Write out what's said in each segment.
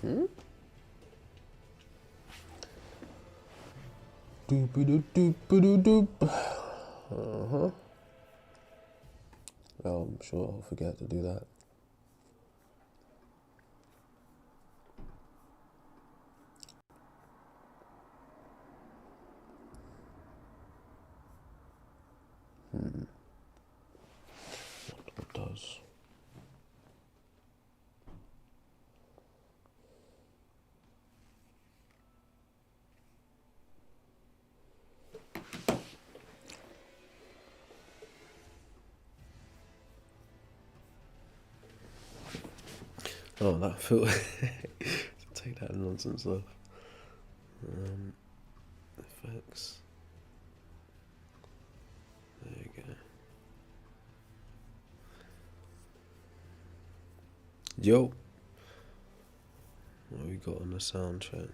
Hmm? Doop-a-doop-doop-a-doop-doop. Uh-huh. Oh, I'm sure I'll forget to do that. What does? Oh, that filter. Take that nonsense off. Effects. There you go. Yo. What we got on the sound check?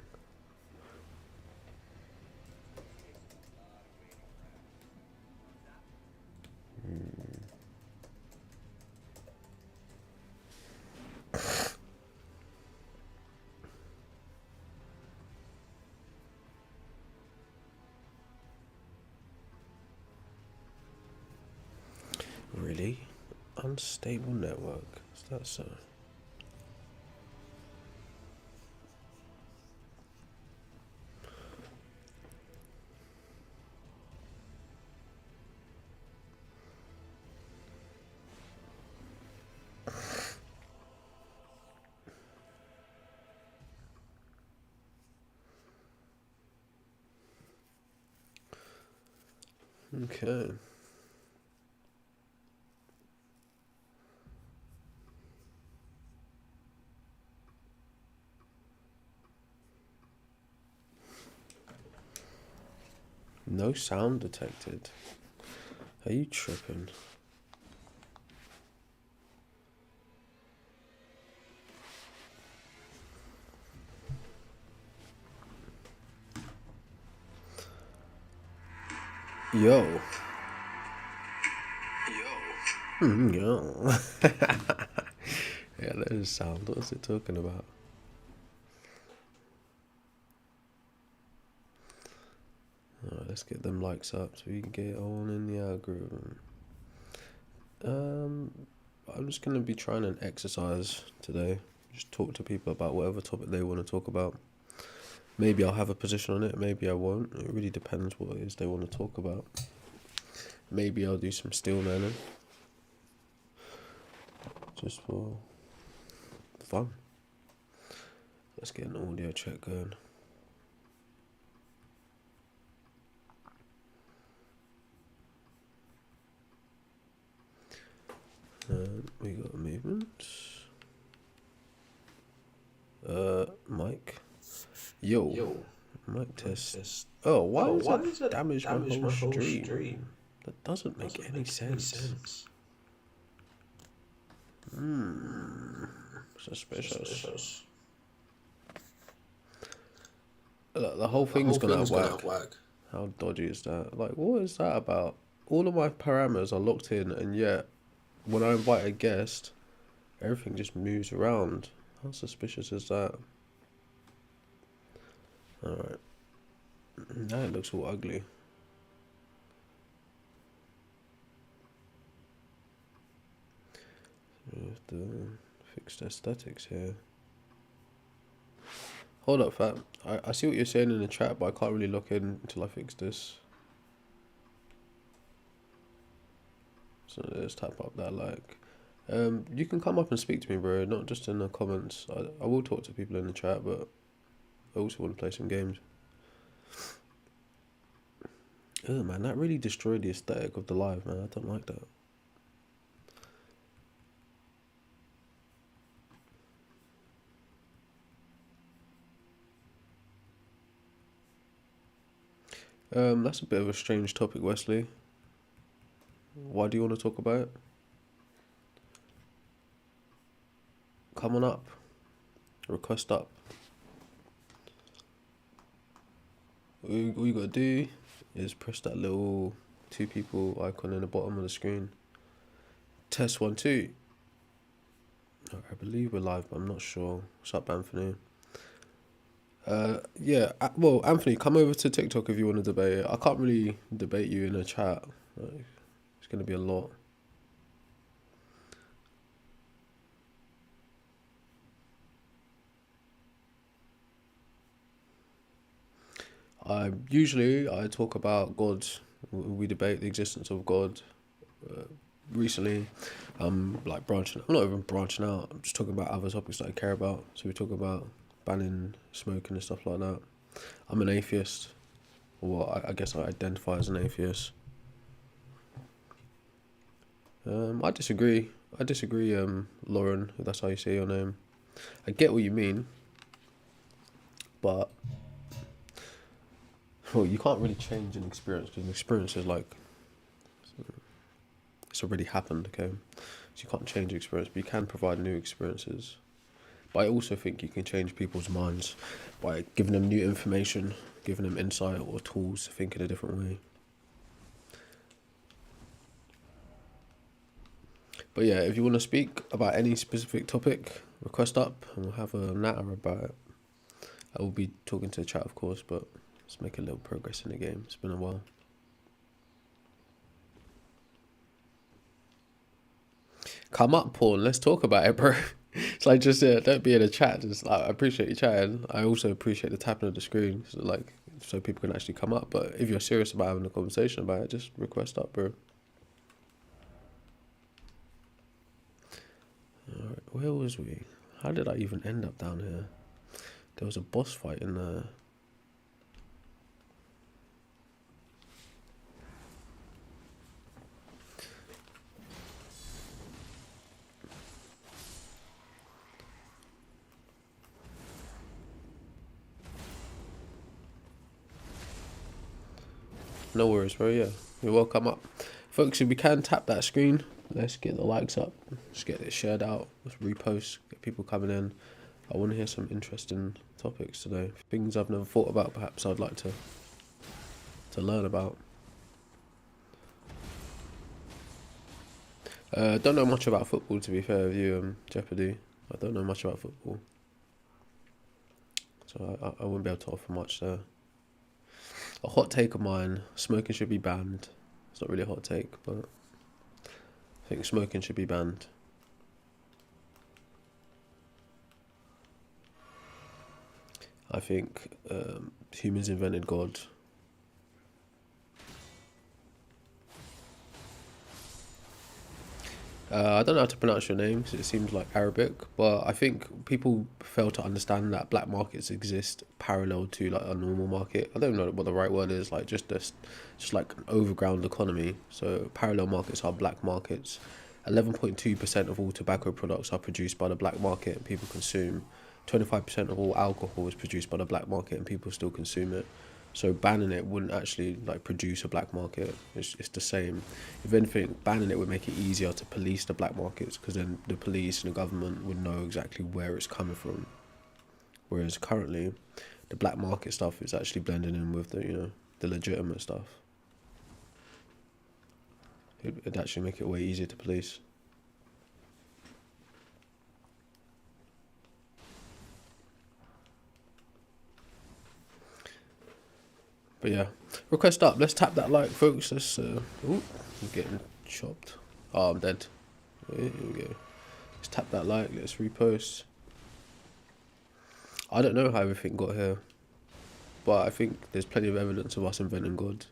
Really? Unstable network. Is that so? Okay. No sound detected. Are you tripping? Yo. Yo. Yeah, there's sound. What's it talking about? Alright, let's get them likes up so we can get on in the algorithm. I'm just gonna be trying an exercise today. Just talk to people about whatever topic they want to talk about. Maybe I'll have a position on it, maybe I won't. It really depends what it is they want to talk about. Maybe I'll do some steel manning. Just for fun. Let's get an audio check going. We got a movement. Mic. Yo. Mic test. Oh, why is that damage my whole stream? That doesn't make any sense. Suspicious. The whole thing's gonna have whack. How dodgy is that? Like, what is that about? All of my parameters are locked in, and yet, when I invite a guest, everything just moves around. How suspicious is that? Alright. Now it looks all ugly. We have to fix the aesthetics here. Hold up, fam. I see what you're saying in the chat, but I can't really look in until I fix this. So let's tap up that like. You can come up and speak to me, bro, not just in the comments. I will talk to people in the chat, but I also want to play some games. Oh man, that really destroyed the aesthetic of the live, man. I don't like that. That's a bit of a strange topic, Wesley. Why do you want to talk about it? Come on up. Request up. All you gotta do is press that little two people icon in the bottom of the screen. Test 1 2. I believe we're live, but I'm not sure. What's up, Anthony? Yeah. Well, Anthony, come over to TikTok if you want to debate it. I can't really debate you in a chat. Like, it's gonna be a lot. I talk about God. We debate the existence of God. Recently, I'm like branching. I'm not even branching out. I'm just talking about other topics that I care about. So we talk about banning smoking and stuff like that. I'm an atheist. Well, I guess I identify as an atheist. I disagree. I disagree, Lauren, if that's how you say your name. I get what you mean, but well, you can't really change an experience because an experience is like it's already happened. Okay, so you can't change the experience, but you can provide new experiences. But I also think you can change people's minds by giving them new information, giving them insight or tools to think in a different way. But yeah, if you want to speak about any specific topic, request up and we'll have a natter about it. I will be talking to the chat, of course, but let's make a little progress in the game. It's been a while. Come up, Paul. Let's talk about it, bro. It's like just don't be in a chat. Just like, I appreciate you chatting. I also appreciate the tapping of the screen, so like so people can actually come up. But if you're serious about having a conversation about it, just request up, bro. Alright, where was we? How did I even end up down here? There was a boss fight in there. No worries, bro. Yeah, you're welcome up, folks. If we can tap that screen, let's get the likes up. Let's get it shared out. Let's repost. Get people coming in. I want to hear some interesting topics today. Things I've never thought about. Perhaps I'd like to learn about. Don't know much about football, to be fair with you, Jeopardy. I don't know much about football, so I wouldn't be able to offer much there. A hot take of mine: smoking should be banned. It's not really a hot take, but I think smoking should be banned. I think humans invented God. I don't know how to pronounce your name because it seems like Arabic, but I think people fail to understand that black markets exist parallel to like a normal market. I don't know what the right word is, like just like an overground economy. So parallel markets are black markets. 11.2% of all tobacco products are produced by the black market and people consume. 25% of all alcohol is produced by the black market and people still consume it. So banning it wouldn't actually like produce a black market. It's the same. If anything, banning it would make it easier to police the black markets because then the police and the government would know exactly where it's coming from. Whereas currently, the black market stuff is actually blending in with the legitimate stuff. It'd actually make it way easier to police. But yeah, request up. Let's tap that like, folks. Let's. Ooh, I'm getting chopped. Oh, I'm dead. Here we go. Let's tap that like. Let's repost. I don't know how everything got here, but I think there's plenty of evidence of us inventing God.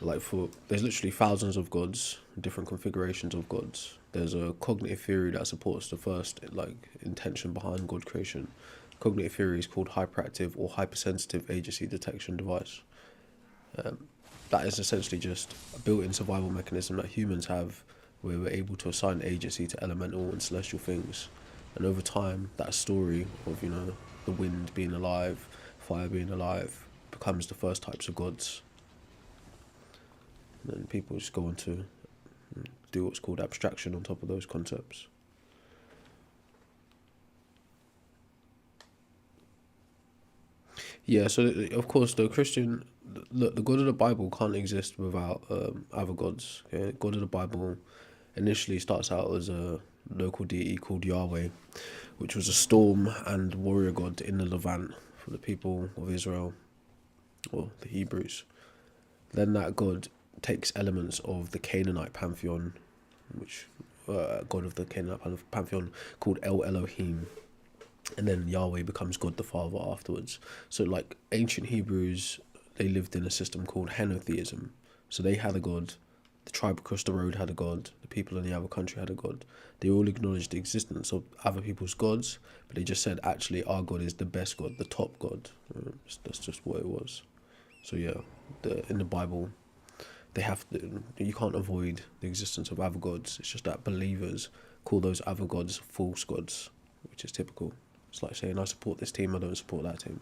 There's literally thousands of gods, different configurations of gods. There's a cognitive theory that supports the first intention behind God creation. Cognitive theory is called hyperactive or hypersensitive agency detection device. That is essentially just a built-in survival mechanism that humans have, where we're able to assign agency to elemental and celestial things, and over time, that story of the wind being alive, fire being alive, becomes the first types of gods. And then people just go on to do what's called abstraction on top of those concepts. Yeah, so of course the the God of the Bible can't exist without other gods. Okay, God of the Bible initially starts out as a local deity called Yahweh, which was a storm and warrior god in the Levant for the people of Israel, or the Hebrews, then that God takes elements of the Canaanite pantheon, which God of the Canaanite pantheon called El Elohim, and then Yahweh becomes God the Father afterwards. So like ancient Hebrews, they lived in a system called henotheism. So they had a God, the tribe across the road had a God, the people in the other country had a God. They all acknowledged the existence of other people's gods, but they just said actually our God is the best God, the top God. That's just what it was. So yeah, in the Bible, you can't avoid the existence of other gods. It's just that believers call those other gods false gods, which is typical. It's like saying I support this team, I don't support that team.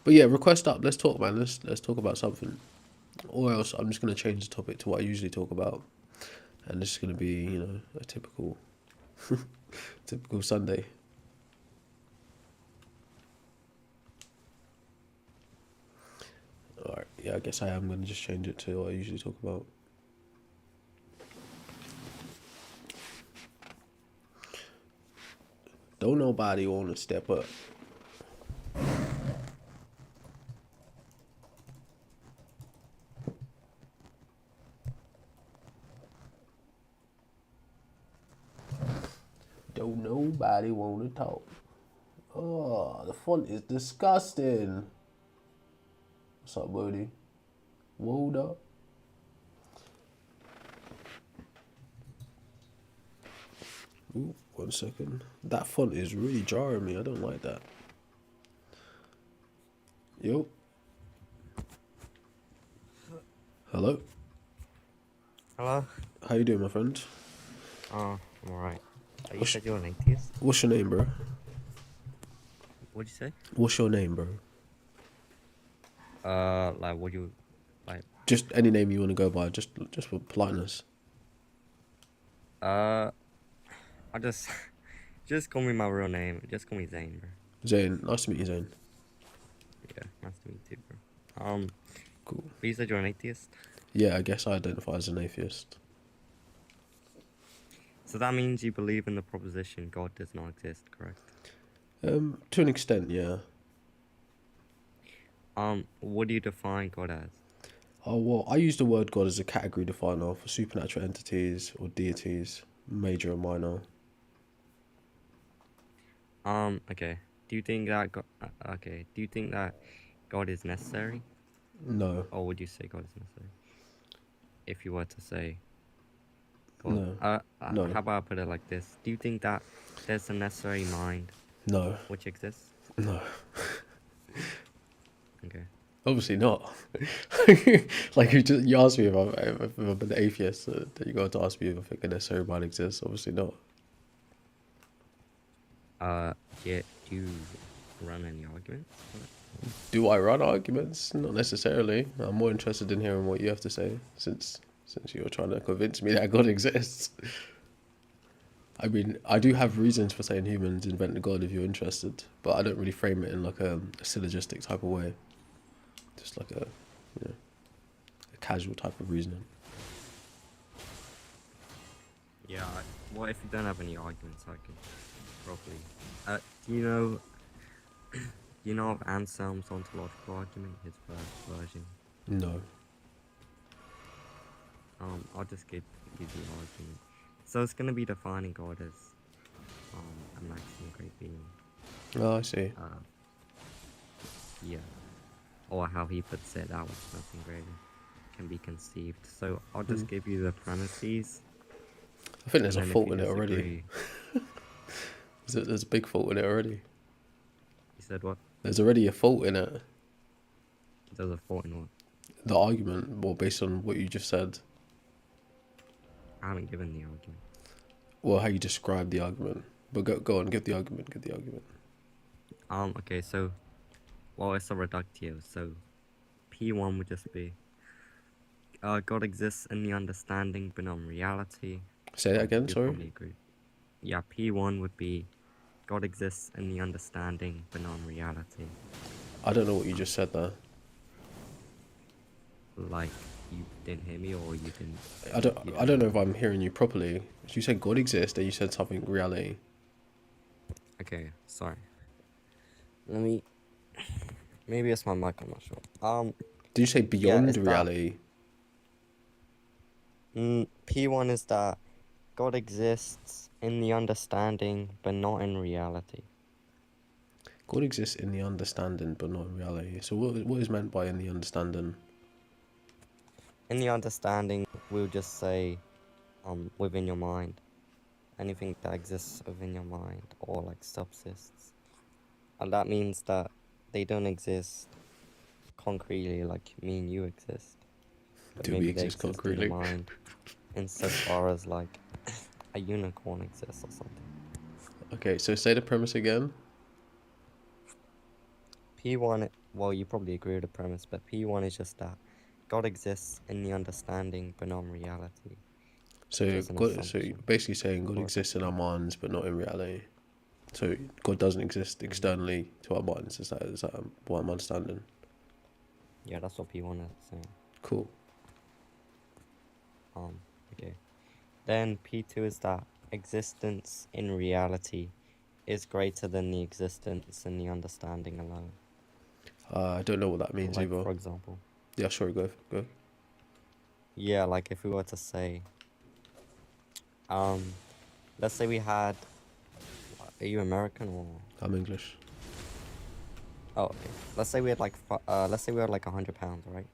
But yeah, request up. Let's talk, man. Let's talk about something. Or else I'm just gonna change the topic to what I usually talk about, and this is gonna be a typical typical Sunday. Alright, yeah, I guess I am gonna just change it to what I usually talk about. Don't nobody wanna step up. Don't nobody wanna talk. Oh, the font is disgusting. What's up, buddy? Wold up. Ooh, 1 second. That font is really jarring me. I don't like that. Yo. Hello. Hello? How you doing, my friend? Oh, I'm alright. You What's, said you're an atheist? what's your name, bro? What'd you say? What's your name, bro? Like, what you, like, Just any name you want to go by, just for politeness. I just, just call me my real name. Just call me Zane, bro. Zane, nice to meet you, Zane. Yeah, nice to meet you, bro. Cool. But you said you're an atheist? Yeah, I guess I identify as an atheist. So that means you believe in the proposition God does not exist, correct? To an extent, yeah. What do you define God as? Oh, well, I use the word God as a category definer for supernatural entities or deities, major and minor. Okay. Do you think that God, do you think that God is necessary? No, Or would you say God is necessary? If you were to say God. no, How no, about I put it like this? Do you think that there's a necessary mind no, which exists? no. Okay. Obviously not. Like you asked me if I'm an atheist, then you got to ask me if I think a necessary mind exists. Obviously not. Yeah, do you run any arguments? Do I run arguments? Not necessarily. I'm more interested in hearing what you have to say, since you're trying to convince me that God exists. I mean, I do have reasons for saying humans invented God if you're interested, but I don't really frame it in like a syllogistic type of way. Just like a casual type of reasoning. Yeah, well, if you don't have any arguments, I can probably... do you know... you know of Anselm's ontological argument, his first version? No. I'll just give you the argument. So it's gonna be defining God as a maximum great being. Oh, I see. Yeah. Or how he puts it, that was nothing greater can be conceived. So I'll just give you the premises. I think there's a And then if fault you in it already. disagree... There's a big fault in it already. You said what? There's already a fault in it. There's a fault in what? The argument, well, based on what you just said. I haven't given the argument. Well, how you describe the argument. But go on, give the argument. Okay, so... Well, it's a reductio, so... P1 would just be... God exists in the understanding, but not in reality. Say that again, You'd sorry? probably agree. Yeah, P1 would be... God exists in the understanding, but not in reality. I don't know what you just said there. Like, you didn't hear me, or you didn't... I don't know if I'm hearing you properly. You said God exists, and you said something reality. Okay, sorry. Let me. Maybe it's my mic. I'm not sure. Did you say Yeah, beyond it's that. reality? P1 is that God exists in the understanding, but not in reality. God exists in the understanding, but not in reality. So what is meant by in the understanding? In the understanding, we'll just say, within your mind. Anything that exists within your mind or like subsists. And that means that they don't exist concretely like me and you exist. But Do we maybe they exist exist in your concretely? mind insofar as like a unicorn exists or something. Okay, so say the premise again. P1, well, you probably agree with the premise, but P1 is just that God exists in the understanding, but not in reality. So Just an God, so assumption basically saying God or exists in our assumption. minds, but not in reality. So God doesn't exist Mm. externally to our minds. Is that what I'm understanding? Yeah, that's what P1 is saying. Cool. Okay. Then P2 is that existence in reality is greater than the existence in the understanding alone. I don't know what that means Like, either. for example, Yeah, sure, go. yeah, like if we were to say, um, let's say we had, are you American or? I'm English. Oh, okay. Let's say we had like, let's say we had like £100, right?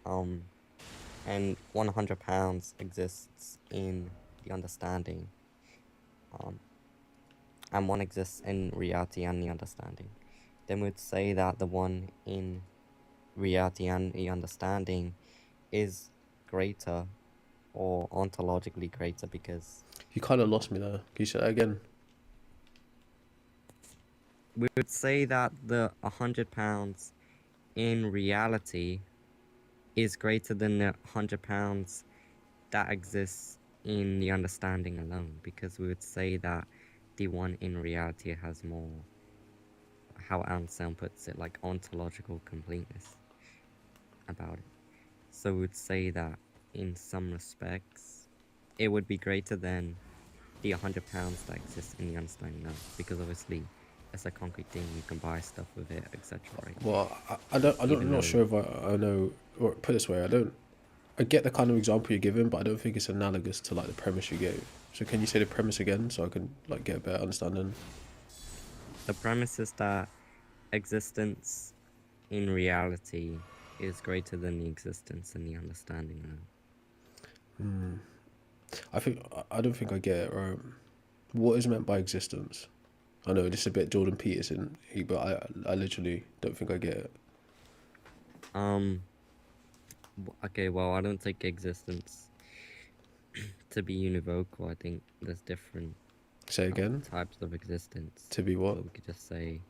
Um, and £100 exists in the understanding, um, and one exists in reality and the understanding. Then we'd say that the one in reality and the understanding is greater or ontologically greater because You kind of lost me there. Can you say that again? we would say that the £100 in reality is greater than the £100 that exists in the understanding alone because we would say that the one in reality has more, how Anselm puts it, like ontological completeness about it. So we would say that in some respects it would be greater than the £100 that exists in the understanding now, because obviously it's a concrete thing, you can buy stuff with it, etc., right? Well, I'm Even not though sure if I know. Or put it this way, I get the kind of example you're giving, but I don't think it's analogous to like the premise you gave. So can you say the premise again so I can like get a better understanding? the premise is that existence in reality is greater than the existence in the understanding now. I don't think I get it. Right? What is meant by existence? I know this is a bit Jordan Peterson, but I literally don't think I get it. Um, okay, well, I don't take existence to be univocal. I think there's different Say again. types of existence, To be what? but we could just say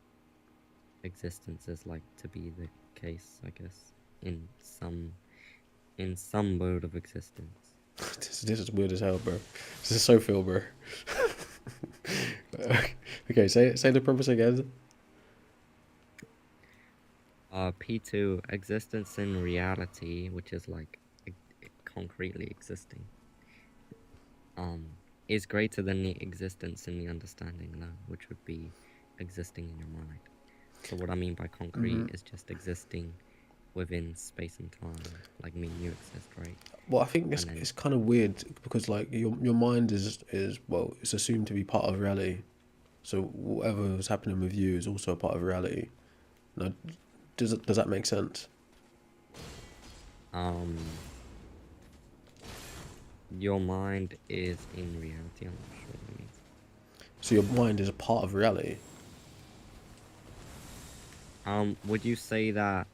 existence is like to be the case, I guess, in some mode of existence. This is weird as hell, bro. This is so Phil, bro. Okay, say the premise again. P2, existence in reality, which is like concretely existing, um, is greater than the existence in the understanding alone, which would be existing in your mind. So what I mean by concrete is just existing within space and time, like me and you exist, right? Well, I think And then, it's kind of weird because like your mind is well, it's assumed to be part of reality. So whatever is happening with you is also a part of reality. Now, does that make sense? um, your mind is in reality. I'm not sure what that means. So your mind is a part of reality. Would you say that?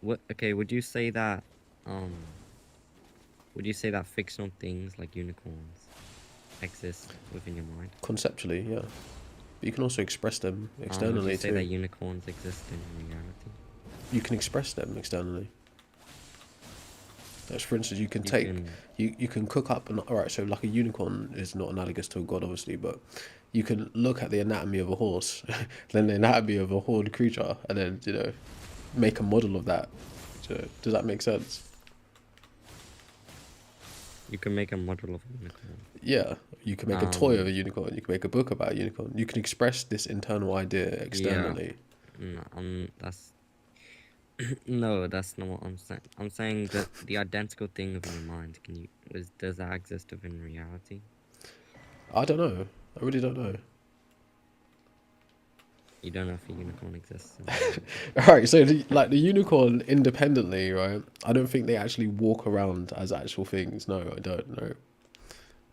What? Okay. Um, would you say that fictional things like unicorns exist within your mind? Conceptually, yeah. But you can also express them Would you externally say that too. unicorns exist in reality? You can express them externally. As for instance, you can You take can. you can cook up an alright. So like a unicorn is not analogous to a god, obviously, but you can look at the anatomy of a horse, then the anatomy of a horned creature, and then make a model of that. So, does that make sense? You can make a model of a unicorn. Yeah, you can make a toy of a Um, unicorn. You can make a book about a unicorn. You can express this internal idea yeah. externally. No, that's no, that's not what I'm saying. I'm saying that the identical thing within your mind, does that exist within reality? I don't know. I really don't know. You don't know if a unicorn exists in reality. Right, so like the unicorn independently, right? I don't think they actually walk around as actual things. No, I don't know.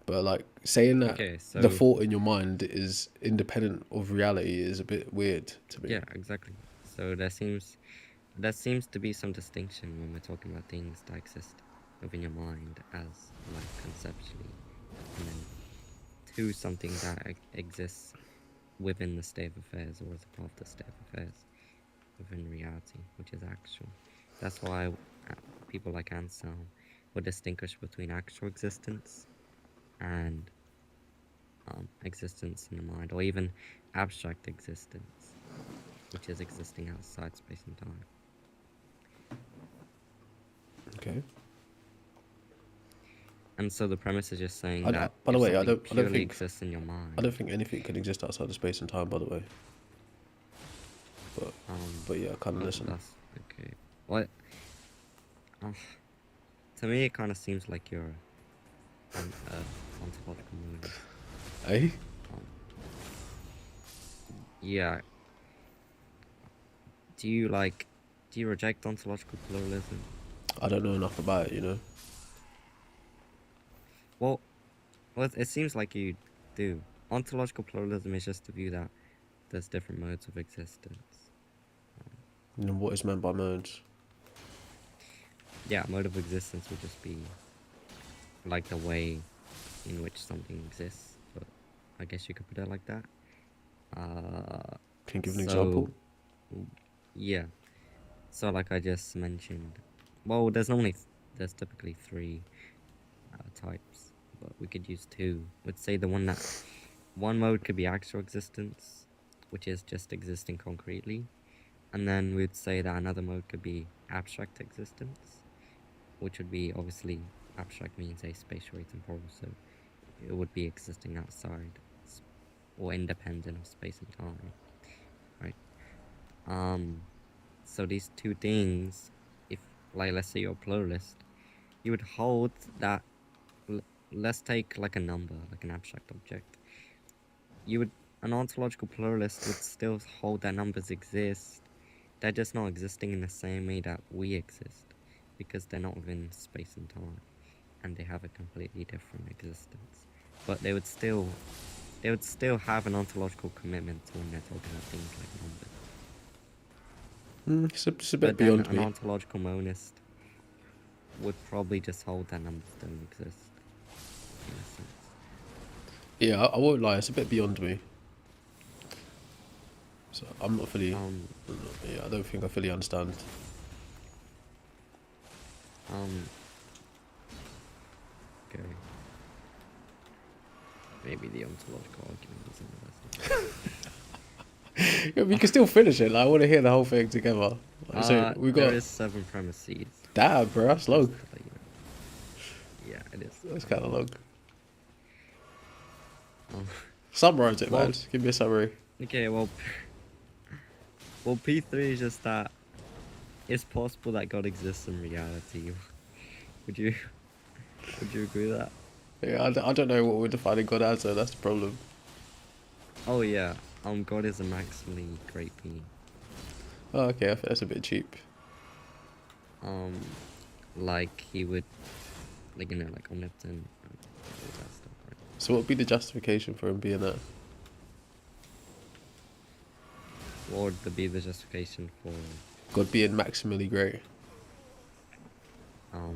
But like saying that Okay, the so thought in your mind is independent of reality is a bit weird to me. yeah, exactly. So there seems to be some distinction when we're talking about things that exist within your mind as like conceptually, and then to something that exists within the state of affairs or as a part of the state of affairs within reality, which is actual. That's why people like Anselm would distinguish between actual existence and existence in the mind, or even abstract existence, which is existing outside space and time. Okay. And so the premise is just saying that By the if way, something I don't purely think exists in your I mind, don't think anything can exist outside of space and time. By the way, but but yeah, I kind of oh, listen. that's okay. What? Uh, to me, it kind of seems like you're an ontological monist. Eh? Um, yeah. Do you like? Do you reject ontological pluralism? I don't know enough about it, you know. Well, it seems like you do. Ontological pluralism is just the view that there's different modes of existence. You know what is meant by modes. Yeah, mode of existence would just be like the way in which something exists, but I guess you could put it like that. Can you give an So example? yeah, so like I just mentioned, well, there's typically three types, but we could use two. Let's say one mode could be actual existence, which is just existing concretely, and then we'd say that another mode could be abstract existence, which would be obviously abstract means a spatial temporal, so it would be existing outside or independent of space and time, right? Um, so these two things, if like let's say you're a pluralist, you would hold that. l- Let's take like a number, like an abstract object. You would An ontological pluralist would still hold that numbers exist. They're just not existing in the same way that we exist, because they're not within space and time, and they have a completely different existence. But they would still have an ontological commitment to when they're talking about things like numbers. It's a bit But then beyond an me. ontological monist would probably just hold that numbers don't exist, in a sense. Yeah, I won't lie. It's a bit beyond me. So I'm not fully. Um, Yeah, I don't think I fully understand. um, okay. Maybe the ontological argument isn't the best. Yeah, we can still finish it. Like, I want to hear the whole thing together. Like, so we There got. is 7 premises. Damn, bro, that's Just long. to let you know. Yeah, it is. That's kind of long. Um, Summarize it, well, man. Give me a summary. okay, well, P3 is just that it's possible that God exists in reality. Would you would you agree with that? Yeah, I don't know what we're defining God as, so that's the problem. Oh yeah, God is a maximally great being. Oh, okay, I think that's a bit cheap. Um, like he would, like like omnipotent, all that stuff, right? So what would be the justification for him being that? What would be the justification for God being maximally great? um?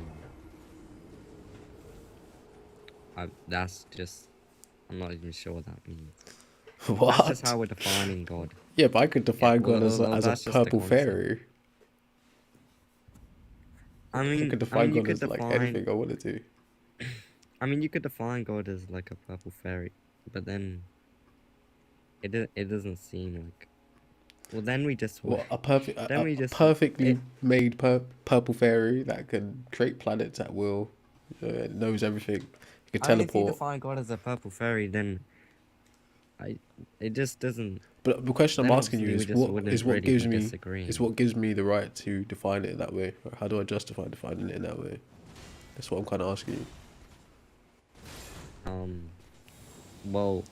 That's just I'm not even sure what that means. That's just What? how we're defining God. Yeah, but I could Yeah, define God well, as a that's just the purple concept. fairy. I I could define you God could as like define. anything I wanted to. You could define God as like a purple fairy, but then it doesn't seem like. Well, then we just What then we a just perfectly it. made purple fairy that can create planets at will. It knows everything. It can I mean, if you teleport. define God as a purple fairy, then I it just doesn't. But the question I'm Then asking you obviously we is just what wouldn't what really gives be me disagreeing. the right to define it that way? Or how do I justify defining it in that way? That's what I'm kind of asking you. Well,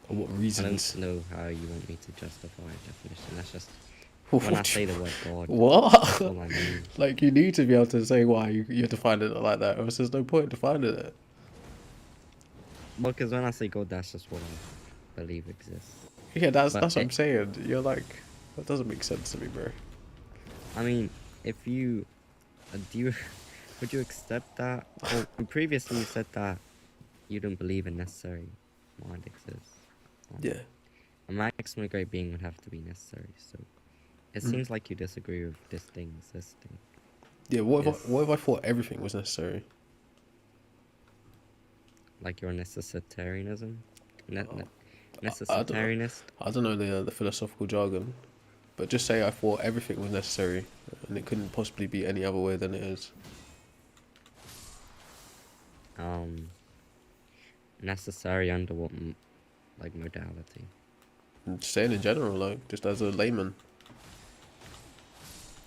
Or what I don't reasons? know how you want me to justify a definition. That's just What when I do say you- the word God, that's what? all I mean. Like you need to be able to say why you're defining it like that, or else there's no point defining it. Well, because when I say God, that's just what I believe exists. Yeah, that's But what I'm saying. You're like, that doesn't make sense to me, bro. I mean, if you do you would you accept that? Well, previously you said that you don't believe a necessary mind exists. Yeah. A maximally great being would have to be necessary. So it seems like you disagree with this thing existing. Yeah. What Yes. what if I thought everything was necessary? Like your necessitarianism, I don't know. necessitarianist. I don't know the philosophical jargon, but just say I thought everything was necessary, and it couldn't possibly be any other way than it is. Necessary under what like modality? And just saying in general, like just as a layman,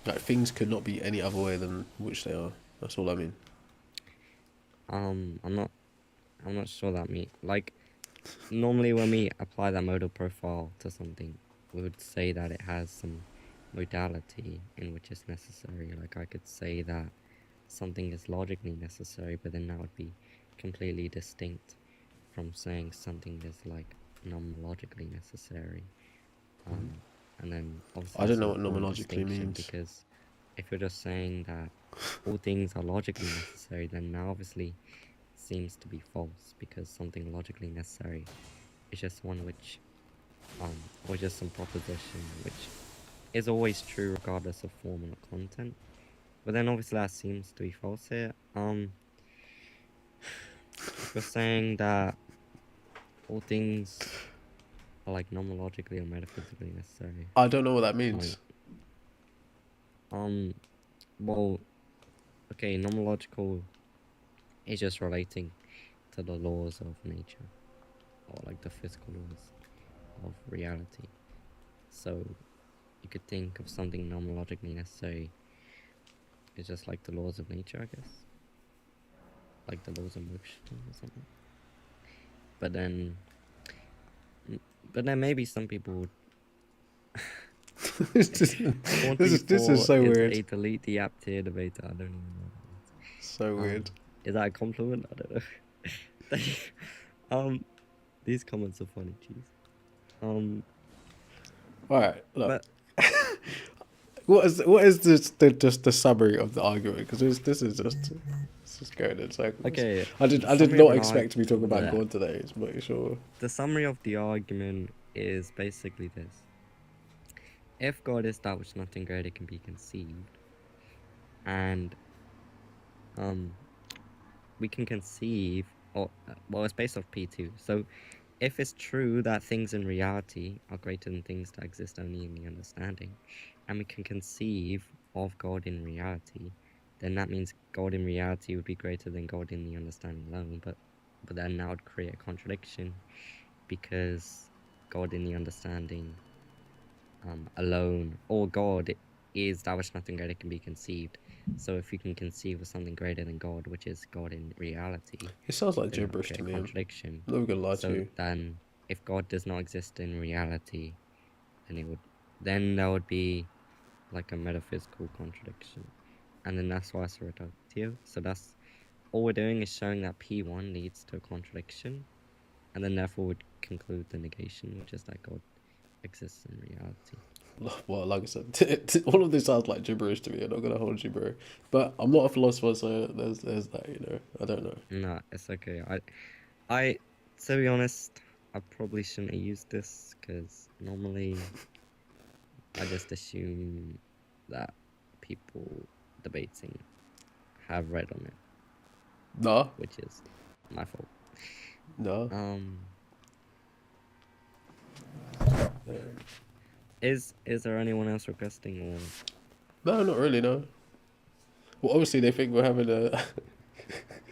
like things could not be any other way than which they are. That's all I mean. I'm not sure that like normally when we apply that modal profile to something, we would say that it has some modality in which it's necessary. Like I could say that something is logically necessary, but then that would be completely distinct from saying something is like nomologically necessary. And then obviously I don't that's know an what important nomologically distinction means. because if you're just saying that all things are logically necessary, then now obviously seems to be false because something logically necessary is just one which or just some proposition which is always true regardless of form or content. But then obviously that seems to be false here. If we're saying that all things are like nomologically or metaphysically necessary. I don't know what that means. Well, okay, nomological is just relating to the laws of nature or like the physical laws of reality. So you could think of something nomologically necessary. It's just like the laws of nature, I guess. Like the laws of motion or something. But then maybe some people would. this is so weird. A delete the app tier debater. I don't even know. So weird. Is that a compliment? I don't know. These comments are funny, jeez. All right, look. But What is just the summary of the argument? Because this is just going in circles. okay. I did summary not of an expect to be talking about Yeah. God today. But sure. The summary of the argument is basically this: if God is that which nothing greater can be conceived, and we can conceive, or well, it's based off P2. So, if it's true that things in reality are greater than things that exist only in the understanding, and we can conceive of God in reality, then that means God in reality would be greater than God in the understanding alone. But then that would create a contradiction, because God in the understanding alone, or God is that which nothing greater can be conceived. So if you can conceive of something greater than God, which is God in reality, It sounds like then that would gibberish create to a me. contradiction. I'm not gonna lie to So you. then, if God does not exist in reality, then there would be like a metaphysical contradiction, and then that's why it's a reductio. So that's all we're doing is showing that P1 leads to a contradiction, and then therefore would conclude the negation, which is that God exists in reality. Well, like I said, all of this sounds like gibberish to me. I'm not gonna hold you, bro. But I'm not a philosopher, so there's that. I don't know. No, it's okay. I, to be honest, I probably shouldn't have used this because normally I just assume that people debating have read on it, Nah, which is my fault. nah. Is there anyone else requesting or? No, not really. No. Well, obviously they think we're having a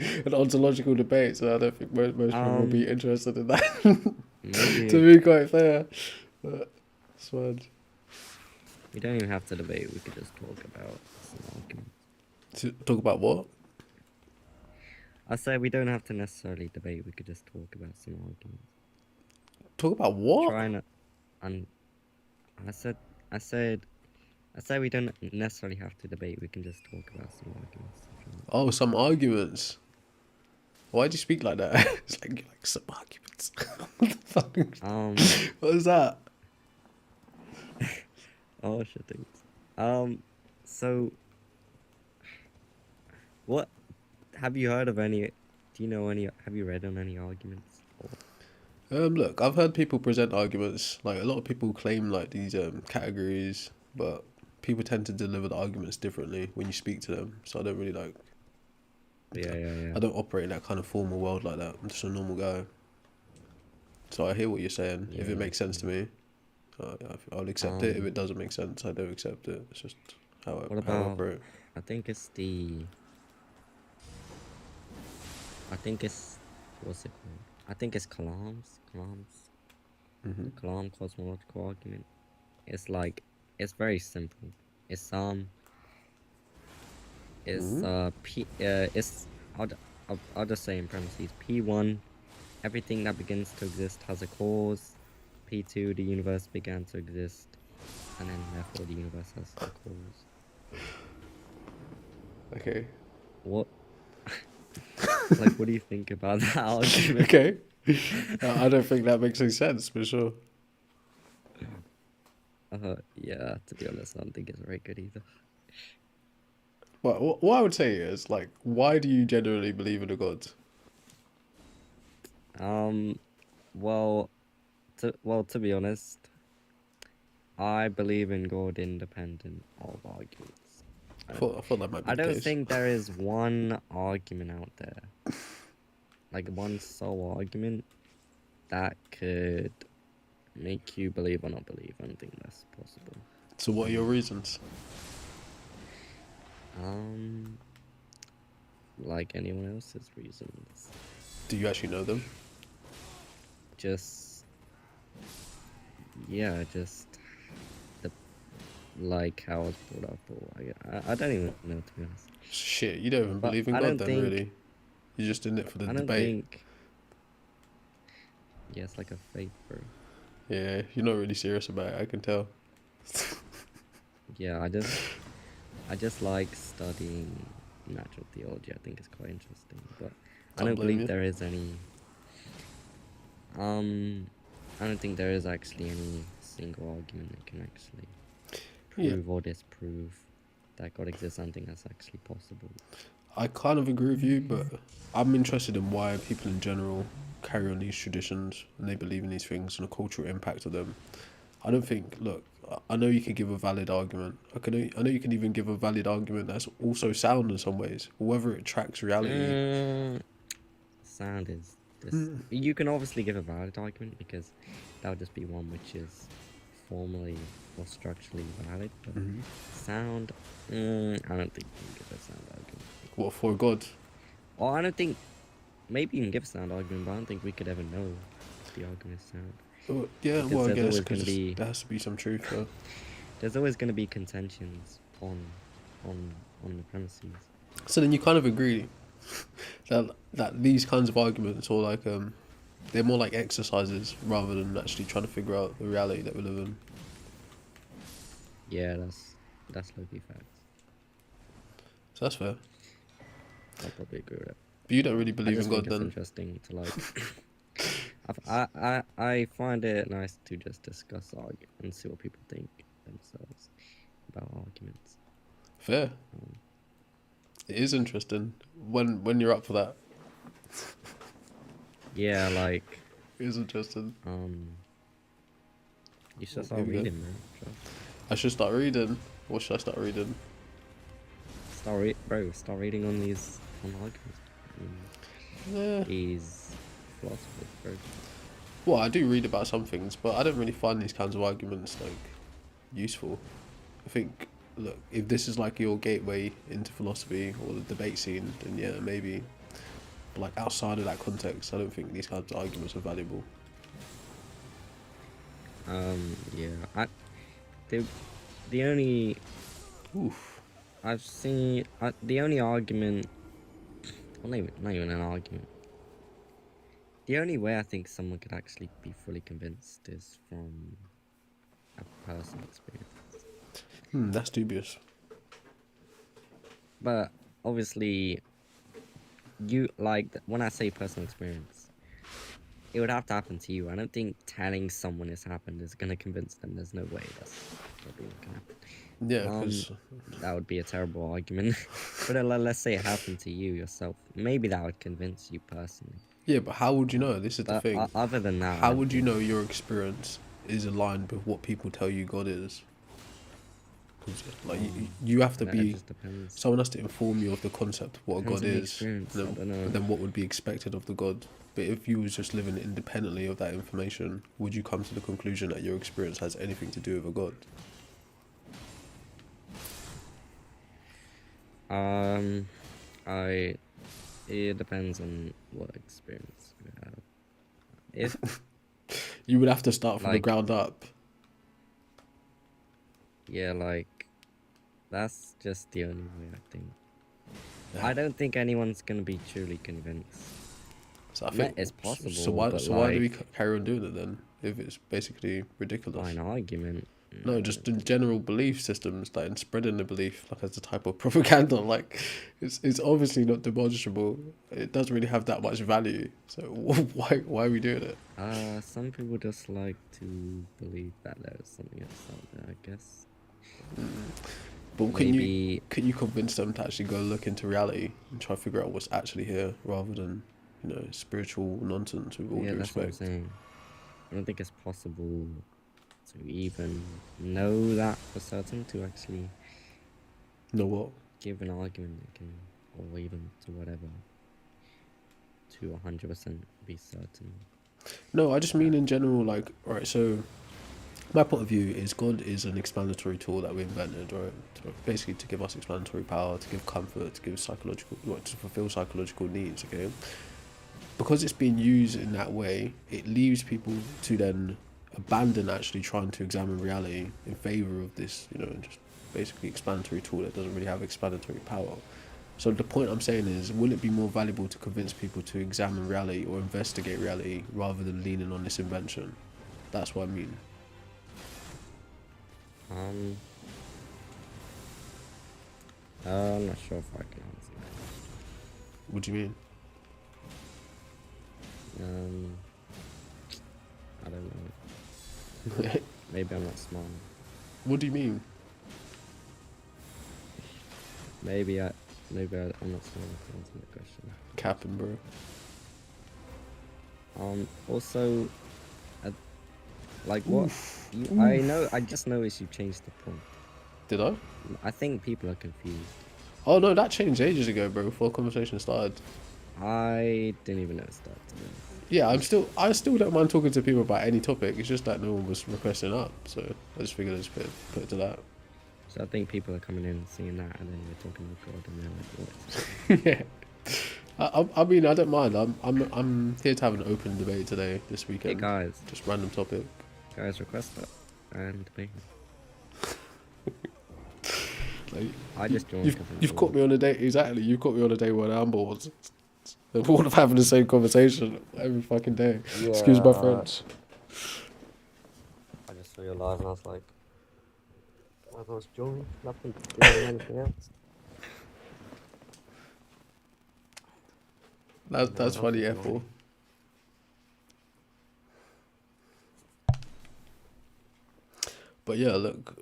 an ontological debate, so I don't think most people will be Um, interested in that. To maybe be quite fair, but it's fine. we don't even have to debate. We could just talk about some arguments. To talk about what? I said we don't have to necessarily debate. We could just talk about some arguments. Talk about what? Trying to, and I said, I said, I said we don't necessarily have to debate. We can just talk about some arguments. if you want. Oh, some arguments. Why'd you speak like that? It's like some arguments. What the fuck? What is that? Oh shit, things. So what have you heard of any? Do you know any? Have you read on any arguments? Look, I've heard people present arguments. Like a lot of people claim like these categories, but people tend to deliver the arguments differently when you speak to them. So I don't really like. Yeah. I don't operate in that kind of formal world like that. I'm just a normal guy. So I hear what you're saying. If Yeah. it makes sense to me, I'll accept it. If Um, it doesn't make sense, I don't accept it. It's just how what I about? operate. I think it's the. I think it's what's it called? I think it's Kalam's Hmm. Kalam cosmological argument. It's like it's very simple. It's Mhm. it's I'll just say in parentheses P1, everything that begins to exist has a cause. P2, the universe began to exist, and then therefore the universe has a cause. Okay. What? Like, what do you think about that argument? Okay. I don't think that makes any sense for sure. Yeah. To be honest, I don't think it's very good either. But what I would say is like, why do you generally believe in a god? Um, well, to be honest, I believe in God independent of arguments. I thought that might be I the don't case. think there is one argument out there, like one sole argument, that could make you believe or not believe. I don't think that's possible. So what are your reasons? Um, like anyone else's reasons, Do you actually know them? just yeah, just the like how I was brought up, or I don't even know, to be honest. Shit, you don't even But believe in I God don't then, think really? You're just in it for the I don't debate. think. Yeah, it's like a faith, bro. Yeah, you're not really serious about it, I can tell. Yeah, I just like studying natural theology. I think it's quite interesting, but I Can't don't blame believe you. there is any. I don't think there is actually any single argument that can actually Yeah, prove or disprove that God exists. I don't think that's actually possible. I kind of agree with you, but I'm interested in why people in general carry on these traditions and they believe in these things and the cultural impact of them. I don't think. Look, I know you can give a valid argument. I know you can even give a valid argument that's also sound in some ways, whether it tracks reality. Mm, sound is this. You can obviously give a valid argument because that would just be one which is formally or structurally valid, but Mhm. sound, I don't think you can give a sound argument. What for God? Or I don't think, maybe you can give a sound argument, but I don't think we could ever know if the argument is sound. Yeah, Because well, I there's guess always going to because be, there has to be some truth though. there's always going to be contentions on, on the premises. So then you kind of agree that these kinds of arguments or like they're more like exercises rather than actually trying to figure out the reality that we live in. Yeah, that's low-key facts. So that's fair. I'll probably agree with that. But you don't really I believe in just think God it's then. interesting to like. I find it nice to just discuss and see what people think themselves about arguments. Fair. Um, It is interesting when you're up for that. yeah, like It is interesting. you should Oh, start here we go. reading, man. I should start reading. What should I start reading? Start reading on these on arguments. Yeah. These philosophers, bro. Well, I do read about some things, but I don't really find these kinds of arguments like useful. I think, look, if this is like your gateway into philosophy or the debate scene, then yeah, maybe. But like outside of that context, I don't think these kinds of arguments are valuable. Yeah. The the only Oof. I've seen the only argument, well, not even an argument. The only way I think someone could actually be fully convinced is from a personal experience. That's dubious. But obviously, you like when I say personal experience, it would have to happen to you. I don't think telling someone it's happened is gonna convince them. There's no way that's probably not gonna happen. Yeah, because That would be a terrible argument. But let's say it happened to you yourself. Maybe that would convince you personally. yeah, but how would you know? This is the But thing. other than that, I How don't would you think- know your experience is aligned with what people tell you God is? 'Cause, like you have to That be. just depends. Someone has to inform you of the concept of what a Depends God on the is. experience, I don't know. Then what would be expected of the God? But if you was just living independently of that information, would you come to the conclusion that your experience has anything to do with a God? It depends on what experience you have. If You would have to start from the Like- ground up. yeah, like that's just the only way I think. Yeah. I don't think anyone's gonna be truly convinced. So I Yeah, think it's possible, So why? but So why do we like- carry on doing it then? If it's basically By ridiculous. an argument. No, just in general belief systems, like in spreading the belief, like as a type of propaganda. Like, it's obviously not demonstrable. It doesn't really have that much value. So why are we doing it? Some people just like to believe that there's something else out there, I guess. But Maybe can you convince them to actually go look into reality and try to figure out what's actually here, rather than spiritual nonsense with all yeah, due that's what I'm respect? saying. I don't think it's possible to even know that for certain to actually Know what? give an argument that can, or even to whatever, to 100% be certain. No, I just mean in general. Like, right. So my point of view is God is an explanatory tool that we invented, right? Basically, to give us explanatory power, to give comfort, to give to fulfill psychological needs. Okay, because it's being used in that way, it leaves people to then abandon actually trying to examine reality in favor of this, just basically explanatory tool that doesn't really have explanatory power. So the point I'm saying is, will it be more valuable to convince people to examine reality or investigate reality rather than leaning on this invention? That's what I mean. I'm not sure if I can answer that. What do you mean? I don't know. Maybe I'm not smart enough. What do you mean? Maybe I'm not smart enough to answer that question. Capping, bro. Also, like what? I just noticed you changed the point. Did I? I think people are confused. Oh no, that changed ages ago, bro. Before the conversation started. I didn't even notice that. To be honest. Yeah, I still don't mind talking to people about any topic. It's just that no one was requesting up, so I just figured I'd just put it to that. So I think people are coming in and seeing that, and then we're talking about God, and they're like, "What?" Yeah. I mean, I don't mind. I'm here to have an open debate today, this Hey weekend. guys, Just random topic. request that and debate. Like, I just joined. you've caught me on a day. Exactly, you've caught me on a day when I'm bored. They're bored of having the same conversation every fucking day. Excuse my French. I just saw your live and I was like, I was joining, nothing doing anything else. That's No, funny, nothing Ethel. wrong. But yeah, look.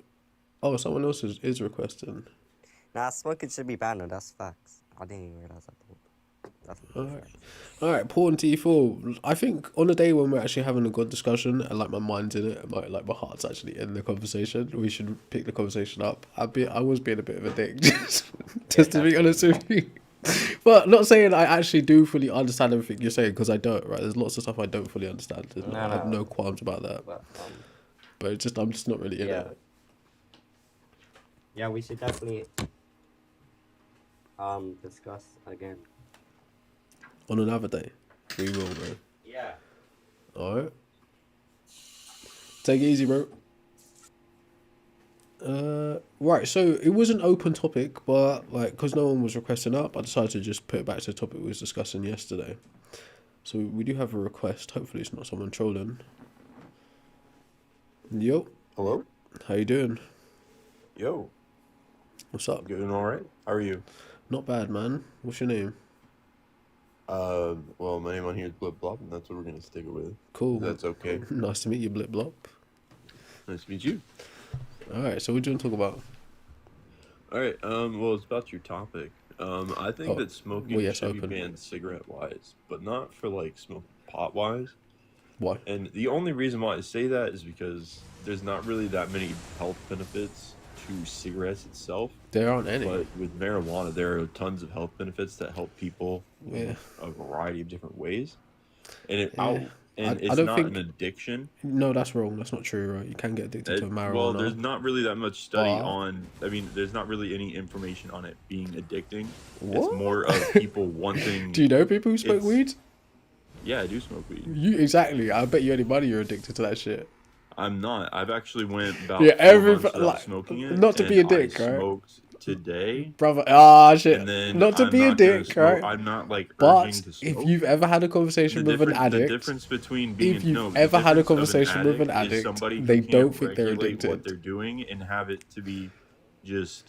Oh, someone else is requesting. Nah, smoking should be banned. No, that's facts. I didn't even realize that. That's Alright. Alright, Paul and T4. I think on a day when we're actually having a good discussion and like my mind's in it and my heart's actually in the conversation, we should pick the conversation up. I was being a bit of a dick, just to be honest with you. But not saying I actually do fully understand everything you're saying, because I don't, right? There's lots of stuff I don't fully understand. I have no qualms about that. But it's just I'm just not really in it. Yeah, we should definitely discuss again. On another day. We will, bro. Yeah. Alright. Take it easy, bro. Right, so it was an open topic, but like, because no one was requesting up, I decided to just put it back to the topic we was discussing yesterday. So we do have a request. Hopefully it's not someone trolling. Yo, Hello? how you doing? Yo, What's up? doing all right? How are you? Not bad, man. What's your name? Well, my name on here is Blip Blop, and that's what we're gonna stick it with. Cool. That's okay. Nice to meet you, Blip Blop. Nice to meet you. Alright, so what do you want to talk about? All right. Well, it's about your topic. I think Oh, that smoking well, yes, should be open. banned cigarette-wise, but not for like smoking pot-wise. Why? And the only reason why I say that is because there's not really that many health benefits to cigarettes itself. There aren't any. But with marijuana, there are tons of health benefits that help people Yeah. in a variety of different ways. And it Yeah. out and I it's don't not think- an addiction. No, that's wrong. That's not true, right? You can get addicted to marijuana. Well, there's not really that much study But- on. I mean, there's not really any information on it being addicting. What? It's more of people wanting. Do you know people who smoke It's- weed? Yeah, I do smoke weed. You exactly. I bet you any money you're addicted to that shit. I'm not. I've actually went about Yeah, 4 months without like, smoking it. not to be a and I dick, right? smoked today. Brother, ah, shit. And then Not to I'm be a not gonna dick, smoke- right? I'm not like But urging to if smoke. you've ever had a conversation with an The addict, difference between being if you've no, the ever had a difference of conversation with an is addict, somebody who they can't don't think they're regulate addicted. what they're doing and have it to be just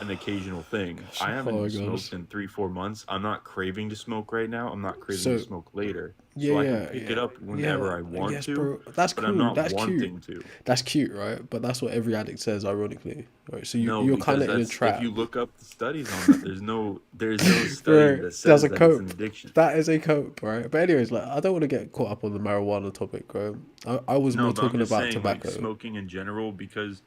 an occasional thing. I Oh haven't my smoked gosh. in 3-4 months. I'm not craving to smoke right now. I'm not craving So- to smoke later. yeah, so I yeah, can pick yeah, it up whenever yeah, I want yes, to. bro. That's But cool. I'm not That's wanting cute. to. That's cute, right? But that's what every addict says, ironically. Right? So No, you're because kind of in a that's- trap. If you look up the studies on that, there's no Bro, study that that's says a that it's cope. an addiction. That is a cope, right? But anyways, like I don't want to get caught up on the marijuana topic, right? I was No, more but I'm talking just about saying, tobacco. like, smoking in general, because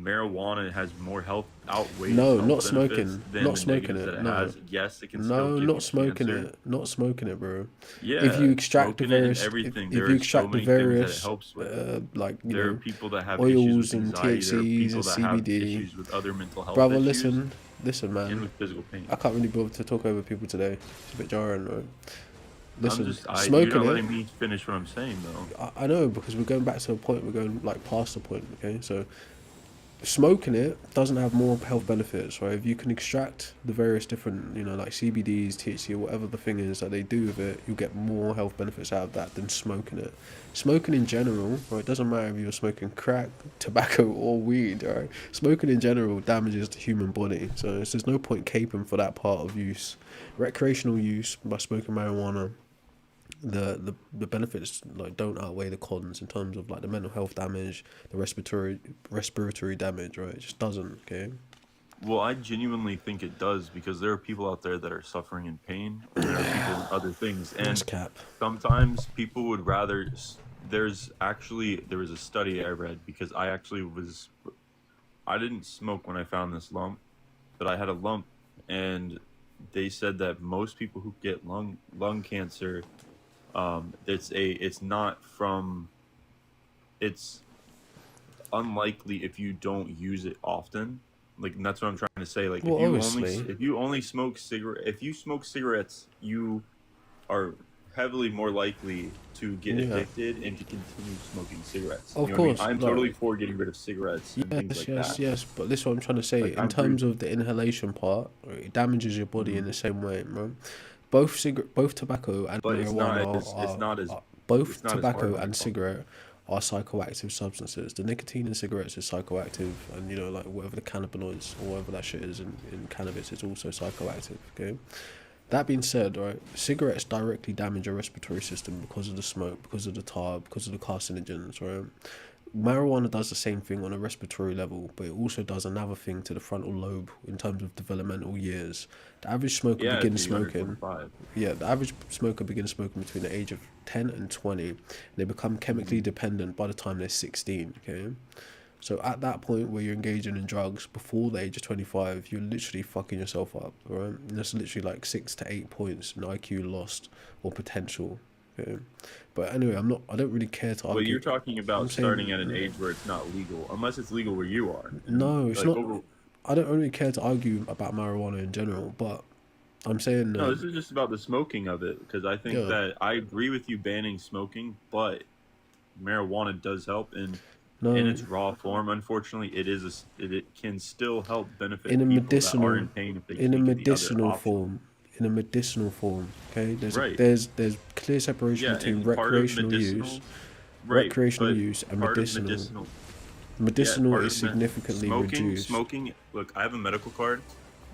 marijuana has more health outweighs No, health not benefits smoking. than Not the smoking negatives it, that it no. has. Yes, it can still No, give not you smoking cancer. it. Not smoking it, bro. Yeah, If you extract the smoking it and various, if everything, if there you are extract so the many things that it various, helps with. like you There are know, people that have oils issues with and anxiety. There are THCs people and that have CBD. issues with other mental health Brother, issues listen, and man. with physical pain. I can't really bother to talk over people today. It's a bit jarring, right? Listen, You're not smoking letting it. me finish what I'm saying, though. I know because we're going back to a point. We're going like past the point. Okay, so smoking it doesn't have more health benefits, right? If you can extract the various different, you know, like CBDs, THC, or whatever the thing is that they do with it, you'll get more health benefits out of that than smoking it. Smoking in general, right? It doesn't matter if you're smoking crack, tobacco, or weed, right? Smoking in general damages the human body, so there's no point caping for that part of use. Recreational use by smoking marijuana, the benefits like don't outweigh the cons in terms of like the mental health damage, the respiratory damage, right? It just doesn't. Okay. Well, I genuinely think it does, because there are people out there that are suffering in pain, and there are people with other things, That's and cap. sometimes people would rather. There was a study I read, because I didn't smoke when I found this lump, but I had a lump, and they said that most people who get lung cancer, it's unlikely if you don't use it often. Like, and that's what I'm trying to say. Like, Well, if you only smoke cigarettes, you are heavily more likely to get Yeah. addicted and to continue smoking cigarettes. Of You know what I mean? course, I'm like- totally for getting rid of cigarettes and things Yes, like yes, that. yes. But this is what I'm trying to say. Like, In I'm terms of the inhalation part, right, it damages your body in the same way, man. Both tobacco and But it's not marijuana it's not as both it's not as tobacco hard on and the cigarette are psychoactive substances. The nicotine in cigarettes is psychoactive, and you know, like whatever the cannabinoids or whatever that shit is in cannabis, it's also psychoactive. Okay. That being said, right, cigarettes directly damage your respiratory system because of the smoke, because of the tar, because of the carcinogens, right? Marijuana does the same thing on a respiratory level, but it also does another thing to the frontal lobe in terms of developmental years. The average smoker yeah, begins it's under smoking. 25. Yeah, the average smoker begins smoking between the age of 10 and 20. They become chemically dependent by the time they're 16, okay? So at that point where you're engaging in drugs before the age of 25, you're literally fucking yourself up, right? And that's literally like 6 to 8 points in IQ lost or potential, okay? But anyway, I don't really care to But argue. you're talking about I'm saying- starting at an age where it's not legal, unless it's legal where you are. No, it's Like, not. over- I don't really care to argue about marijuana in general, but I'm saying No, this is just about the smoking of it because I think yeah. that I agree with you banning smoking, but marijuana does help in No, its raw form. Unfortunately, it can still help in benefit a people that are medicinal, in pain if they in a take the other medicinal option. form, in a medicinal form. Okay, Right. there's clear separation Yeah, between and part of use, medicinal, right, recreational but use, and part of medicinal. medicinal, yeah, Medicinal part is of significantly reduced. smoking. Look, I have a medical card,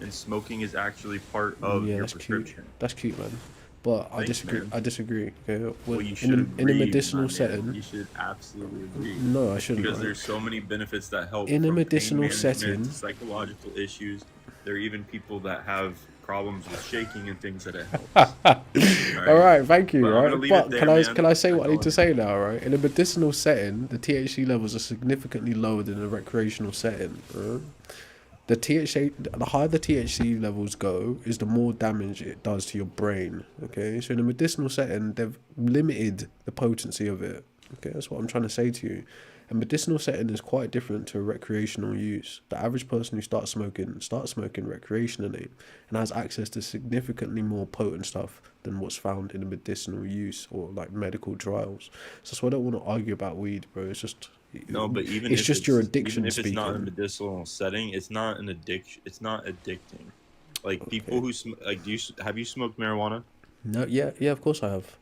and smoking is actually part Mm, of yeah, your that's cute. prescription. That's cute, man. But I Thanks, disagree. man. I disagree. Okay, Well, when you should in a agree, my medicinal man. setting, You should absolutely agree. no, I shouldn't. Because Right? there's so many benefits that help In a from pain medicinal management to setting, psychological issues. There are even people that have problems with shaking and things that it helps. All all right. right, thank you. But I'm gonna Right, leave it but there, can man. I say That's what I need all. to say now? Right, in a medicinal setting, the THC levels are significantly lower than a recreational setting. Right? The higher the THC levels go, is the more damage it does to your brain. Okay, so in a medicinal setting, they've limited the potency of it. Okay, that's what I'm trying to say to you. A medicinal setting is quite different to a recreational use. The average person who starts smoking recreationally and has access to significantly more potent stuff than what's found in a medicinal use or like medical trials. So that's why I don't want to argue about weed, bro. No, but It's just your addiction even if it's not in a speaking. medicinal setting, it's not an addiction. It's not addicting. Like people Okay. who like, have you smoked marijuana? No, yeah, yeah, of course I have.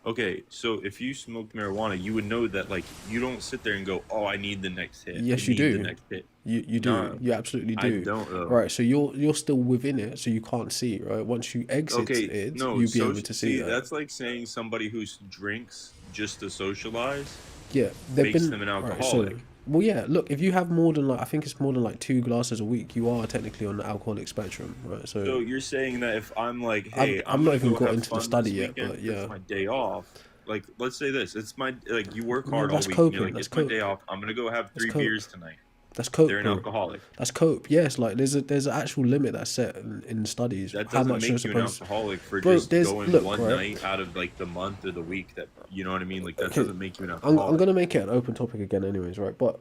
Okay, so if you smoked marijuana, you would know that like you don't sit there and go, "Oh, I need the next hit. I Yes, you need the do. next hit." You do. No, You absolutely I do. don't though. Right, so you're still within it, so you can't see, right? Once you exit Okay, it, no. you'll be So able to see see, that. that's like saying somebody who drinks just to socialize Yeah, they've makes been them an right. So, alcoholic. well, yeah. Look, if you have more than like, I think it's more than like 2 glasses a week, you are technically on the alcoholic spectrum, right? So, So you're saying that if I'm like, hey, I've I'm not gonna even go got have into the fun study this yet, weekend but because it's yeah, my day off. Like, let's say this: it's my like you work no, hard all that's week, and you're coping. like, That's it's my day cope. off. I'm gonna go have That's 3 beers cope. tonight. That's cope, They're an bro. alcoholic. That's cope. Yes, like there's an actual limit that's set in studies That how doesn't much you're make you an supposed. alcoholic for Bro, just there's going look one right. night out of like the month or the week. That you know what I mean? Like that Okay, doesn't make you an I'm alcoholic. gonna make it an open topic again, anyways, right? But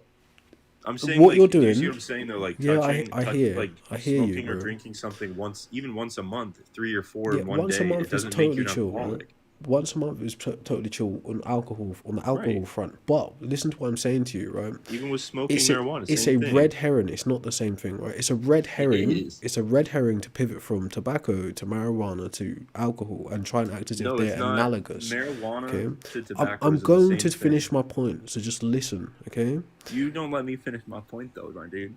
I'm saying what you're like, do you see doing, what I'm saying though? Like yeah, like I hear you, smoking or bro. drinking something once, even once a month, 3 or 4 Yeah, in one once a day, it month is doesn't make you totally an chill, right? alcoholic. Once a month is totally chill on the Right. alcohol front. But listen to what I'm saying to you, right? Even with smoking It's a marijuana, it's same a red thing. herring. It's not the same thing, right? It's a red It herring. is. It's a red herring to pivot from tobacco to marijuana to alcohol and try and act as if No, it's they're not. analogous. Marijuana Okay, to tobacco I'm is the going same to finish thing. my point, so just listen, okay? You don't let me finish my point though, my dude.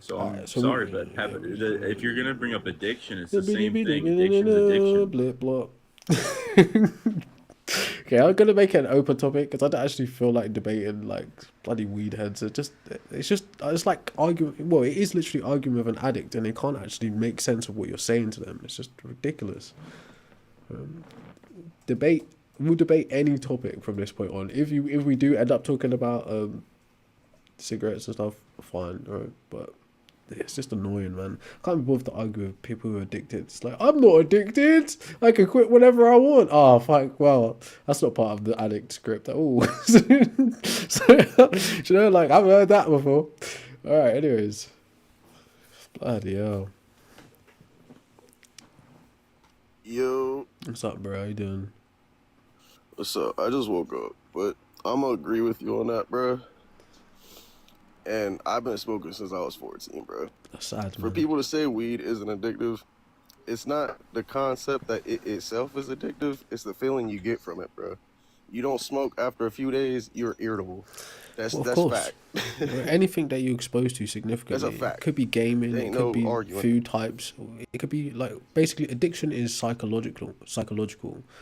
So I'm Alright, so sorry, but if you're gonna bring up addiction, it's the same thing. Addiction's addiction. blip blop. Okay, I'm gonna make it an open topic because I don't actually feel like debating like bloody weed heads. It's like arguing. Well, it is literally arguing with an addict, and they can't actually make sense of what you're saying to them. It's just ridiculous. Debate. We'll debate any topic from this point on. If we do end up talking about cigarettes and stuff, fine, right? But it's just annoying, man. I can't be bothered to argue with people who are addicted. It's like, I'm not addicted. I can quit whenever I want. Oh, fuck. Well, that's not part of the addict script at all. So, you know, like, I've heard that before. All right, anyways. Bloody hell. Yo, What's up, bro? How you doing? what's up? I just woke up, but I'm gonna agree with you on that, bro. And I've been smoking since I was 14, bro. That's sad, For man. people to say weed isn't addictive, it's not the concept that it itself is addictive, it's the feeling you get from it, bro. You don't smoke after a few days, you're irritable. That's Well, of that's course. fact. Anything that you're exposed to That's a significantly. It fact. could be gaming, There it ain't could no be arguing. food types, it could be like basically addiction is psychological.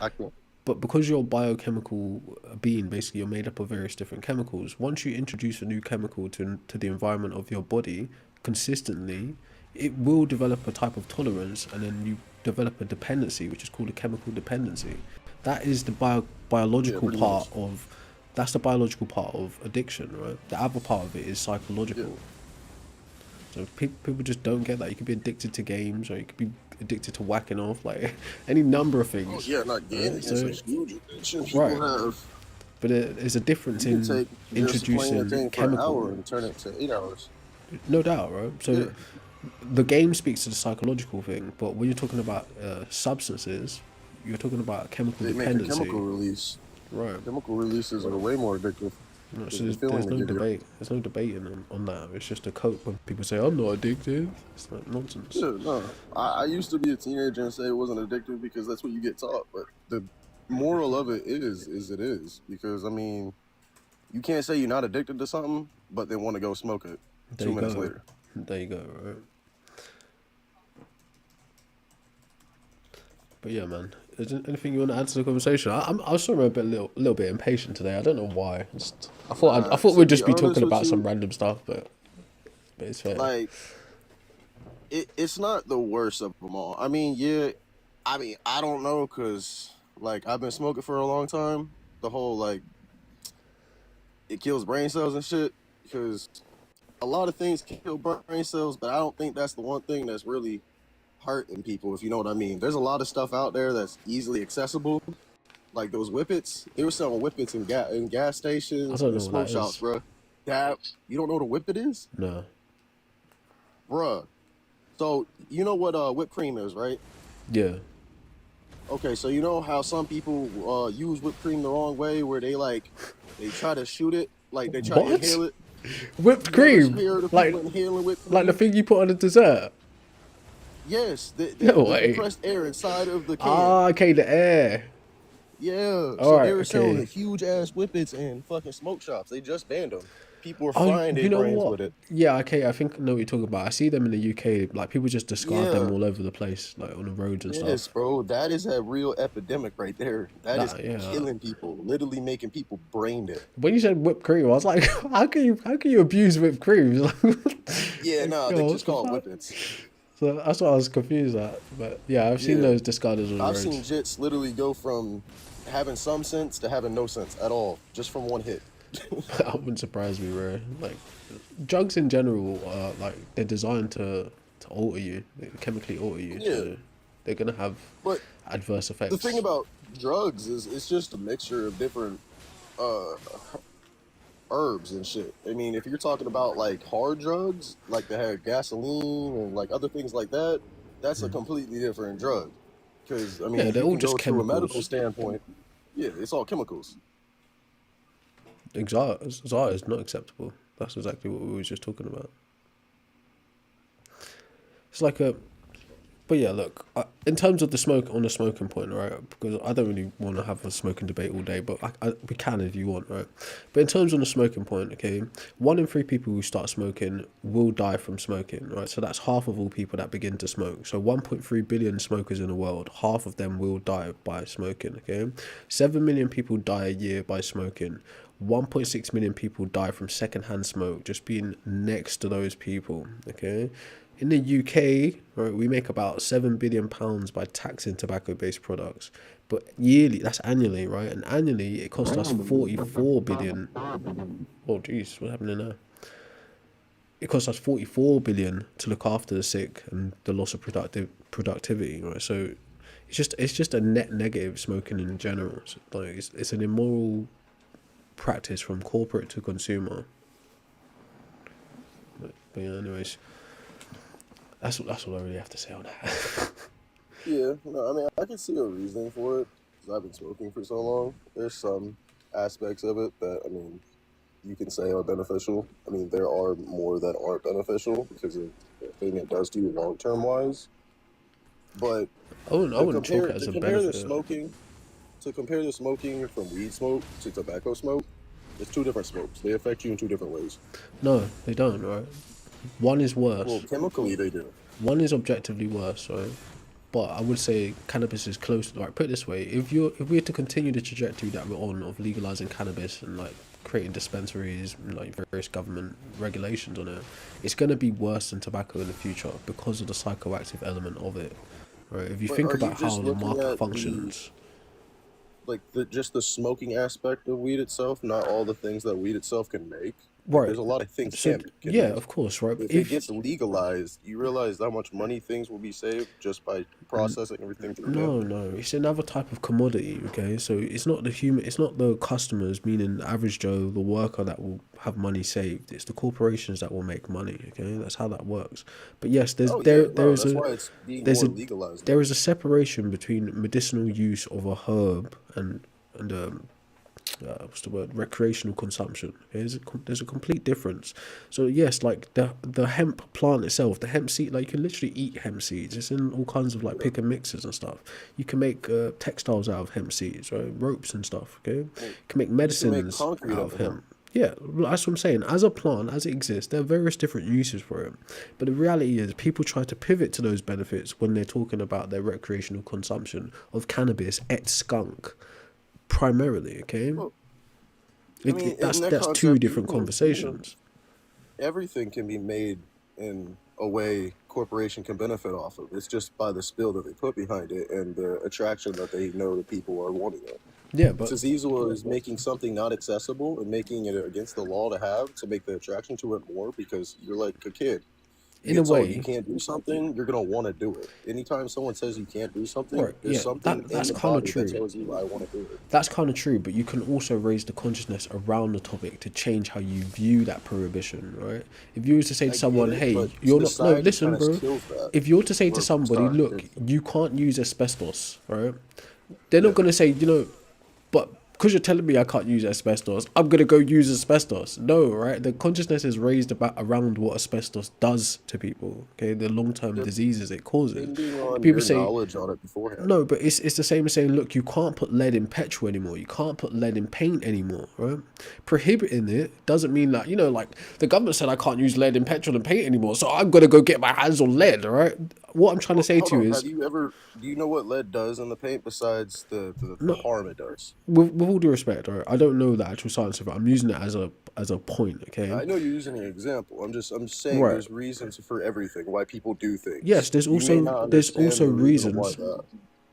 I can But because you're a biochemical being, basically you're made up of various different chemicals. Once you introduce a new chemical to the environment of your body consistently, it will develop a type of tolerance, and then you develop a dependency, which is called a chemical dependency. That is the yeah, biological pretty part much. of that's the biological part of addiction, right? The other part of it is Yeah. psychological. So people just don't get that. You could be addicted to games, or you could be addicted to whacking off, like any number of Oh things, yeah, not right? gaming is a So huge addiction right, people have. but there's a difference You can in take just playing a introducing thing for an hour chemical, and turn it to 8 hours. no doubt, right? Yeah. So the game speaks to the psychological thing, but when you're talking about substances, you're talking about chemical They make a dependency, chemical release. right? Chemical releases are way more addictive. No, It's so the feeling there's they no give you. debate. There's no debating on that. It's just a cope when people say I'm not addicted. It's like nonsense. Yeah, no. I used to be a teenager and say it wasn't addictive because that's what you get taught. But the moral of it is it is. Because, I mean, you can't say you're not addicted to something, but then want to go smoke it There 2 you minutes go. later. There you go. Right. But yeah, man. Is there anything you want to add to the conversation? I'm sorry, I'm a little bit impatient today. I don't know why. I thought To we'd be just be honest talking with about some you, random stuff, but it's fair. like, it's not the worst of them all. I mean, yeah, I mean, I don't know because, like, I've been smoking for a long time. The whole, like, it kills brain cells and shit because a lot of things kill brain cells, but I don't think that's the one thing that's really hurting people, if you know what I mean. There's a lot of stuff out there that's easily accessible, like those whippets. They were selling whippets in gas I stations don't and know what smoke that shops, is. bro. That you don't know what a whippet is, No. bruh? So you know what whipped cream is, right? Yeah. Okay, so you know how some people use whipped cream the wrong way, where they try to shoot it, like they try to What? inhale it. Whipped You ever cream? hear of Like people inhaling whipped the cream? thing you put on a dessert? Yes, No the way. compressed air inside of the can. Ah, okay, the air. Yeah, All so they right, were selling okay. huge ass whippets in fucking smoke shops. They just banned them. People were Oh, frying you their know brains what? with it. Yeah, okay, I think I know what you're talking about. I see them in the UK. Like people just discard them Yeah, all over the place, like on the roads and yes, stuff. bro. That is a real epidemic right there. That is That yeah. killing people, literally making people brain dead. When you said whipped cream, I was like, how can you abuse whipped cream? Yeah, Like, nah, they yo, what just the call it fuck? whippets. So that's what I was confused at. But yeah, I've seen Yeah, those discarders on the I've seen roads. jits literally go from having some sense to having no sense at all, just from one hit. That wouldn't surprise me, bro. Like drugs in general are like they're designed to alter you, they chemically alter you. Yeah, So they're gonna have but adverse the thing effects. about drugs is it's just a mixture of different uh herbs and shit. I mean, if you're talking about like hard drugs, like they have gasoline and like other things like that, that's a completely different drug. Because I Yeah, mean, they're you all can just go to a medical chemicals. standpoint. Yeah, it's all chemicals. Xar is not acceptable. That's exactly what we were just talking about. It's like a, but yeah, look, in terms of the smoke on the smoking point, right? Because I don't really want to have a smoking debate all day, but we can if you want, right? But in terms of the smoking point, okay, 1 in 3 people who start smoking will die from smoking, right? So that's half of all people that begin to smoke. So 1.3 billion smokers in the world, half of them will die by smoking, okay? 7 million people die a year by smoking. 1.6 million people die from secondhand smoke, just being next to those people, okay? In the UK, right, we make about £7 billion by taxing tobacco-based products, but yearly, that's annually, right? And annually, it costs us 44 billion. Oh, jeez, what's happening now? It costs us 44 billion to look after the sick and the loss of productivity, right? So it's just a net negative smoking in general. So, like it's an immoral practice from corporate to consumer. But yeah, anyways, that's all I really have to say on that. Yeah, no, I mean, I can see a reasoning for it because I've been smoking for so long. There's some aspects of it that I mean, you can say are beneficial. I mean, there are more that aren't beneficial because of the thing it does to you long term wise. But I wouldn't chalk it as to a compare the benefit. smoking to compare the smoking from weed smoke to tobacco smoke, it's two different smokes. They affect you in two different ways. No, they don't, right? One is Well, worse. chemically they do. One is objectively worse, right? But I would say cannabis is close. Like, put it this way: if we are to continue the trajectory that we're on of legalizing cannabis and like creating dispensaries, and, like various government regulations on it, it's going to be worse than tobacco in the future because of the psychoactive element of it, right? If you But think are you about how just the looking market at functions, the just the smoking aspect of weed itself, not all the things that weed itself can make? Like, Right. there's a lot of things So hemp can yeah, do. of course, right. But If it gets legalized, you realize how much money things will be saved just by processing everything through hemp. no, it's another type of commodity. Okay, so it's not the human, it's not the customers, meaning the average Joe, the worker that will have money saved. It's the corporations that will make money. Okay, that's how that works. But yes, Oh yeah, there no, is that's a why it's being there's more a legalized there now. is a separation between medicinal use of a herb and what's the word, recreational consumption. Okay? There's a complete difference. So yes, like the hemp plant itself, the hemp seed, like you can literally eat hemp seeds. It's in all kinds of like Yeah. pick and mixes and stuff. You can make textiles out of hemp seeds, right? Ropes and stuff. Okay, you Well, can make you can make medicines concrete out out of of hemp. hemp. Yeah, well, that's what I'm saying. As a plant, as it exists, there are various different uses for it. But the reality is, people try to pivot to those benefits when they're talking about their recreational consumption of cannabis et skunk, primarily. Okay, Well, I mean, in that that's two concept, different conversations. everything can be made in a way corporation can benefit off of. It's just by the spill that they put behind it and the attraction that they know that people are wanting it. Yeah, It's but as easy as making something not accessible and making it against the law to have to make the attraction to it more because you're like a kid. You in a get told you way, can't do something, you're gonna want to do it. Anytime someone says you can't do something, right? there's Yeah, something in that's the kind of body that true. tells you I want to do it. That's kind of true, but you can also raise the consciousness around the topic to change how you view that prohibition, right? If you were to say to I get someone, it, "Hey, but you're not," no, society listen, kind of bro. kills that. If you're to say to Or somebody, sorry, "Look, you can't use asbestos," right? They're yeah. not gonna say, but because you're telling me I can't use asbestos, I'm gonna go use asbestos. No, right? The consciousness is raised about around what asbestos does to people. Okay, the long term diseases it causes. Depending on People your say, knowledge on it beforehand. no, but it's the same as saying, look, you can't put lead in petrol anymore. You can't put lead in paint anymore, right? Prohibiting it doesn't mean that, like the government said I can't use lead in petrol and paint anymore, so I'm gonna go get my hands on lead, all right? What I'm trying to Well, say hold to you on. is, Do you know what lead does in the paint besides the no, harm it does? with all due respect, all right, I don't know the actual science of it. I'm using it as a point, okay? I know you're using an example. I'm just saying Right. there's reasons for everything, why people do Yes, things. You may not there's understand also the reason of why reasons. that.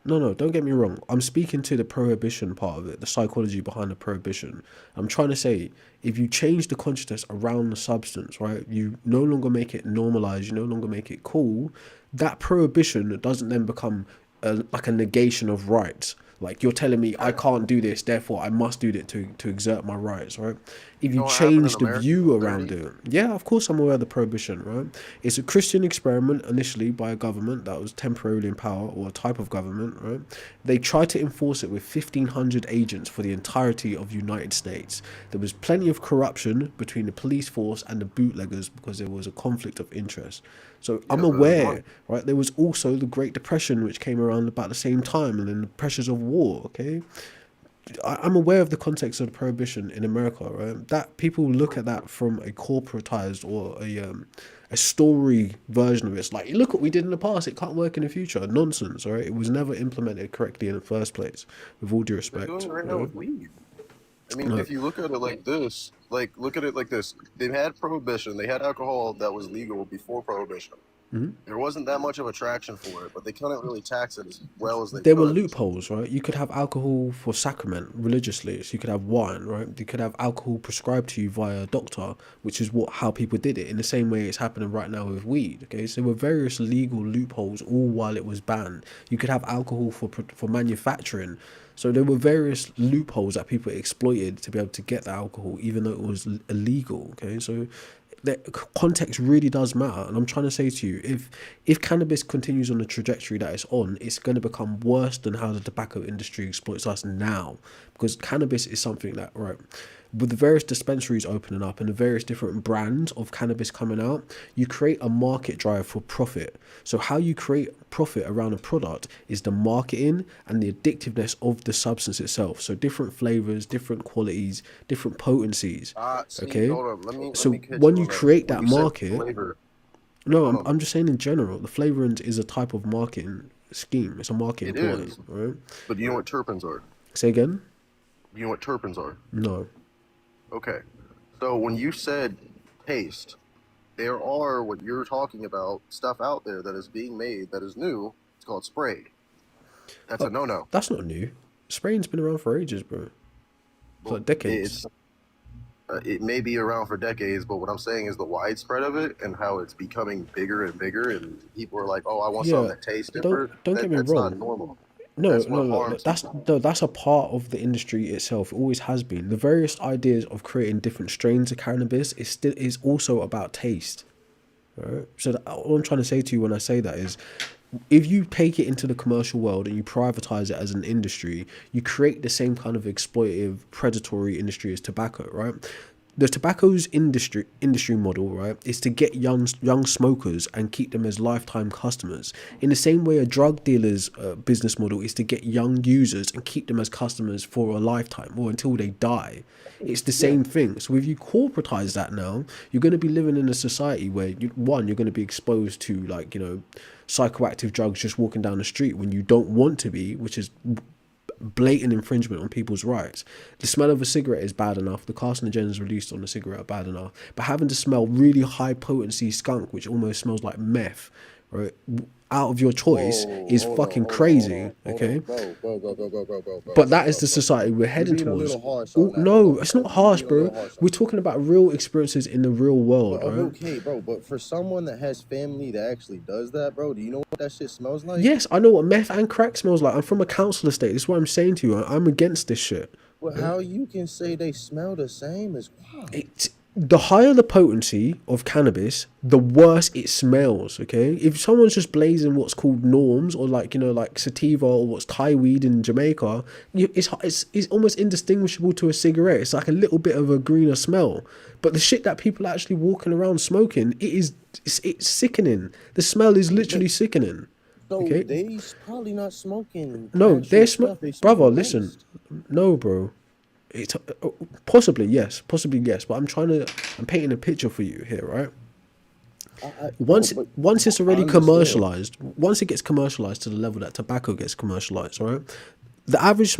No, don't get me wrong. I'm speaking to the prohibition part of it, the psychology behind the prohibition. I'm trying to say, if you change the consciousness around the substance, right, you no longer make it normalized, you no longer make it cool, that prohibition doesn't then become like a negation of rights. Like you're telling me I can't do this, therefore I must do it to exert my rights, right? If You you know what happened in change the America in view the around 30s? it, yeah, of course I'm aware of the prohibition, right? It's a Christian experiment initially by a government that was temporarily in power, or a type of government, right? They tried to enforce it with 1,500 agents for the entirety of the United States. There was plenty of corruption between the police force and the bootleggers because there was a conflict of interest. So Yeah, I'm but it was money. aware, right? There was also the Great Depression, which came around about the same time, and then the pressures of war. Okay, I'm aware of the context of the prohibition in America, right? That people look at that from a corporatized or a story version of it. It's like, look what we did in the past. It can't work in the future. Nonsense, all right? It was never implemented correctly in the first place. With all due They're doing respect, it right now right? with weed. I mean, No, if you look at it like this, look at it like this. They've had prohibition. They had alcohol that was legal before prohibition. There wasn't that much of attraction for it, but they couldn't really tax it as well as they there were could. loopholes, right? You could have alcohol for sacrament religiously, so you could have wine, right? You could have alcohol prescribed to you via a doctor, which is how people did it. In the same way it's happening right now with weed. Okay, so there were various legal loopholes all while it was banned. You could have alcohol for manufacturing. So there were various loopholes that people exploited to be able to get the alcohol, even though it was illegal. Okay, so the context really does matter, and I'm trying to say to you, if cannabis continues on the trajectory that it's on, it's going to become worse than how the tobacco industry exploits us now, because cannabis is something that, right, with the various dispensaries opening up and the various different brands of cannabis coming out, you create a market drive for profit. So how you create profit around a product is the marketing and the addictiveness of the substance itself. So different flavors, different qualities, different potencies. See, Okay, hold on. Let so me catch when you you on that. create When that you said market, flavor, no, hold on. I'm just saying in general, the flavorant is a type of marketing scheme. It's a marketing It ploy, is. right? But do you know what terpenes are? Say again? Do you know what terpenes are? No. Okay. So when you said taste, there are what you're talking about stuff out there that is being made that is new. It's called spray. That's a Oh, no-no. that's not new. Spraying's been around for ages, bro. For Well, like decades. it's It may be around for decades, but what I'm saying is the widespread of it and how it's becoming bigger and bigger, and people are like, "Oh, I want something Yeah, that tastes different." don't get me That's not wrong. normal. No, That's no, what no, no. harms people. That's a part of the industry itself. It always has been. The various ideas of creating different strains of cannabis is also about taste. Right? So what I'm trying to say to you when I say that is, if you take it into the commercial world and you privatize it as an industry, you create the same kind of exploitative, predatory industry as tobacco, right? The tobacco's industry model, right, is to get young smokers and keep them as lifetime customers. In the same way, a drug dealer's business model is to get young users and keep them as customers for a lifetime or until they die. It's the Yeah. same thing. So if you corporatize that now, you're going to be living in a society where you're going to be exposed to, like, psychoactive drugs just walking down the street when you don't want to be, which is blatant infringement on people's rights. The smell of a cigarette is bad enough. The carcinogens released on the cigarette are bad enough. But having to smell really high potency skunk, which almost smells like meth, right, out of your choice Whoa, is hold on, fucking hold on, crazy. hold Okay, on, bro, but that is the society we're You're heading being a towards. little harsh Oh, on that. Hold no, on, it's bro. not You're harsh, being a little bro. harsh on We're that. talking about real experiences in the real world, right? Okay, bro, but for someone that has family that actually does that, bro, do you know what that shit smells like? Yes, I know what meth and crack smells like. I'm from a council estate. This is what I'm saying to you. I'm against this shit. Well, how you can say they smell the same is wild. The higher the potency of cannabis, the worse it smells. Okay, if someone's just blazing what's called norms or like sativa or what's Thai weed in Jamaica, it's almost indistinguishable to a cigarette. It's like a little bit of a greener smell. But the shit that people are actually walking around smoking, it's sickening. The smell is literally sickening. So Okay, they probably not smoking no, actual stuff. They brother. smoking Listen, waste. no, bro. It's possibly yes, but I'm painting a picture for you here, right? No, but Once it's I already understand. commercialized, once it gets commercialized to the level that tobacco gets commercialized, right? The average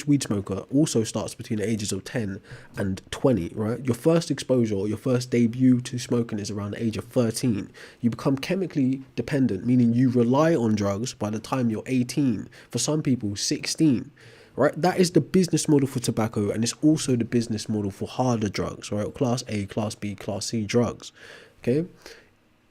weed smoker also starts between the ages of 10 and 20, right? Your first exposure or your first debut to smoking is around the age of 13. You become chemically dependent, meaning you rely on drugs by the time you're 18. For some people, 16. Right, that is the business model for tobacco, and it's also the business model for harder drugs, right? Class A, Class B, Class C drugs. Okay,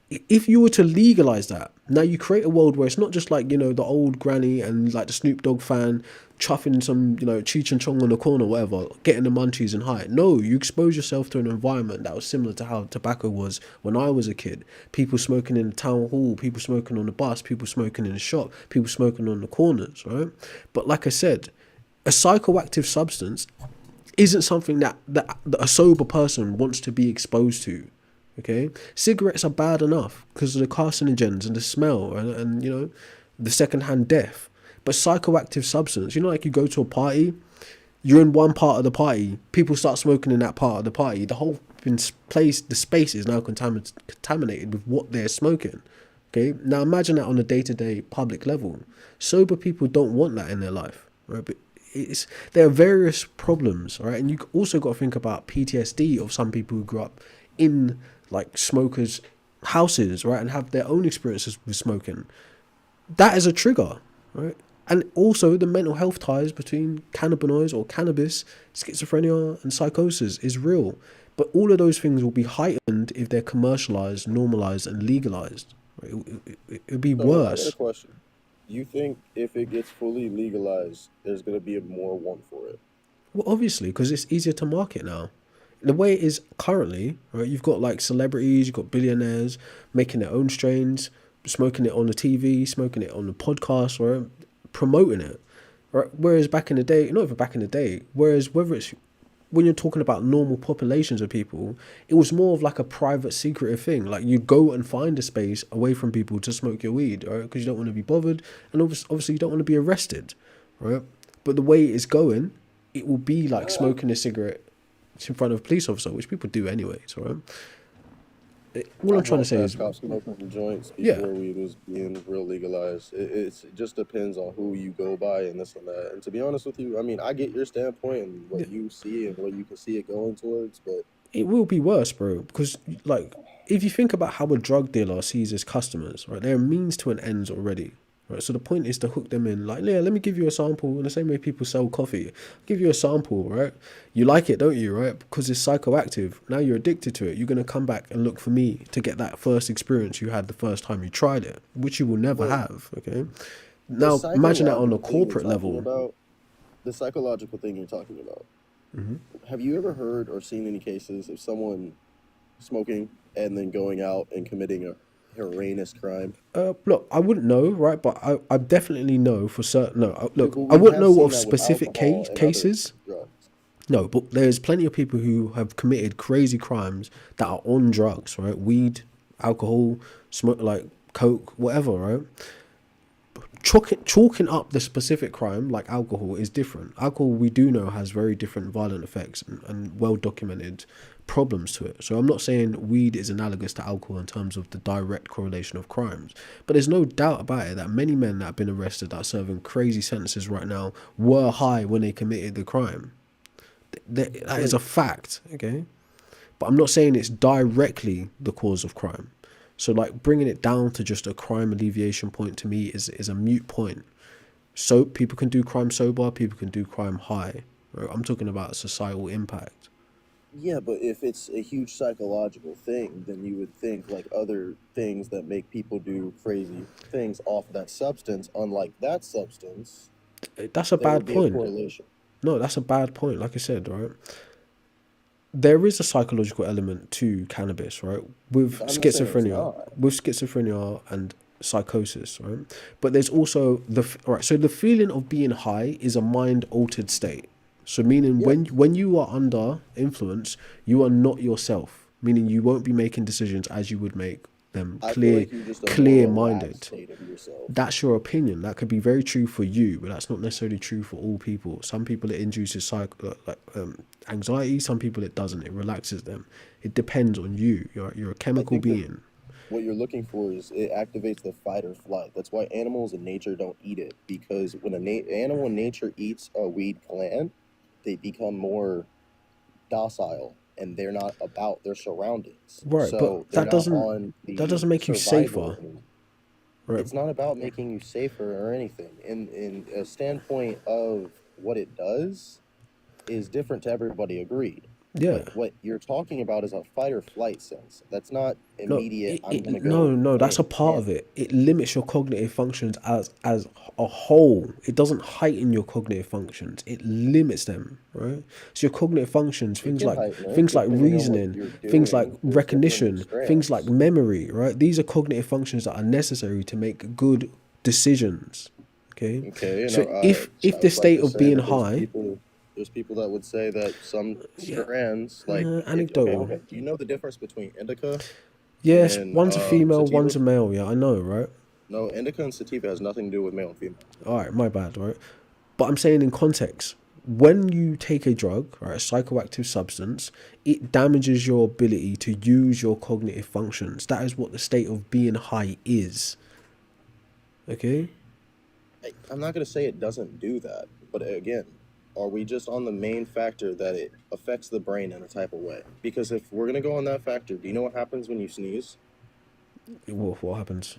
if you were to legalize that, now you create a world where it's not just like, the old granny and like the Snoop Dogg fan chuffing some, Cheech and Chong on the corner, whatever, getting the munchies and high. No, you expose yourself to an environment that was similar to how tobacco was when I was a kid. People smoking in the town hall, people smoking on the bus, people smoking in the shop, people smoking on the corners, right? But like I said, a psychoactive substance isn't something that a sober person wants to be exposed to. Okay, cigarettes are bad enough because of the carcinogens and the smell and the secondhand death. But psychoactive substance, like you go to a party, you're in one part of the party, people start smoking in that part of the party. The whole place, the space is now contaminated with what they're smoking. Okay, now imagine that on a day-to-day public level. Sober people don't want that in their life, right? But there are various problems, right? And you also got to think about PTSD of some people who grew up in like smokers' houses, right, and have their own experiences with smoking. That is a trigger, right? And also the mental health ties between cannabinoids or cannabis, schizophrenia, and psychosis is real. But all of those things will be heightened if they're commercialized, normalized, and legalized. Right? It'll be So I got a worse. question. You think if it gets fully legalized, there's gonna be more want for it? Well, obviously, because it's easier to market now. The way it is currently, right? You've got like celebrities, you've got billionaires making their own strains, smoking it on the TV, smoking it on the podcast, right? Promoting it, right? Whereas back in the day, not even back in the day, whereas whether it's when you're talking about normal populations of people, it was more of like a private, secretive thing. Like you go and find a space away from people to smoke your weed, right? Because you don't want to be bothered, and obviously you don't want to be arrested, right? But the way it's going, it will be like smoking a cigarette in front of a police officer, which people do anyways, right? All I'm I've trying to walked say past is, cops smoking joints yeah, before weed was being real legalized. It just depends on who you go by and this and that. And to be honest with you, I mean, I get your standpoint and yeah, what you see and what you can see it going towards, but it will be worse, bro. Because like, if you think about how a drug dealer sees his customers, right, they're a means to an end already. Right, so the point is to hook them in. Like, yeah, let me give you a sample. In the same way people sell coffee, give you a sample, right? You like it, don't you, right? Because it's psychoactive. Now you're addicted to it. You're gonna come back and look for me to get that first experience you had the first time you tried it, which you will never Well, have. Okay. the Now imagine that on a psychological thing you're corporate talking level. about, the psychological thing you're talking about. Have you ever heard or seen any cases of someone smoking and then going out and committing a heinous crime? Look, I wouldn't know, right? But I definitely know for certain. No, look, Well, I we wouldn't have know seen of that with specific alcohol and other cases. drugs. No, but there's plenty of people who have committed crazy crimes that are on drugs, right? Weed, alcohol, smoke, like coke, whatever, right? Chalking up the specific crime like alcohol is different. Alcohol, we do know, has very different violent effects and well documented problems to it. So I'm not saying weed is analogous to alcohol in terms of the direct correlation of crimes, but there's no doubt about it that many men that have been arrested that are serving crazy sentences right now were high when they committed the crime. That is a fact, okay? But I'm not saying it's directly the cause of crime. So like bringing it down to just a crime alleviation point to me is a moot point. So people can do crime sober, people can do crime high. Right? I'm talking about societal impact. Yeah, but if it's a huge psychological thing, then you would think like other things that make people do crazy things off that substance, unlike that substance, That's a there would bad be a point. correlation. No, that's a bad point. Like I said, right? There is a psychological element to cannabis, right? With I'm not saying it's schizophrenia and psychosis, right? But there's also right. So the feeling of being high is a mind altered state. So meaning Yeah. when you are under influence, you are not yourself. Meaning you won't be making decisions as you would make them I feel like you're just a clear more minded. relaxed state of yourself. That's your opinion. That could be very true for you, but that's not necessarily true for all people. Some people it induces anxiety. Some people it doesn't. It relaxes them. It depends on you. You're a chemical think that being. What you're looking for is it activates the fight or flight. That's why animals in nature don't eat it, because when an animal in nature eats a weed plant, they become more docile and they're not about their surroundings. Right, So but they're that not on the doesn't make you survival safer. anymore. Right. It's not about making you safer or anything. In a standpoint of what it does is different to everybody, agreed. Yeah. But what you're talking about is a fight or flight sense. That's not No, immediate. I'm gonna go. no, that's a part of it. It limits your cognitive functions as a whole. It doesn't heighten your cognitive functions. It limits them, right? So your cognitive functions, things can like heighten it, things like depending on what reasoning, you're things like doing. There's recognition, different things like strands. memory, right? These are cognitive functions that are necessary to make good decisions. Okay. Okay, and So if I the would like state to of say being that high, there's people that would say that some strands, like anecdotal. okay, do you know the difference between indica Yes, and one's a female, sativa? one's a male. Yeah, I know, right? No, indica and sativa has nothing to do with male and female. All right, my bad, right? But I'm saying in context, when you take a drug, right, a psychoactive substance, it damages your ability to use your cognitive functions. That is what the state of being high is. Okay? I'm not gonna say it doesn't do that, but again, are we just on the main factor that it affects the brain in a type of way? Because if we're gonna go on that factor, do you know what happens when you sneeze? What happens?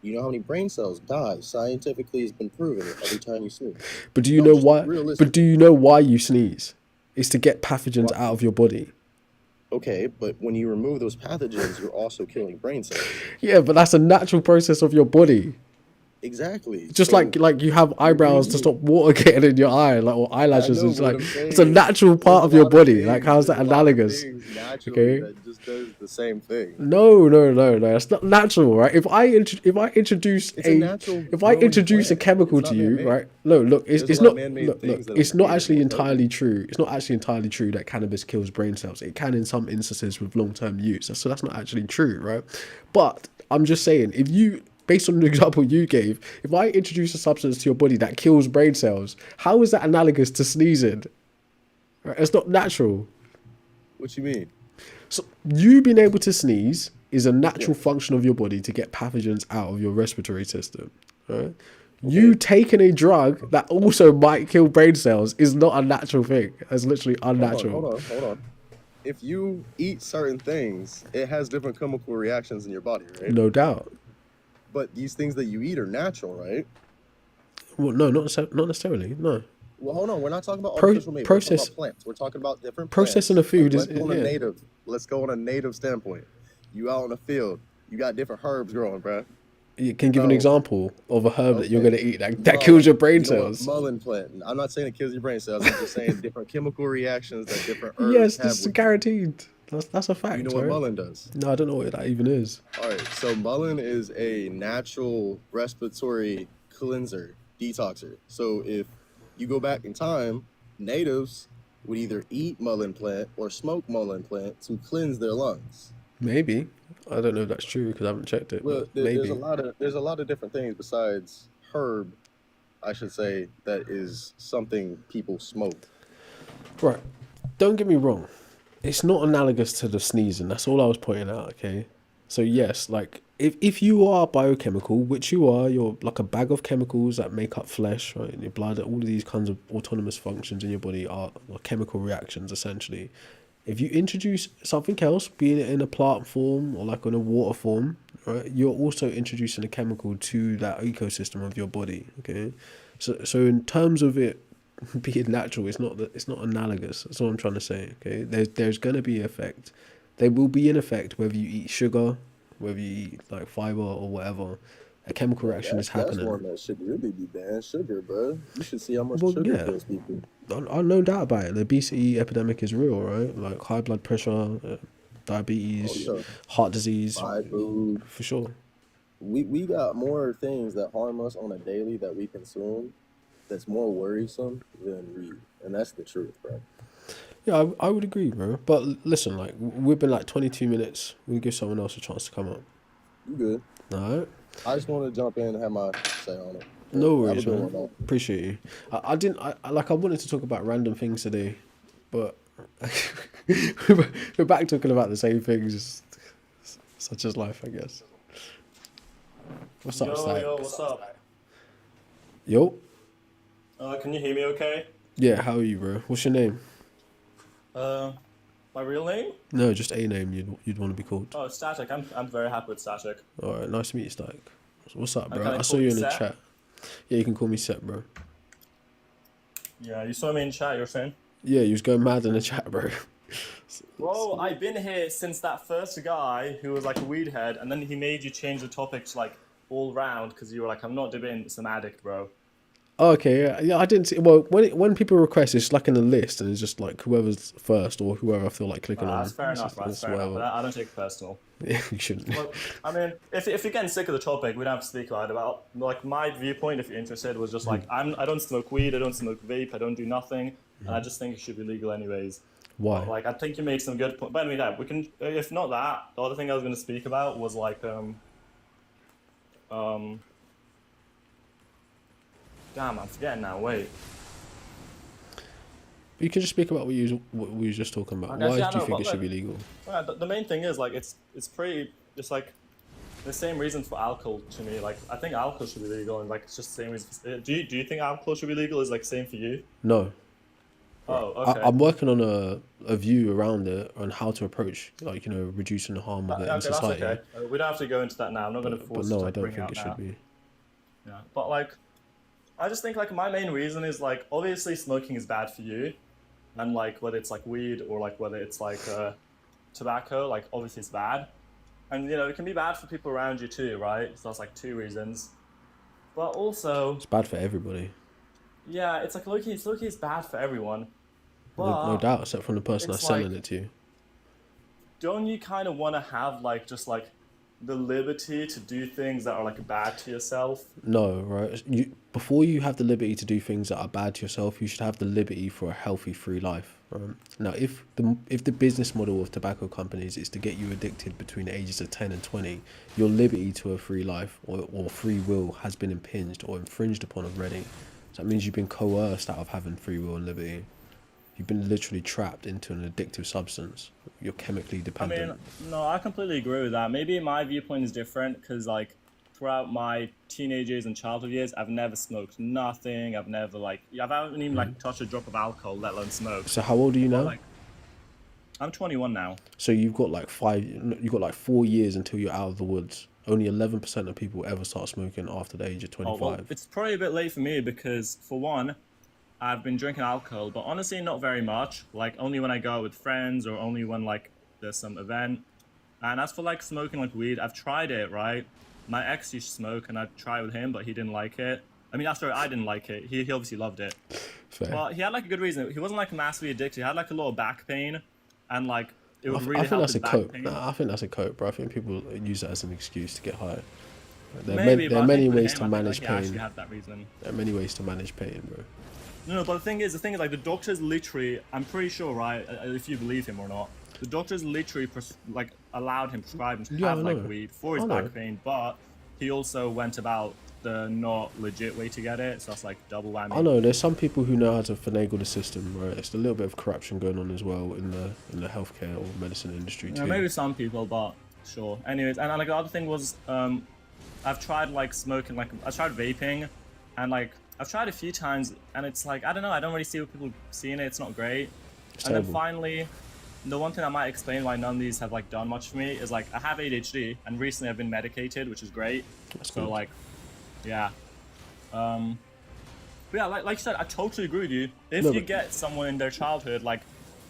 You know how many brain cells die? Scientifically, has been proven every time you sneeze. But do you No, know just why? realistic. But do you know why you sneeze? It's to get pathogens Why? out of your body. Okay, but when you remove those pathogens, you're also killing brain cells. Yeah, but that's a natural process of your body. Exactly. Just So like you have eyebrows to stop water getting in your eye, like or eyelashes. know, It's but like I'm saying it's a natural there's part a of your lot of body. Like things- how's that there's a lot of analogous? things naturally Okay. that just does the same thing. No, it's not natural, right? If I introduce It's a natural if I growing introduce a plant. chemical It's to not you, man-made. right? No, look, There's it's a lot not of man-made look, things that it's are not created actually more entirely true. It's not actually entirely true that cannabis kills brain cells. It can in some instances with long-term use. So that's not actually true, right? But I'm just saying, if you based on the example you gave, if I introduce a substance to your body that kills brain cells, how is that analogous to sneezing? Right? It's not natural. What you mean? So you being able to sneeze is a natural function of your body to get pathogens out of your respiratory system. Right? You taking a drug that also might kill brain cells is not a natural thing. It's literally unnatural. Hold on. If you eat certain things, it has different chemical reactions in your body, right? No doubt. But these things that you eat are natural, right? Well, no, not necessarily. No, Well, hold on. We're not talking about artificial meat. We're talking process about plants. We're talking about different processing plants. of food Let's is go on a yeah. native. Let's go on a native standpoint. You out in the field, you got different herbs growing, bruh. You can give an So, example of a herb that you're okay, gonna eat that mullen. kills your brain You know what? cells. Mullen plant. I'm not saying it kills your brain cells. I'm just saying different chemical reactions that different herbs Yes, have this is with. guaranteed. That's a You fact, know what right? mullein does? No, I don't know what that even is. All right, so mullein is a natural respiratory cleanser, detoxer. So if you go back in time, natives would either eat mullein plant or smoke mullein plant to cleanse their lungs. Maybe. I don't know if that's true because I haven't checked it, Well, but there's maybe. a lot of different things besides herb, I should say, that is something people smoke. Right. Don't get me wrong. It's not analogous to the sneezing. That's all I was pointing out, okay? So yes, like if you are biochemical, which you are, you're like a bag of chemicals that make up flesh, right, in your blood, all of these kinds of autonomous functions in your body are chemical reactions essentially. If you introduce something else, be it in a plant form or like in a water form, right, you're also introducing a chemical to that ecosystem of your body. Okay, so in terms of it being natural, it's not analogous. That's what I'm trying to say. Okay, there's gonna be effect. There will be an effect whether you eat sugar, whether you eat like fiber or whatever. A chemical reaction is That's happening. one that should really be banned. Sugar, bro. You should see how much Well, sugar yeah. kills people. I no doubt about it. The obesity epidemic is real, right? Like high blood pressure, diabetes, Oh yeah, heart disease, fried food. for sure. We got more things that harm us on a daily that we consume that's more worrisome than weed, and that's the truth, bro. Yeah, I would agree, bro. But listen, like we've been like 22 minutes. We give someone else a chance to come up. You good? All right. I just want to jump in and have my say on it. No Have a worries, good man. one, though. Appreciate you. I didn't. I wanted to talk about random things today, but we're back talking about the same things, such as life, I guess. What's up, Sly? Yo, what's up? Yo. Can you hear me okay? Yeah. How are you, bro? What's your name? My real name? No, just a name you'd want to be called. Oh, Static. I'm very happy with Static. All right. Nice to meet you, Static. What's up, bro? Can I I saw call you you in the Seth? chat. Yeah, you can call me Seth, bro. Yeah, you saw me in chat, you're saying? Yeah, you was going mad in the chat, bro. Bro, I've been here since that first guy who was like a weed head, and then he made you change the topic to like all round because you were like, I'm not debating some addict, bro. Oh, okay, yeah, I didn't see. Well, when people request, it's like in the list, and it's just like whoever's first or whoever I feel like clicking on. That's fair It's enough, just- bro. That's it's fair enough. whatever. I don't take it personal. Yeah, you shouldn't. Well, I mean, if you're getting sick of the topic, we don't have to speak about it. About like my viewpoint, if you're interested, was just like I don't smoke weed, I don't smoke vape, I don't do nothing, and I just think it should be legal anyways. Why? Like I think you made some good points. But anyway, yeah, we can. If not that, the other thing I was going to speak about was like damn, I'm forgetting now. Wait. You can just speak about what we were just talking about. Okay, Why yeah, do you no, think but it should be like- legal? Well, the main thing is like it's pretty. It's like the same reasons for alcohol to me. Like I think alcohol should be legal, and like it's just the same reason. Do you think alcohol should be legal? Is like same for you? No, Oh, okay. I'm working on a view around it on how to approach, like, reducing the harm of it in Okay, that's society. okay. We don't have to go into that now. I'm not going to But force no, you to I don't bring think out it now. should be. Yeah, but like, I just think like my main reason is like obviously smoking is bad for you, and like whether it's like weed or like whether it's like tobacco, like obviously it's bad, and it can be bad for people around you too, right? So that's like two reasons, but also It's bad for everybody. yeah, it's like Loki is bad for everyone, No, but no doubt, except from the person it's that's selling like- it to you. don't you kind of want to have like just like the liberty to do things that are like bad to yourself? No, right? Before you have the liberty to do things that are bad to yourself, you should have the liberty for a healthy, free life. Right? Now, if the business model of tobacco companies is to get you addicted between the ages of 10 and 20, your liberty to a free life or free will has been impinged or infringed upon already. So that means you've been coerced out of having free will and liberty. You've been literally trapped into an addictive substance. You're chemically I dependent. mean, no, I completely agree with that. Maybe my viewpoint is different because, like, throughout my teenage years and childhood years, I've never smoked nothing. I've never, like, I haven't even, like, touched a drop of alcohol, let alone smoke. So how old are you now? Like, I'm 21 now. So you've got like 4 years until you're out of the woods. Only 11% of people ever start smoking after the age of Oh, 25. well, it's probably a bit late for me because, for one, I've been drinking alcohol, but honestly, not very much. Like, only when I go out with friends or only when, like, there's some event. And as for, like, smoking, like, weed, I've tried it, right? My ex used to smoke, and I'd try with him, but he didn't like it. I mean, after I didn't like it. He obviously loved it. Fair. But he had, like, a good reason. He wasn't, like, massively addicted. He had, like, a little back pain, and, like, it would really I think help that's his a back cope. pain. Nah, I think that's a cope, bro. I think people use that as an excuse to get high. Maybe, There but are I many think with ways him, to I think, manage like, he actually pain. had that reason. There are many ways to manage pain, bro. No, but the thing is, like, the doctors literally, I'm pretty sure, right, if you believe him or not, the doctors literally, like, allowed him, prescribed him to Yeah, have, I like, know. weed for his I know. back pain, but he also went about the not legit way to get it, so that's, like, double whammy. I know there's some people who know how to finagle the system, right? It's a little bit of corruption going on as well in the healthcare or medicine industry too. Yeah, maybe some people, but sure. Anyways, and like, the other thing was, I've tried, like, smoking, like, I tried vaping, and, like, I've tried a few times, and it's like, I don't know, I don't really see what people see in it, it's not great. It's And then terrible. finally, the one thing that might explain why none of these have, like, done much for me is, like, I have ADHD, and recently I've been medicated, which is great. That's So, good. like, yeah. But yeah, like you said, I totally agree with you. If No, you but- get someone in their childhood, like,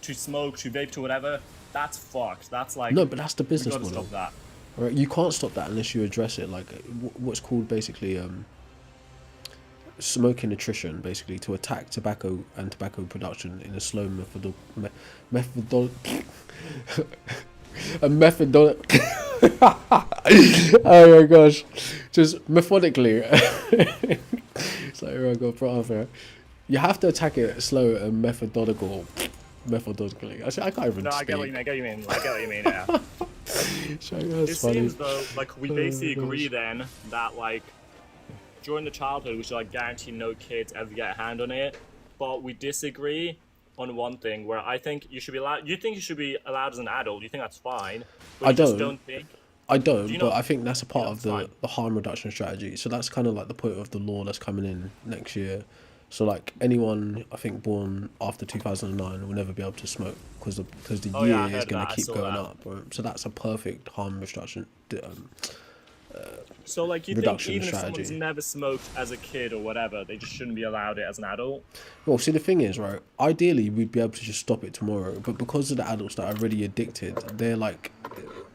to smoke, to vape, to whatever, that's fucked. That's, like, No, but that's the we business gotta model. stop that. Right? You can't stop that unless you address it. Like what's called basically smoking attrition, basically to attack tobacco and tobacco production in a slow oh my gosh, just methodically. It's like, oh god, brother. You have to attack it slow and methodically. I can't even No, I speak. get what you mean. Yeah. Sorry, that's It funny. seems though like we Oh basically my agree gosh. then that like during the childhood we should like guarantee no kids ever get a hand on it, but we disagree on one thing where I think you should be allowed. You think you should be allowed as an adult. You think that's fine. But I you just don't. don't think. I don't, you but know- I think that's a part know, of it's fine. the harm reduction strategy. So that's kind of like the point of the law that's coming in next year. So like anyone, I think, born after 2009 will never be able to smoke because the Oh, year yeah, I is heard going that, to I keep saw going that. up. Right? So that's a perfect harm reduction. So like you think Reduction even if strategy. someone's never smoked as a kid or whatever, they just shouldn't be allowed it as an adult. Well, see, the thing is, right, ideally, we'd be able to just stop it tomorrow. But because of the adults that are already addicted, they're like,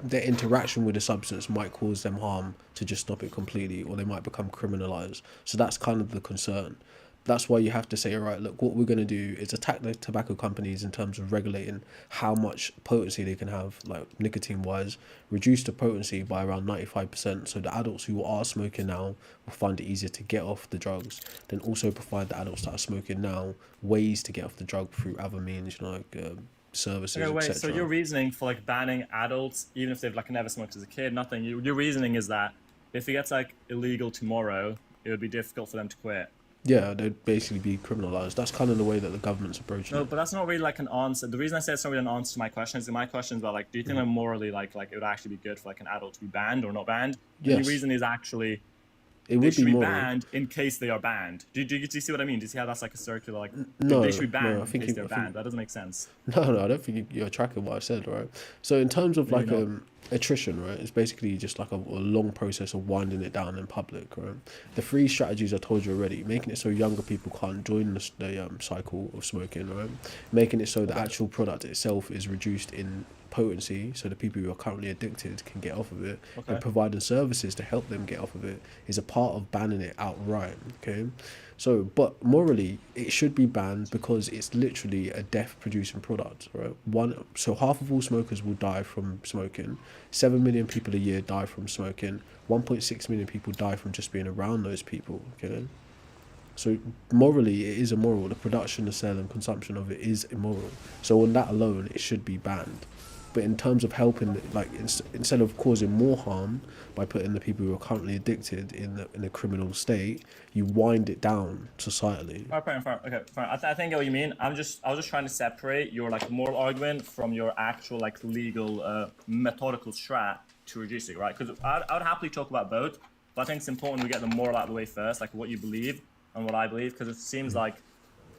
their interaction with the substance might cause them harm to just stop it completely, or they might become criminalized. So that's kind of the concern. That's why you have to say, all right, look, what we're going to do is attack the tobacco companies in terms of regulating how much potency they can have, like nicotine-wise, reduce the potency by around 95%, so the adults who are smoking now will find it easier to get off the drugs. Then also provide the adults that are smoking now ways to get off the drug through other means, you know, like services, Okay, wait. So etc. your reasoning for like banning adults, even if they've like never smoked as a kid, nothing. Your reasoning is that if it gets like illegal tomorrow, it would be difficult for them to quit. Yeah, they'd basically be criminalized. That's kind of the way that the government's approaching No, it. but that's not really like an answer. The reason I said it's not really an answer to my question is that my question is about like, do you think like morally like it would actually be good for like an adult to be banned or not banned? And Yes. the reason is actually It they would should be be moral. banned in case they are banned. Do you see what I mean? Do you see how that's like a circular like No, they should be banned no, I think in case you- they're I think- banned? That doesn't make sense. No, I don't think you're tracking what I said, right? So in terms of like Maybe not. attrition, right, it's basically just like a long process of winding it down in public, right? The three strategies I told you already: making it so younger people can't join the cycle of smoking, right? Making it so the actual product itself is reduced in potency, so the people who are currently addicted can get off of it, Okay. and providing services to help them get off of it is a part of banning it outright. Okay, so but morally it should be banned because it's literally a death producing product, right? So half of all smokers will die from smoking. 7 million people a year die from smoking. 1.6 million people die from just being around those people. Okay. So morally, it is immoral. The production, the sale, and consumption of it is immoral. So on that alone, it should be banned. But in terms of helping, like instead of causing more harm by putting the people who are currently addicted in a criminal state, you wind it down societally. Okay, fine. I think I get what you mean. I was just trying to separate your like moral argument from your actual like legal methodical strat to reduce it, right? Because I would happily talk about both, but I think it's important we get the moral out of the way first, like what you believe and what I believe, because it seems like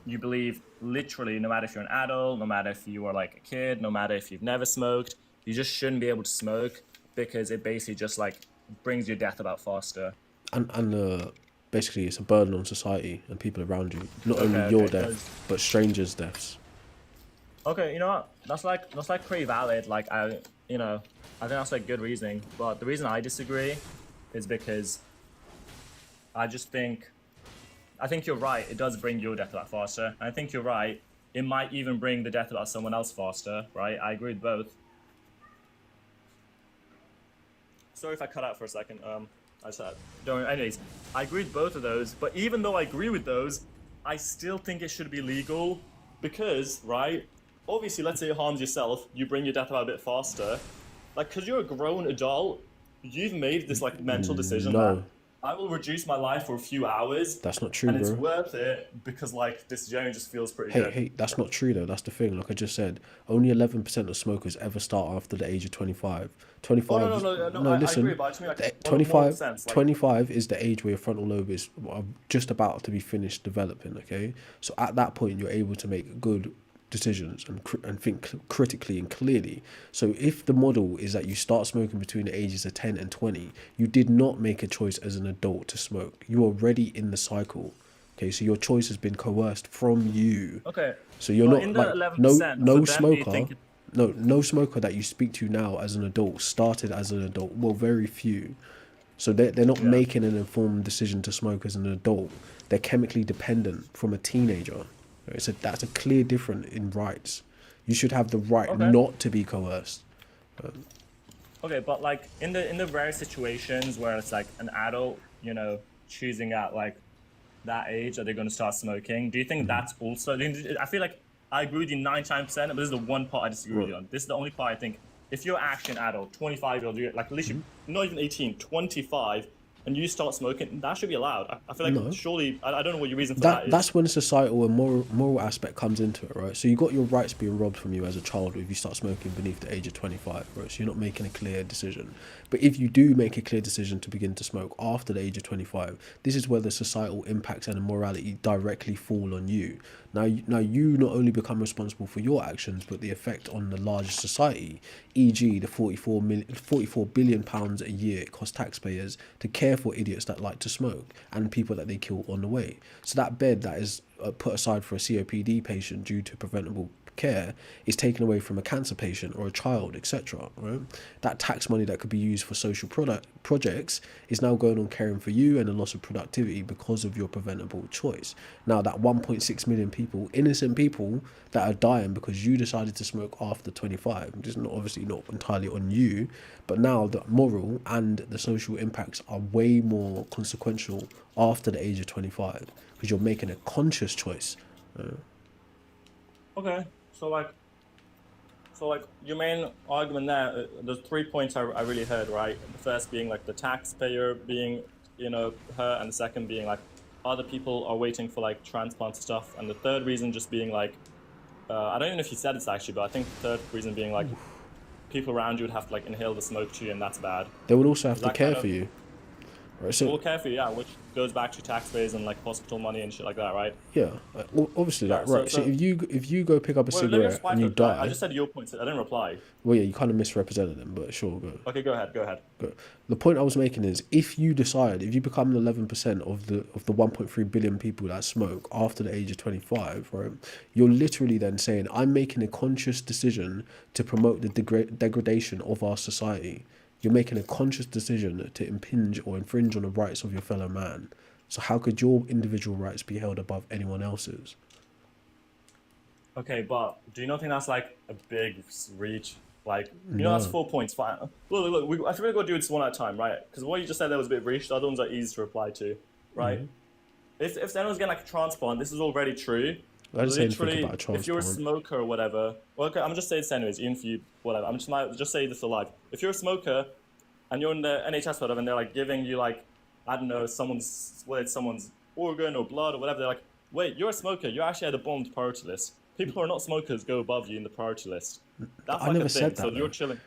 you believe literally no matter if you're an adult, no matter if you are like a kid, no matter if you've never smoked, you just shouldn't be able to smoke because it basically just like brings your death about faster. And basically it's a burden on society and people around you. Not Okay, only your okay, death, but strangers' deaths. Okay, you know what? That's like pretty valid. Like I think that's like good reasoning. But the reason I disagree is because I think you're right. It does bring your death about faster. I think you're right. It might even bring the death about someone else faster, right? I agree with both. Sorry if I cut out for a second. I said, don't. Anyways, I agree with both of those. But even though I agree with those, I still think it should be legal because, right? Obviously, let's say it harms yourself. You bring your death about a bit faster. Like, because you're a grown adult, you've made this like mental decision No. that I will reduce my life for a few hours. That's not true, and it's bro. worth it because like this journey just feels pretty Hey, good. hey, that's not true though. That's the thing. Like I just said, only 11% of smokers ever start after the age of 25. 25. Oh, no, I Listen. agree, but I just mean like the on a 25, moral sense, like, 25 is the age where your frontal lobe is just about to be finished developing. Okay, so at that point you're able to make good decisions and think critically and clearly. So if the model is that you start smoking between the ages of 10 and 20, you did not make a choice as an adult to smoke. You're already in the cycle. Okay, so your choice has been coerced from you. okay. So you're But not in the like 11%, no for them, do you smoker. think No smoker that you speak to now as an adult started as an adult. Well, very few. So they're not Yeah. making an informed decision to smoke as an adult. They're chemically dependent from a teenager. So that's a clear difference in rights. You should have the right Okay. not to be coerced. Okay, but like in the rare situations where it's like an adult, choosing at like that age that they're going to start smoking, do you think that's also? I feel like I agree with you 99%, but this is the one part I disagree with you on. This is the only part I think. If you're actually an adult, 25-year-old, you're like literally not even 18, 25, and you start smoking, that should be allowed. I feel like No. surely I don't know what your reason for that is. That's when societal and moral aspect comes into it, right? So you got your rights being robbed from you as a child if you start smoking beneath the age of 25, right? So you're not making a clear decision. But if you do make a clear decision to begin to smoke after the age of 25, this is where the societal impacts and the morality directly fall on you. Now you not only become responsible for your actions, but the effect on the larger society, e.g. the 44 billion pounds a year it costs taxpayers to care for idiots that like to smoke and people that they kill on the way. So that bed that is put aside for a COPD patient due to preventable care is taken away from a cancer patient or a child, etc. Right? That tax money that could be used for social projects is now going on caring for you and the loss of productivity because of your preventable choice. Now that 1.6 million people, innocent people that are dying because you decided to smoke after 25, which is obviously not entirely on you, but now the moral and the social impacts are way more consequential after the age of 25 because you're making a conscious choice. Okay, so like your main argument there, there's 3 points I really heard, right? The first being like the taxpayer being, hurt, and the second being like other people are waiting for like transplant stuff, and the third reason just being like, I don't even know if you said this actually, but I think the third reason being like people around you would have to like inhale the smoke to you, and that's bad. They would also have to that care kind of- for you. Right, Well, so careful, yeah, which goes back to taxpayers and like hospital money and shit like that, right? yeah, obviously that Yeah, right. so- So if you go pick up a Well, let me cigarette reply and you to that. die, I just said your points. I didn't reply. well, yeah, you kind of misrepresented them, but sure, go. Okay, go ahead. Go. The point I was making is if you become 11% of the 1.3 billion people that smoke after the age of 25, right? You're literally then saying I'm making a conscious decision to promote the degradation of our society. You're making a conscious decision to impinge or infringe on the rights of your fellow man. So how could your individual rights be held above anyone else's? Okay, but do you not think that's like a big reach? Like, No. that's 4 points. Fine. Look, I think we're gonna do this one at a time, right? Because what you just said there was a bit of reach. The other ones are easy to reply to, right? If anyone's getting like a transplant, this is already true. I didn't say anything Literally, about a if you're a transplant. smoker or whatever, well, okay, I'm just saying this anyways, even for you, whatever. I'm just say this alive. If you're a smoker and you're in the NHS or whatever, and they're like giving you like, I don't know, whether it's someone's organ or blood or whatever, they're like, wait, you're a smoker. You're actually at the bottom of the priority list. People who are not smokers go above you in the priority list. That's I like never a thing. said So that, you're though. chilling.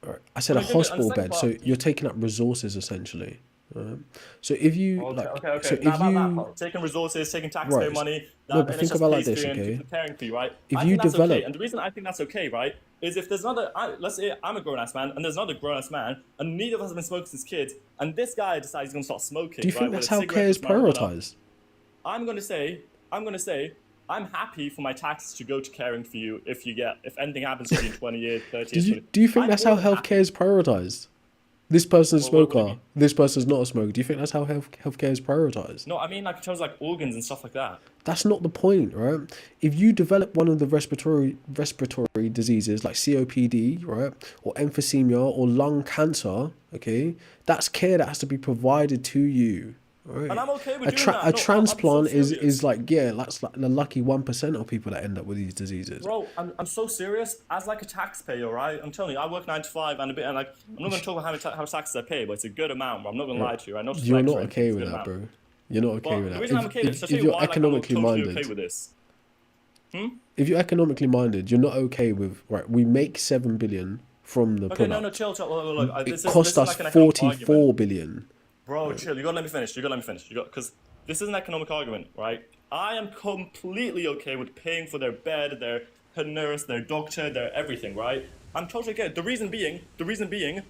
Right. I said a No, you're good. hospital And the bed, second so you're taking up resources essentially. Right? So if you Okay. so Now if about that you part, taking resources, taking taxpayer right, money no, that but think NHS about it like pays for this, you and okay? people caring for you, right? If I you think that's okay. develop, And the reason I think that's okay, right, is if there's another, let's say I'm a grown ass man and there's another grown ass man, and neither of us have been smoking since kids, and this guy decides he's gonna start smoking, do you right? think Whether that's it's how care cigarettes is or marijuana, prioritized? I'm gonna say, I'm happy for my taxes to go to caring for you if anything happens to you in 20 years, 30 years. 20, Do you think I'm that's more how than healthcare happy. is prioritized? This person's a What do you smoker. mean? This person's not a smoker. Do you think that's how healthcare is prioritized? No, I mean like in terms of like organs and stuff like that. That's not the point, right? If you develop one of the respiratory diseases like COPD, right, or emphysema or lung cancer, okay, that's care that has to be provided to you, right? And I'm okay with A, doing tra- that. a No, transplant I'm so is serious. like, yeah, that's like the lucky 1% of people that end up with these diseases. Bro, I'm so serious. As like a taxpayer, right? I'm telling you, I work 9 to 5 and a bit, and like I'm not gonna talk about how much taxes I pay, but it's a good amount. Bro. I'm not gonna lie to you. I know it's You're flex not or anything, okay it's a with good that, amount. bro. You're not okay But with the that. reason I'm okay with this, I'll tell If you you're why. Like I'm economically totally minded, okay with this. if you're economically minded, you're not okay with right. We make 7 billion from the Okay, product. no, chill. Look, It this cost is us like an economic argument. 44 billion. Bro, chill. You gotta let me finish. Because this is an economic argument, right? I am completely okay with paying for their bed, their nurse, their doctor, their everything, right? I'm totally okay. The reason being,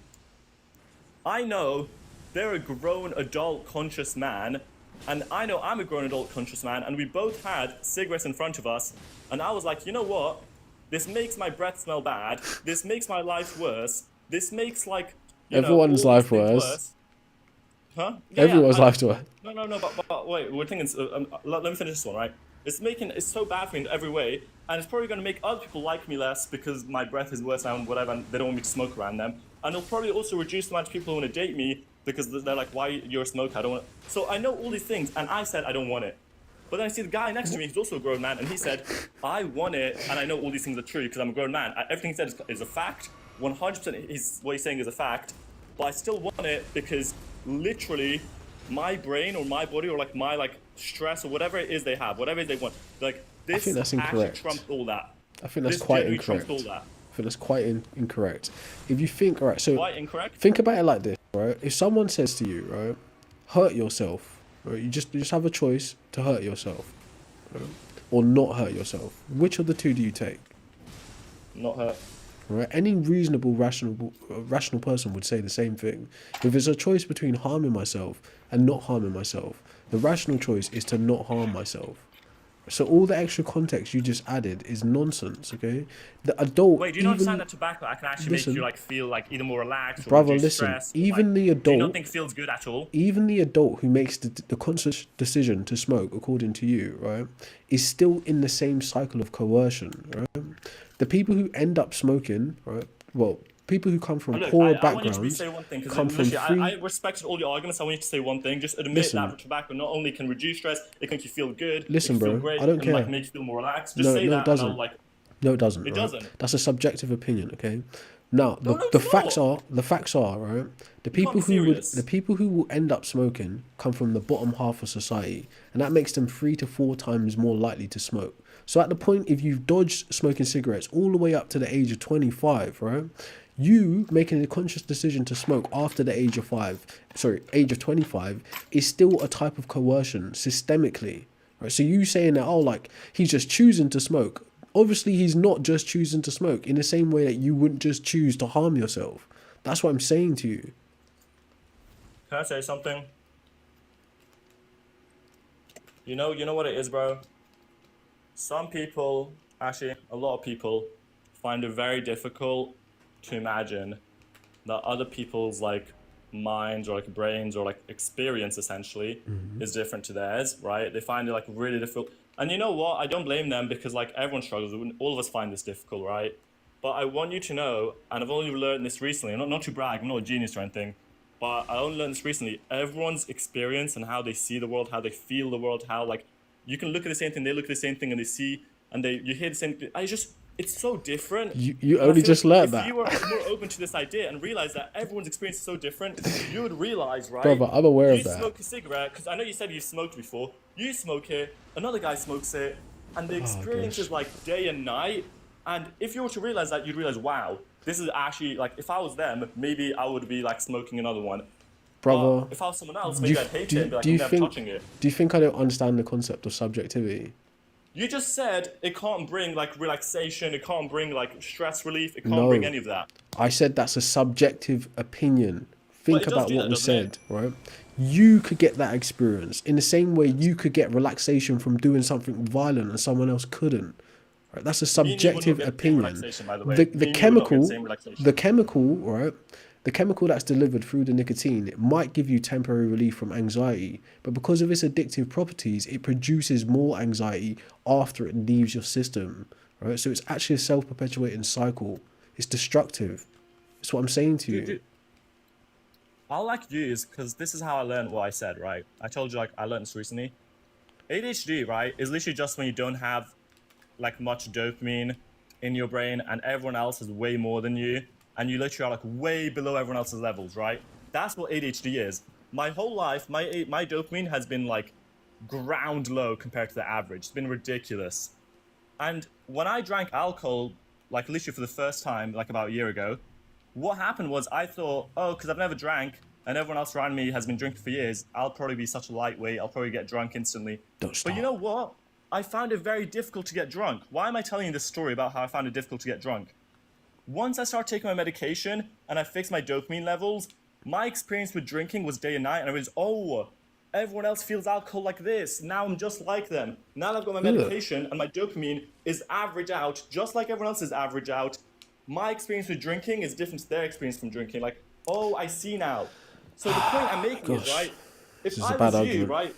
I know they're a grown adult conscious man, and I know I'm a grown adult conscious man, and we both had cigarettes in front of us, and I was like, you know what? This makes my breath smell bad. This makes my life worse. This makes like Everyone's all these life things worse. Huh? Everyone's life to it. No, but wait, we're thinking. Let me finish this one, right? It's so bad for me in every way, and it's probably going to make other people like me less because my breath is worse and whatever, and they don't want me to smoke around them. And it'll probably also reduce the amount of people who want to date me because they're like, why you're a smoker? I don't want it. So I know all these things, and I said I don't want it. But then I see the guy next to me, who's also a grown man, and he said, I want it, and I know all these things are true because I'm a grown man. Everything he said is a fact. 100% what he's saying is a fact. But I still want it because literally my brain or my body or like my like stress or whatever it is they have, whatever it is they want, like this think that's actually incorrect. trumps all that. I think that's This quite genuinely incorrect. trumps all that. I think that's quite incorrect. If you think, all right, so Quite incorrect? think about it like this, right? If someone says to you, right, hurt yourself, right, you just have a choice to hurt yourself, right, or not hurt yourself. Which of the two do you take? Not hurt. Right? Any reasonable, rational person would say the same thing. If it's a choice between harming myself and not harming myself, the rational choice is to not harm myself. So all the extra context you just added is nonsense, okay? The adult, Wait, do you not understand that tobacco can actually listen, make you like feel like either more relaxed or brother, reduce listen, stress? Or, even like, the do you not adult, think it feels good at all? even the adult who makes the conscious decision to smoke, according to you, right, is still in the same cycle of coercion, right? The people who end up smoking, right, well, people who come from Look, poor I want you to backgrounds say one thing because come from free... I respected all your arguments. I want you to say one thing. Just admit Listen. that tobacco not only can reduce stress, it can make you feel good. Listen, it can feel bro, great, I don't it can, like care. make you feel more relaxed. Just No, say no, that, it doesn't. and I'll like. No, it doesn't. It right? doesn't. That's a subjective opinion, okay? Now, No, the it's facts not. are right. The can't people be who serious. the people who will end up smoking come from the bottom half of society, and that makes them 3 to 4 times more likely to smoke. So at the point, if you've dodged smoking cigarettes all the way up to the age of 25, right? You making a conscious decision to smoke after the age of 25 is still a type of coercion systemically, right? So you saying that, oh, like he's just choosing to smoke. Obviously, he's not just choosing to smoke in the same way that you wouldn't just choose to harm yourself. That's what I'm saying to you. Can I say something? You know what it is, bro? Some people, actually a lot of people, find it very difficult to imagine that other people's like minds or like brains or like experience essentially is different to theirs, right? They find it like really difficult. And you know what? I don't blame them because like everyone struggles. All of us find this difficult, right? But I want you to know, and I've only learned this recently, not to brag, I'm not a genius or anything, but I only learned this recently. Everyone's experience and how they see the world, how they feel the world, how like you can look at the same thing, they look at the same thing, and they see and you hear the same thing. It's so different. You And I only feel just like learned if that. you were more open to this idea and realize that everyone's experience is so different, you would realize, right? Brother, I'm aware you of that. smoke a cigarette, because I know you said you smoked before. You smoke it, another guy smokes it, and the experience is like day and night. And if you were to realize that, you'd realize, wow, this is actually, like, if I was them, maybe I would be, like, smoking another one. brother. But if I was someone else, do maybe you- I'd hate do it you- and be like, do you I'm never think- touching it. Do you think I don't understand the concept of subjectivity? You just said it can't bring like relaxation, it can't bring like stress relief, it can't No. bring any of that. I said that's a subjective opinion. Think it does about do what that, we doesn't it? said, right? You could get that experience in the same way you could get relaxation from doing something violent and someone else couldn't. Right? That's a Me and you would not subjective get the same opinion. relaxation, by the way. The Me and you would not get chemical, the same relaxation. the chemical, right? The chemical that's delivered through the nicotine, it might give you temporary relief from anxiety, but because of its addictive properties, it produces more anxiety after it leaves your system, right? So it's actually a self-perpetuating cycle. It's destructive. That's what I'm saying to you. Dude, I'll like use because this is how I learned what I said, right? I told you like I learned this recently. ADHD, right, is literally just when you don't have like much dopamine in your brain and everyone else has way more than you and you literally are like way below everyone else's levels, right? That's what ADHD is. My whole life, my dopamine has been like ground low compared to the average. It's been ridiculous. And when I drank alcohol, like literally for the first time, like about a year ago, what happened was I thought, oh, because I've never drank and everyone else around me has been drinking for years, I'll probably be such a lightweight, I'll probably get drunk instantly. Don't stop. But you know what? I found it very difficult to get drunk. Why am I telling you this story about how I found it difficult to get drunk? Once I started taking my medication and I fixed my dopamine levels, my experience with drinking was day and night, and I was, oh, everyone else feels alcohol like this. Now I'm just like them. Now that I've got my medication and my dopamine is average out, just like everyone else's average out, my experience with drinking is different to their experience from drinking. Like, oh, I see now. So the point I'm making is, Gosh, right, if this is I a bad was you, argument. right,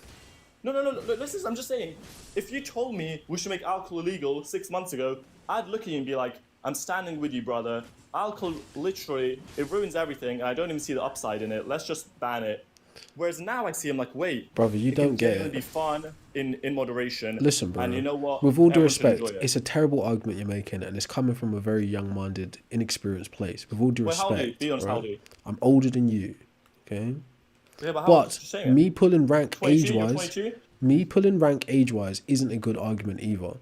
no, listen, I'm just saying, if you told me we should make alcohol illegal 6 months ago, I'd look at you and be like, I'm standing with you, brother. Alcohol, literally, it ruins everything, and I don't even see the upside in it. Let's just ban it. Whereas now I see him like, wait, Brother, you it can don't get genuinely it. be fun in moderation. Listen, bro. And you know what? With all due Everyone should respect, enjoy it. it's a terrible argument you're making, and it's coming from a very young-minded, inexperienced place. With all due Wait, how old are you? respect, Be honest, how right? old are you? I'm older than you, okay? Yeah, but how old? Just But saying it. me pulling rank 22, you're age-wise, 22? me pulling rank age-wise isn't a good argument either.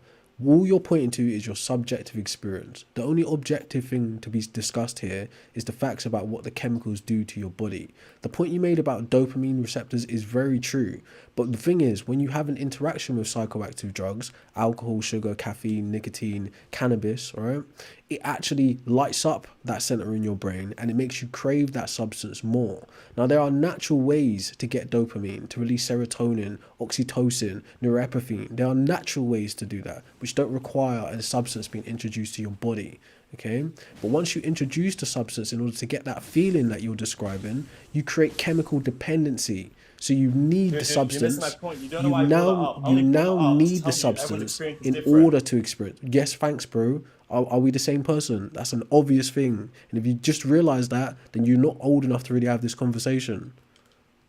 All you're pointing to is your subjective experience. The only objective thing to be discussed here is the facts about what the chemicals do to your body. The point you made about dopamine receptors is very true. But the thing is, when you have an interaction with psychoactive drugs, alcohol, sugar, caffeine, nicotine, cannabis, right? It actually lights up that center in your brain and it makes you crave that substance more. Now, there are natural ways to get dopamine, to release serotonin, oxytocin, norepinephrine. There are natural ways to do that, which don't require a substance being introduced to your body. Okay, but once you introduce the substance in order to get that feeling that you're describing, you create chemical dependency. So you need the You're substance. missing my point. You don't know why I brought that up. I You only brought now that up to need the tell you everyone's substance experience is in different. order to experience. Yes, thanks, bro. Are we the same person? That's an obvious thing. And if you just realize that, then you're not old enough to really have this conversation.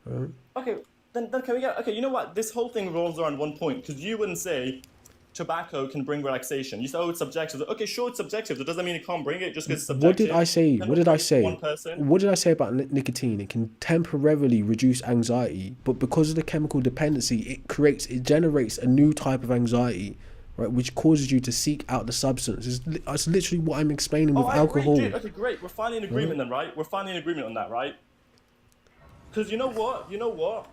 Right? Okay, then can we get... Okay, you know what? This whole thing revolves around one point, because you wouldn't say tobacco can bring relaxation. You say, oh, it's subjective. Okay, sure, it's subjective. That doesn't mean it can't bring it just because it's subjective. What did I say? Can What did I affect say? One person. What did I say about nicotine? It can temporarily reduce anxiety, but because of the chemical dependency, it generates a new type of anxiety, right, which causes you to seek out the substance. It's literally what I'm explaining with I alcohol. agree, dude. Okay, great. We're finally in agreement then, right? We're finally in agreement on that, right? Because you know what? You know what?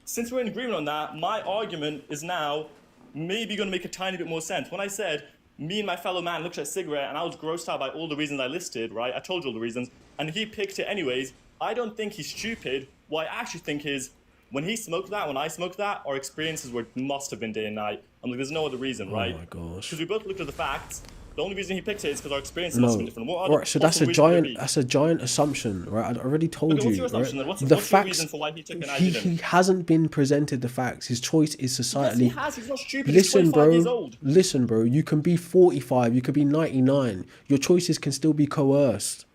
Since we're in agreement on that, my argument is now maybe going to make a tiny bit more sense. When I said me and my fellow man looked at a cigarette and I was grossed out by all the reasons I listed, right? I told you all the reasons, and he picked it anyways. I don't think he's stupid. What I actually think is when he smoked that, when I smoked that, our experiences must have been day and night. I'm like, there's no other reason, right? Oh my gosh. Because we both looked at the facts. The only reason he picked it is because our experiences must have No. been different. What other Alright, so that's a possible reason could giant be? that's a giant assumption, right? I already told Okay, what's you. your assumption right? then? What's The your facts reason for why he took it and I he didn't? hasn't been presented the facts. His choice is Yes, societally. he has. He's not stupid. Listen, He's 25 years bro. old. Listen, bro. You can be 45. You could be 99. Your choices can still be coerced.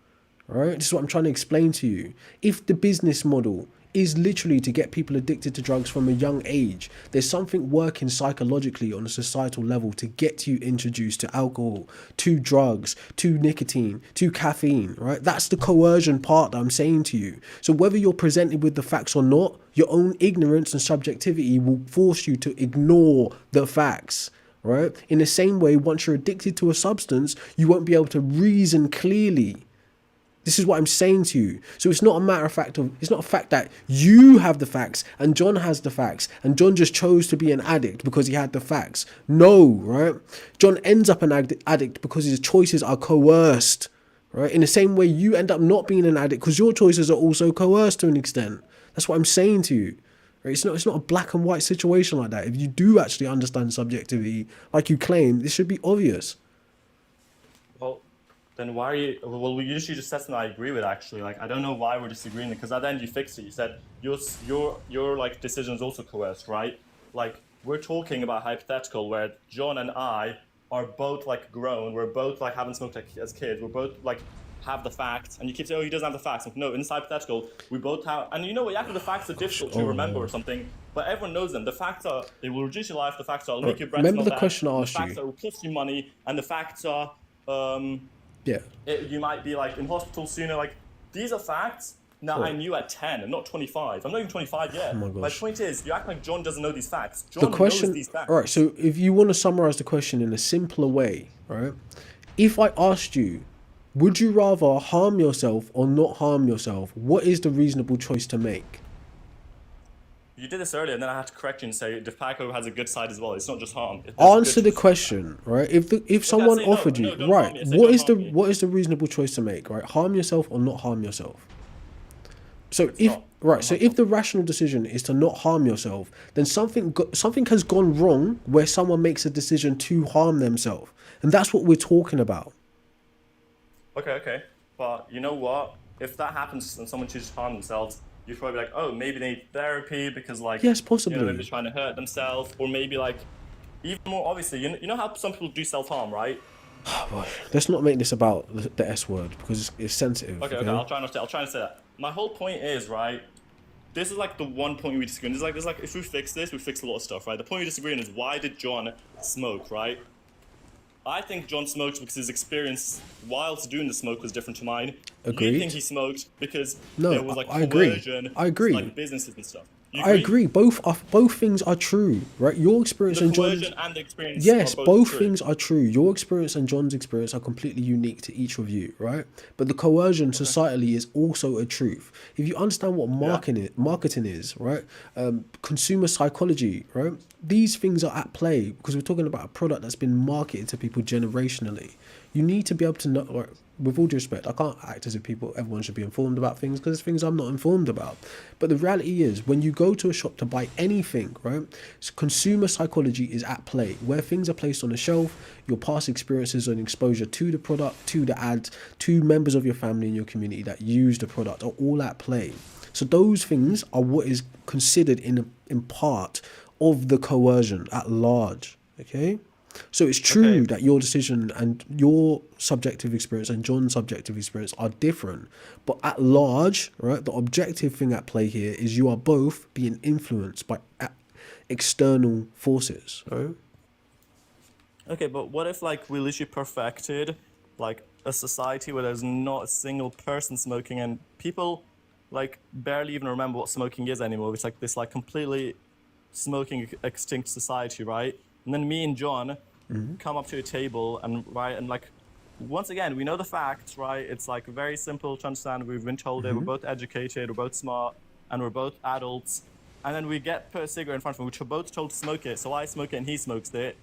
All right. This is what I'm trying to explain to you. If the business model is literally to get people addicted to drugs from a young age, there's something working psychologically on a societal level to get you introduced to alcohol, to drugs, to nicotine, to caffeine, right? That's the coercion part that I'm saying to you. So whether you're presented with the facts or not, your own ignorance and subjectivity will force you to ignore the facts. Right? In the same way, once you're addicted to a substance, you won't be able to reason clearly. This is what I'm saying to you. So it's not a matter of fact it's not a fact that you have the facts and John has the facts and John just chose to be an addict because he had the facts. No, right? John ends up an addict because his choices are coerced, right? In the same way you end up not being an addict because your choices are also coerced to an extent. That's what I'm saying to you. Right? It's not a black and white situation like that. If you do actually understand subjectivity, like you claim, this should be obvious. Well, then why are you? Well, we usually just said something I agree with. Actually, like I don't know why we're disagreeing because at the end you fixed it. You said your like decision is also coerced, right? Like we're talking about hypothetical where John and I are both like grown. We're both like haven't smoked like, as kids. We're both like have the facts, and you keep saying, "Oh, he doesn't have the facts." Like, no, in this hypothetical, we both have. And you know what? Actually, the facts are difficult to remember or something, but everyone knows them. The facts are they will reduce your life. The facts are make your breath Remember smell the bad, question I asked the facts you? are will cost you money, and the facts are. Yeah. You might be like in hospital sooner. Like these are facts that I knew at 10 and not 25. I'm not even 25 yet. Oh my My gosh. point is, you act like John doesn't know these facts. John The question, knows these facts. all right, so if you want to summarize the question in a simpler way, right? If I asked you, would you rather harm yourself or not harm yourself? What is the reasonable choice to make? You did this earlier, and then I had to correct you and say DeFaco has a good side as well. It's not just harm. Answer the question, right? If someone say no. offered No, you, don't right, harm me. I say what don't is the harm me. what is the reasonable choice to make, right? Harm yourself or not harm yourself? So not. if the rational decision is to not harm yourself, then something has gone wrong where someone makes a decision to harm themselves, and that's what we're talking about. Okay. But you know what? If that happens and someone chooses to harm themselves, you'd probably be like, oh, maybe they need therapy because like Yes, possibly. maybe they're trying to hurt themselves, or maybe like even more obviously, you know how some people do self-harm, right? Let's not make this about the S word because it's sensitive. Okay, I'll try not to. I'll try and say that. My whole point is, right, this is like the one point we disagree on. There's like if we fix this, we fix a lot of stuff, right? The point we disagree on is why did John smoke, right? I think John smoked because his experience whilst doing the smoke was different to mine. Agreed. You think he smoked because No, there was like I agree. coercion, I agree. like businesses and stuff. You I agree. Both things are true, right? Your experience The and John's. coercion and the experience. Yes, are both true. things are true. Your experience and John's experience are completely unique to each of you, right? But the coercion societally is also a truth. If you understand what marketing is, right? Consumer psychology, right? These things are at play because we're talking about a product that's been marketed to people generationally. You need to be able to know, like, with all due respect, I can't act as if everyone should be informed about things because there's things I'm not informed about. But the reality is, when you go to a shop to buy anything, right, consumer psychology is at play. Where things are placed on the shelf, your past experiences and exposure to the product, to the ads, to members of your family and your community that use the product are all at play. So those things are what is considered in part of the coercion at large, okay? So it's true that your decision and your subjective experience and John's subjective experience are different. But at large, right, the objective thing at play here is you are both being influenced by external forces, right? Okay, but what if like we literally perfected like a society where there's not a single person smoking and people like barely even remember what smoking is anymore? It's like this like completely smoking extinct society, right? And then me and John come up to a table and like once again we know the facts, right? It's like very simple to understand. We've been told it. We're both educated. We're both smart, and we're both adults. And then we put a cigarette in front of him, which we're both told to smoke it. So I smoke it and he smokes it.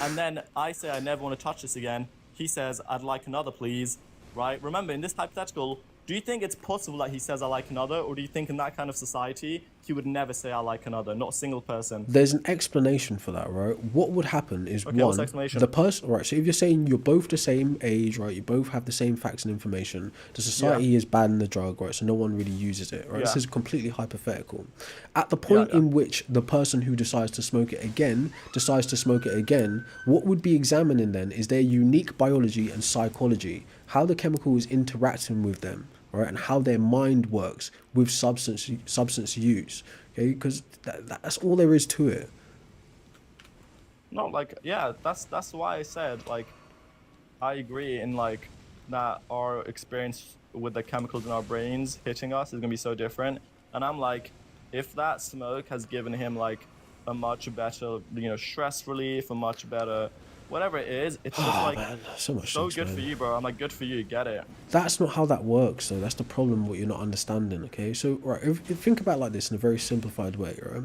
And then I say I never want to touch this again. He says I'd like another, please. Right? Remember, in this hypothetical, do you think it's possible that he says I like another, or do you think in that kind of society he would never say I like another, not a single person? There's an explanation for that, right? What would happen is Okay, what's the one, explanation? the person, right? So if you're saying you're both the same age, right? You both have the same facts and information. The society is banning the drug, right? So no one really uses it, right? This Yeah. is completely hypothetical. At the point in which the person who decides to smoke it again, what would be examining then is their unique biology and psychology, how the chemical is interacting with them, right, and how their mind works with substance use, okay? Because that's all there is to it. No, like yeah, that's why I said like I agree in like that our experience with the chemicals in our brains hitting us is gonna be so different. And I'm like, if that smoke has given him like a much better, stress relief, a much better whatever it is, it's just Oh like man, so much so things, good man. for you, bro. I'm like, good for you, get it. That's not how that works, though. That's the problem. What you're not understanding. Okay, so right, if think about it like this in a very simplified way, right?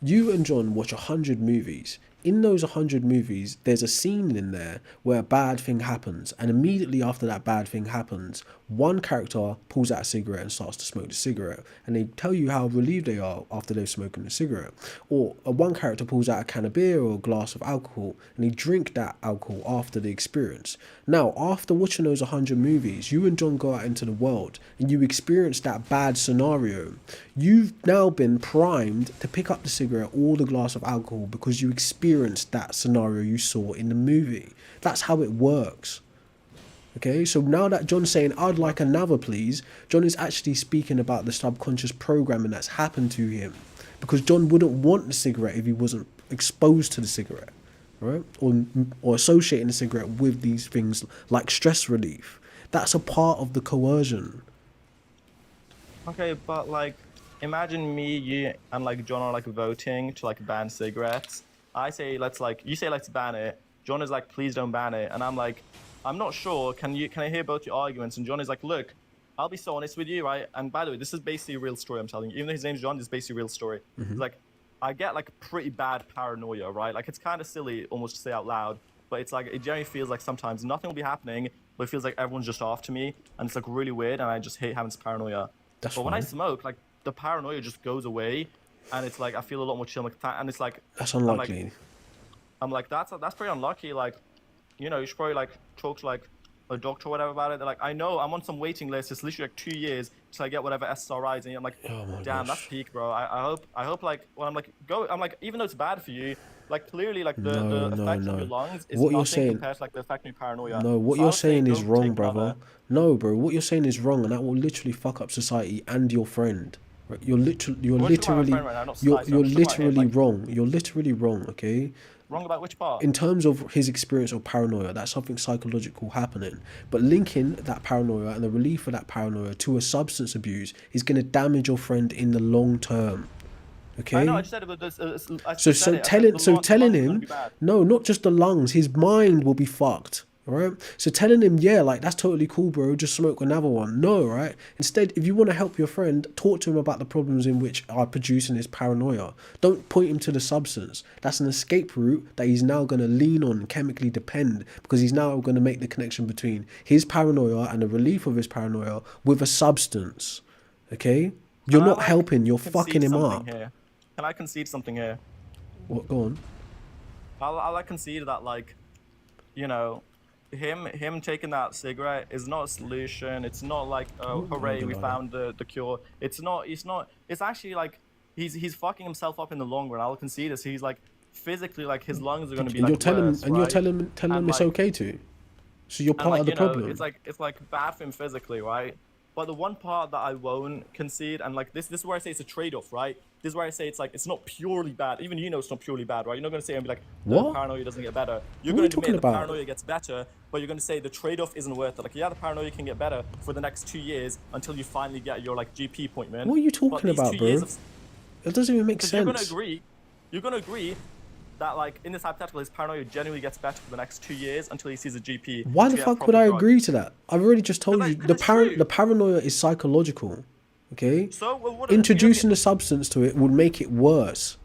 You and John watch 100 movies. In those 100 movies, there's a scene in there where a bad thing happens, and immediately after that bad thing happens, one character pulls out a cigarette and starts to smoke the cigarette, and they tell you how relieved they are after they've smoked the cigarette. Or one character pulls out a can of beer or a glass of alcohol, and they drink that alcohol after the experience. Now, after watching those 100 movies, you and John go out into the world, and you experience that bad scenario. You've now been primed to pick up the cigarette or the glass of alcohol because you experienced that scenario you saw in the movie. That's how it works. Okay, so now that John's saying, I'd like another please, John is actually speaking about the subconscious programming that's happened to him. Because John wouldn't want the cigarette if he wasn't exposed to the cigarette, right? Or associating the cigarette with these things like stress relief. That's a part of the coercion. Okay, but like, imagine me, you, and like John are like voting to like ban cigarettes. I say you say let's ban it. John is like, please don't ban it, and I'm like, I'm not sure. Can I hear both your arguments? And John is like, look, I'll be so honest with you, right? And by the way, this is basically a real story I'm telling you. Even though his name's John, this is basically a real story. It's like, I get like pretty bad paranoia, right? Like it's kind of silly almost to say out loud, but it's like it generally feels like sometimes nothing will be happening, but it feels like everyone's just after me, and it's like really weird, and I just hate having this paranoia. That's But when I fine. smoke, like the paranoia just goes away, and it's like I feel a lot more chill. Like, and it's like That's unlikely. I'm like that's pretty unlucky. Like, you know, you should probably like talk to like a doctor or whatever about it. They're like, I know I'm on some waiting list. It's literally like 2 years till I get whatever SSRIs. And I'm like, Oh my damn, gosh. that's peak, bro. I hope like when I'm like I'm like, even though it's bad for you, like clearly like the No, effect no, on your no. lungs is What you're nothing saying- compared to like the effect on your paranoia. No, what So I you're would say saying is go wrong, take brother. another- No, bro, what you're saying is wrong, and that will literally fuck up society and your friend. Right? You're We're talking about my literally, friend right now, not you're society, so I'm just talking about him, literally like- wrong. You're literally wrong. Okay. Wrong about which part? In terms of his experience of paranoia, that's something psychological happening. But linking that paranoia and the relief of that paranoia to a substance abuse is going to damage your friend in the long term. Okay. I know. I just said it, but I So said it. I said telling the so lungs telling are gonna him be bad. no, not just the lungs, his mind will be fucked. Alright? So telling him, yeah, like that's totally cool, bro, just smoke another one. No, right? Instead, if you want to help your friend, talk to him about the problems in which are producing his paranoia. Don't point him to the substance. That's an escape route that he's now gonna lean on, chemically depend, because he's now gonna make the connection between his paranoia and the relief of his paranoia with a substance. Okay? You're Can I, not like, helping, you're concede fucking him something up. Here? Can I concede something here? What, go on. I'll like concede that like, you know, him taking that cigarette is not a solution. It's not like oh hooray we deny found the cure. It's not. It's actually like he's fucking himself up in the long run. I'll concede this. He's like physically like his lungs are going to be And like you're telling worse, and you're right? telling him And, it's like- okay to. So you're And part like of the you know, problem. it's like bad for him physically, right? But the one part that I won't concede, and like this is where I say it's a trade-off, right? This is where I say it's like it's not purely bad. Even you know it's not purely bad, right? You're not gonna say and be like the What? paranoia doesn't get better. You're What are you gonna talking admit the about? paranoia gets better, but you're gonna say the trade-off isn't worth it. Like yeah, the paranoia can get better for the next 2 years until you finally get your like GP appointment. What are you But talking these about, 2 bro? years of- It doesn't even make because sense. you're gonna agree that like in this hypothetical, his paranoia genuinely gets better for the next 2 years until he sees a GP. Why to the get fuck proper would I drugs. agree to that? I've already just told Because you that's true. the paranoia is psychological. Okay? So well, what Introducing the substance to it would make it worse.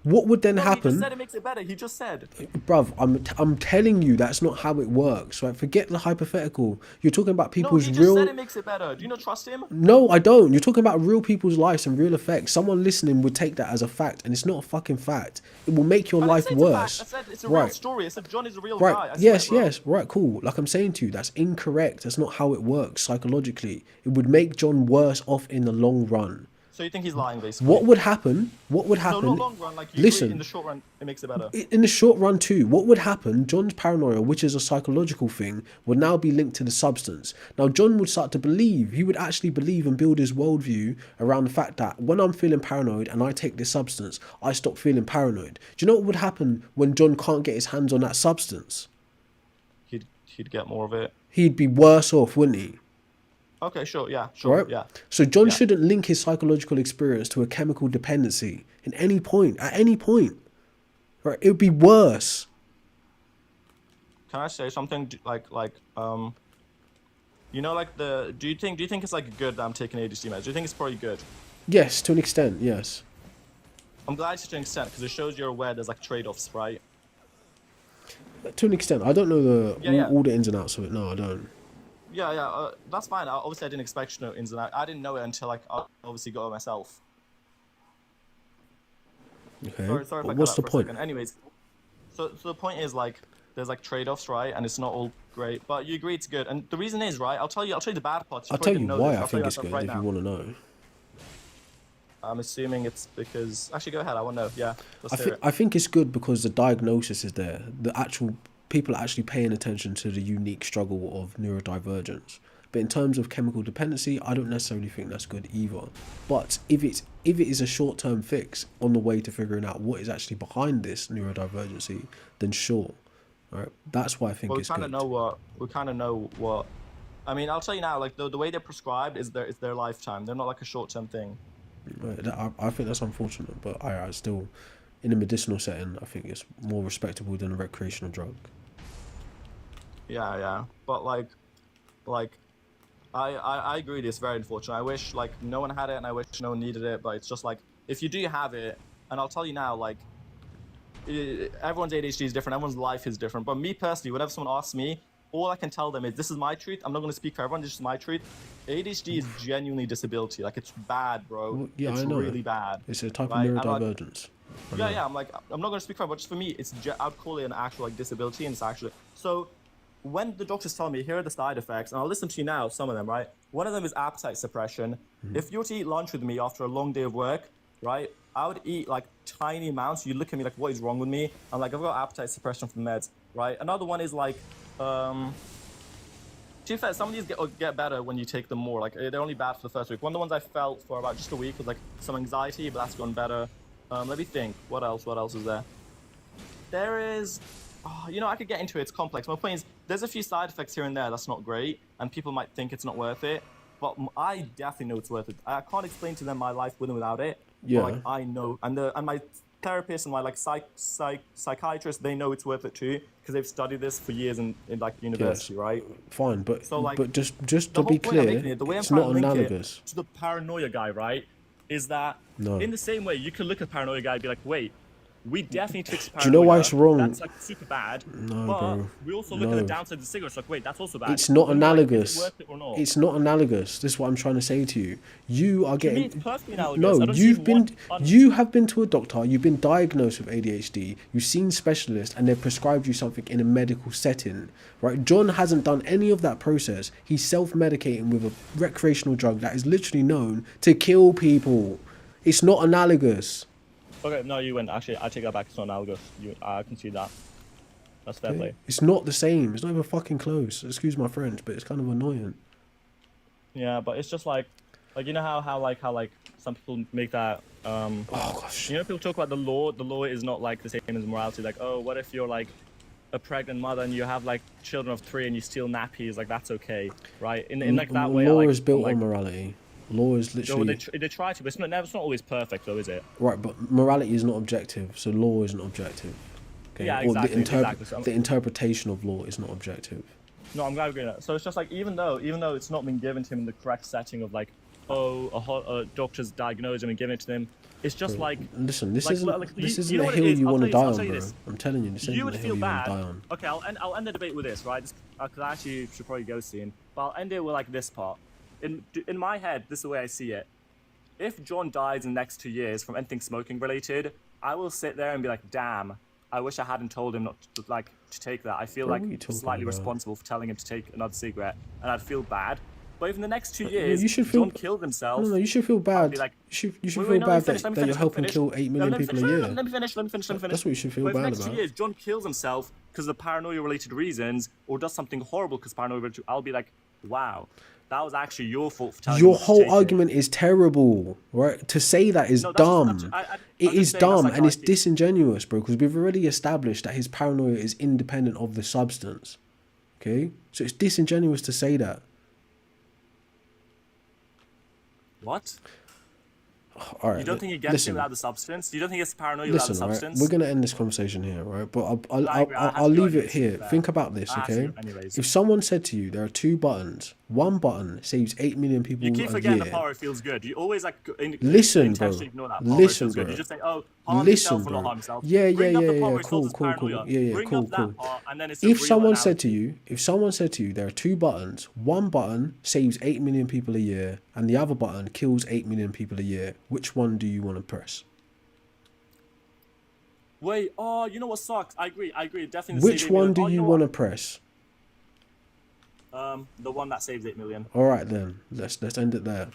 What would then No, he just happen? said it makes it better. He just said. Bruv, I'm telling you that's not how it works, right? Forget the hypothetical. You're talking about No, people's he just real. said it makes it better. Do you not trust him? No, I don't. You're talking about real people's lives and real effects. Someone listening would take that as a fact, and it's not a fucking fact. It will make your I didn't life say it's a fact. worse. I said it's a real Right. story. I said John is a real Right. guy. I Yes, swear, bro. yes. Right, cool. Like I'm saying to you, that's incorrect. That's not how it works psychologically. It would make John worse off in the long run. So you think he's lying, basically? What would happen? What would So happen? not long run, like you Listen. agree in the short run, it makes it better. In the short run too, what would happen? John's paranoia, which is a psychological thing, would now be linked to the substance. Now John would start to believe, he would actually believe and build his worldview around the fact that when I'm feeling paranoid and I take this substance, I stop feeling paranoid. Do you know what would happen when John can't get his hands on that substance? He'd get more of it. He'd be worse off, wouldn't he? Okay, sure, yeah, sure, Right? yeah. So John Yeah. shouldn't link his psychological experience to a chemical dependency in any point, at any point. Right? It would be worse. can I say something? You know, like do you think it's like good that I'm taking ADHD meds? Do you think it's probably good? Yes, to an extent, yes. I'm glad to an extent because it shows you're aware there's like trade-offs, right? To an extent, I don't know Yeah. all the ins and outs of it. No, I don't. Yeah, that's fine. Obviously, I didn't expect you to know ins and outs. I didn't know it until like I obviously got it myself. Okay. Sorry if I But cut what's out the for a point? second. Anyways, so the point is like there's like trade-offs, right? And it's not all great, but you agree it's good. And the reason is, right? I'll tell you the bad parts. I'll probably tell you didn't know why this. I I'll tell think you it's myself good right if now. you want to know. I'm assuming it's because. Actually, go ahead. I want to know. Yeah, let's hear it. I think it's good because the diagnosis is there. The actual people are actually paying attention to the unique struggle of neurodivergence. But in terms of chemical dependency, I don't necessarily think that's good either. But if it is a short-term fix on the way to figuring out what is actually behind this neurodivergency, then sure. All right, that's why I think Well, it's good. we kind of know what. I mean, I'll tell you now. Like the way they're prescribed is their lifetime. They're not like a short-term thing. Right, I think that's unfortunate, but I still, in a medicinal setting, I think it's more respectable than a recreational drug. Yeah. But I agree with you. It's very unfortunate. I wish like no one had it, and I wish no one needed it. But it's just like if you do have it, and I'll tell you now, like everyone's ADHD is different. Everyone's life is different. But me personally, whenever someone asks me, all I can tell them is this is my truth. I'm not going to speak for everyone. This is my truth. ADHD is genuinely disability. Like it's bad, bro. Well, yeah, it's I know. really bad. It's a type Right, of and, like, neurodivergence. I know. Yeah. I'm not going to speak for everyone. But just for me, I'd call it an actual like disability, and it's actually so. When the doctors tell me here are the side effects, and I'll listen to you now, some of them, right? One of them is appetite suppression. If you were to eat lunch with me after a long day of work, right, I would eat like tiny amounts. You look at me like, what is wrong with me? I'm like, I've got appetite suppression from meds, right? Another one is like, to be fair, some of these get better when you take them more. Like they're only bad for the first week. One of the ones I felt for about just a week was like some anxiety, but that's gone better. Let me think. What else is there? There is. You know, I could get into it. It's complex. My point is, there's a few side effects here and there that's not great, and people might think it's not worth it. But I definitely know it's worth it. I can't explain to them my life with and without it. Yeah. But, like, I know, and my therapist and my like psychiatrist, they know it's worth it too because they've studied this for years in like university, right? Fine, but So, like, but just The to whole be point I'm clear, making it, the way I'm it's trying not to link analogous. it to the paranoia guy, right? Is that No. in the same way you can look at the paranoia guy and be like, wait. We definitely fix paranoia. Do you know why it's wrong? That's like super bad. No, but bro. we also look at No. the downside of the cigarettes. Like, wait, that's also bad. It's not And, like, analogous. is it worth it or not? It's not analogous. This is what I'm trying to say to you. You are To me, getting it's perfectly analogous. no. I don't You've see been what you have been to a doctor. You've been diagnosed with ADHD. You've seen specialists, and they've prescribed you something in a medical setting. Right? John hasn't done any of that process. He's self-medicating with a recreational drug that is literally known to kill people. It's not analogous. Okay, no, you win. Actually, I take that back. It's not analogous. I can see that. That's fair play. It's not the same. It's not even fucking close. Excuse my French, but it's kind of annoying. Yeah, but it's just like you know how some people make that. Oh gosh. You know, people talk about the law. The law is not like the same as morality. Like, oh, what if you're like a pregnant mother and you have like children of 3 and you steal nappies? Like, that's okay, right? In like that way. Law like, is built like, on morality. Law is No, literally they try to, but it's not always perfect, though, is it? right. But morality is not objective, so law isn't objective. Okay? Yeah, Or exactly. So the interpretation of law is not objective. No, I'm glad we agree on that. So it's just like even though it's not been given to him in the correct setting of like, oh, a doctor's diagnosed him and given it to him, it's just like. Listen, this like, isn't like, this you isn't know a what it hill is? you I'll want to tell die I'll on, tell you bro. this. I'm telling you, this isn't You a would hill feel you want bad. to die on. Okay, I'll end the debate with this, right? Because I actually should probably go soon. But I'll end it with like this part. In my head, this is the way I see it. If John dies in the next 2 years from anything smoking related, I will sit there and be like, damn, I wish I hadn't told him not to take that. I feel Bro, like what are you talking slightly about? responsible for telling him to take another cigarette, and I'd feel bad. But if in the next 2 years you should feel- John killed himself, No, you should feel bad. be like, you should wait, feel no, let me bad finish, that, let me that you're finish, helping finish. kill 8 No, million let me people a finish, year. Let me finish. That's what you should feel But if bad next about. 2 years John kills himself because of paranoia-related reasons, or does something horrible because paranoia-related, I'll be like, wow, that was actually your fault for telling Your him not to whole take it. argument is terrible, right? To say that is No, that's dumb. just- It I'm is just saying dumb that's and it's psychiatry. disingenuous, bro, because we've already established that his paranoia is independent of the substance. Okay? So it's disingenuous to say that. What? All right. You don't think it gets listen, it without the substance? You don't think it's paranoia without the listen. All right, substance? we're gonna end this conversation here, right? But I agree, I have I'll to go leave it anyways, to be here. fair. Think about this, I have to okay? go anyways. If someone said to you there are two buttons, one button saves 8 million people You keep a forgetting year. the part it feels good. You always like Listen, bro. intentionally ignore that part Listen, where it feels good. bro. You just say, "Oh, harm Listen, yourself or not bro. harm yourself." Yeah, Bring up the part yeah. where it Cool, solves cool, paranoia. cool. Yeah, Bring cool, up that cool. part, and then it's a If real someone said analogy. to you, there are two buttons, one button saves 8 million people a year, and the other button kills 8 million people a year, which one do you want to press? Wait, oh, you know what sucks? I agree. Definitely. Which save 8 one million. do Oh, you know want to press? what? The one that saves 8 million. All right then, let's end it there.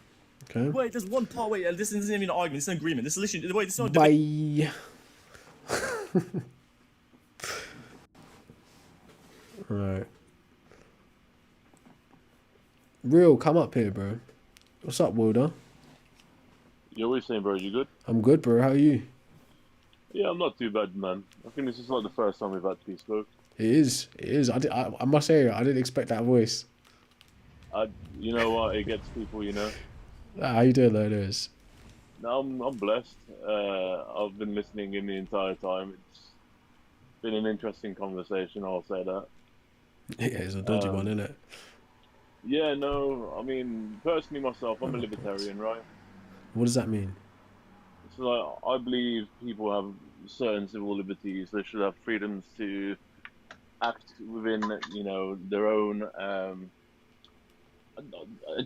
Okay. Wait, there's one part. Wait, this isn't even an argument. This is an agreement. This is literally. Wait, this is not a debate. Bye. Right. Real, come up here, bro. What's up, Wilder? You're always saying, bro, you good? I'm good, bro. How are you? Yeah, I'm not too bad, man. I think this is like the first time we've had to be spoke. It is. It is. I must say, I didn't expect that voice. You know what? It gets people, you know. How you doing, though? It is. No, I'm blessed. I've been listening in the entire time. It's been an interesting conversation, I'll say that. Yeah, it's a dodgy one, isn't it? Yeah, no, I mean, personally myself, I'm a libertarian, right? What does that mean? So I believe people have certain civil liberties. They should have freedoms to act within, you know, their own.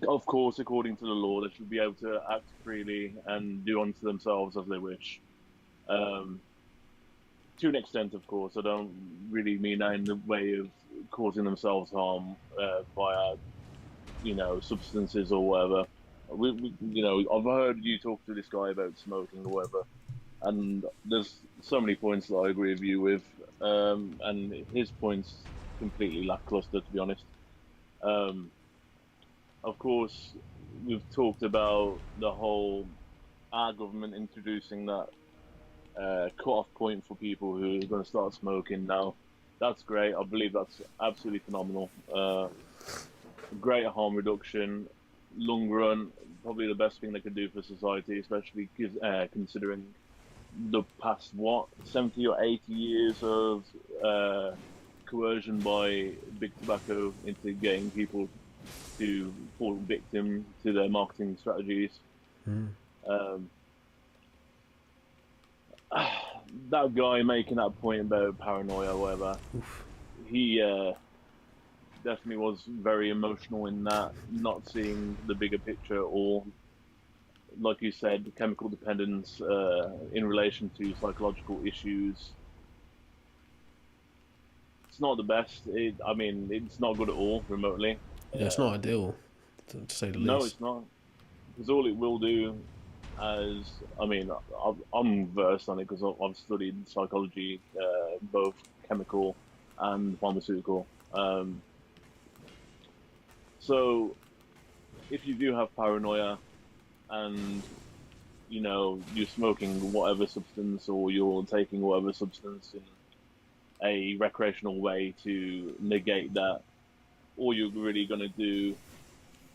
Of course, according to the law, they should be able to act freely and do unto themselves as they wish. To an extent, of course. I don't really mean that in the way of causing themselves harm via, you know, substances or whatever. You know, I've heard you talk to this guy about smoking or whatever, and there's so many points that I agree with you with, and his points completely lackluster, to be honest. Of course, we've talked about the whole our government introducing that cut-off point for people who are going to start smoking now. That's great. I believe that's absolutely phenomenal. Great harm reduction, long run, probably the best thing they could do for society, especially considering the past 70 or 80 years of coercion by big tobacco into getting people to fall victim to their marketing strategies. That guy making that point about paranoia or whatever, he definitely was very emotional in that, not seeing the bigger picture, or like you said, chemical dependence in relation to psychological issues. It's not the best. I mean, it's not good at all remotely. Yeah, it's not ideal, to say the least. No, it's not. Because all it will do, I mean, I'm versed on it because I've studied psychology, both chemical and pharmaceutical. So, if you do have paranoia, and you know you're smoking whatever substance or you're taking whatever substance in a recreational way to negate that, all you're really going to do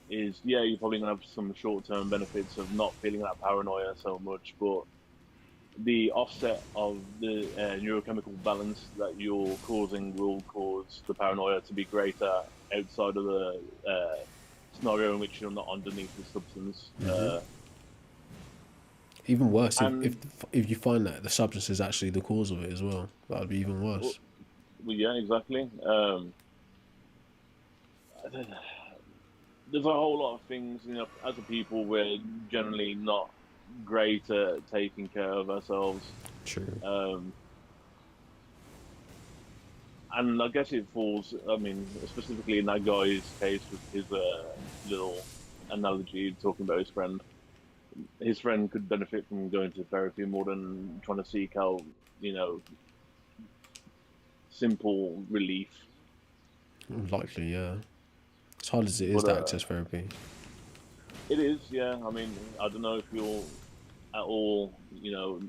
is, yeah, you're probably going to have some short-term benefits of not feeling that paranoia so much, but the offset of the neurochemical balance that you're causing will cause the paranoia to be greater outside of the scenario in which you're not underneath the substance. Even worse, if you find that the substance is actually the cause of it as well, that would be even worse. Well, yeah, exactly. There's a whole lot of things, you know, as a people, we're generally not great at taking care of ourselves. True. And I guess it falls, I mean, specifically in that guy's case with his little analogy talking about his friend. His friend could benefit from going to therapy more than trying to seek out, you know, simple relief. Likely, yeah. As hard as it is to access therapy. It is, yeah. I mean, I don't know if you're at all, you know,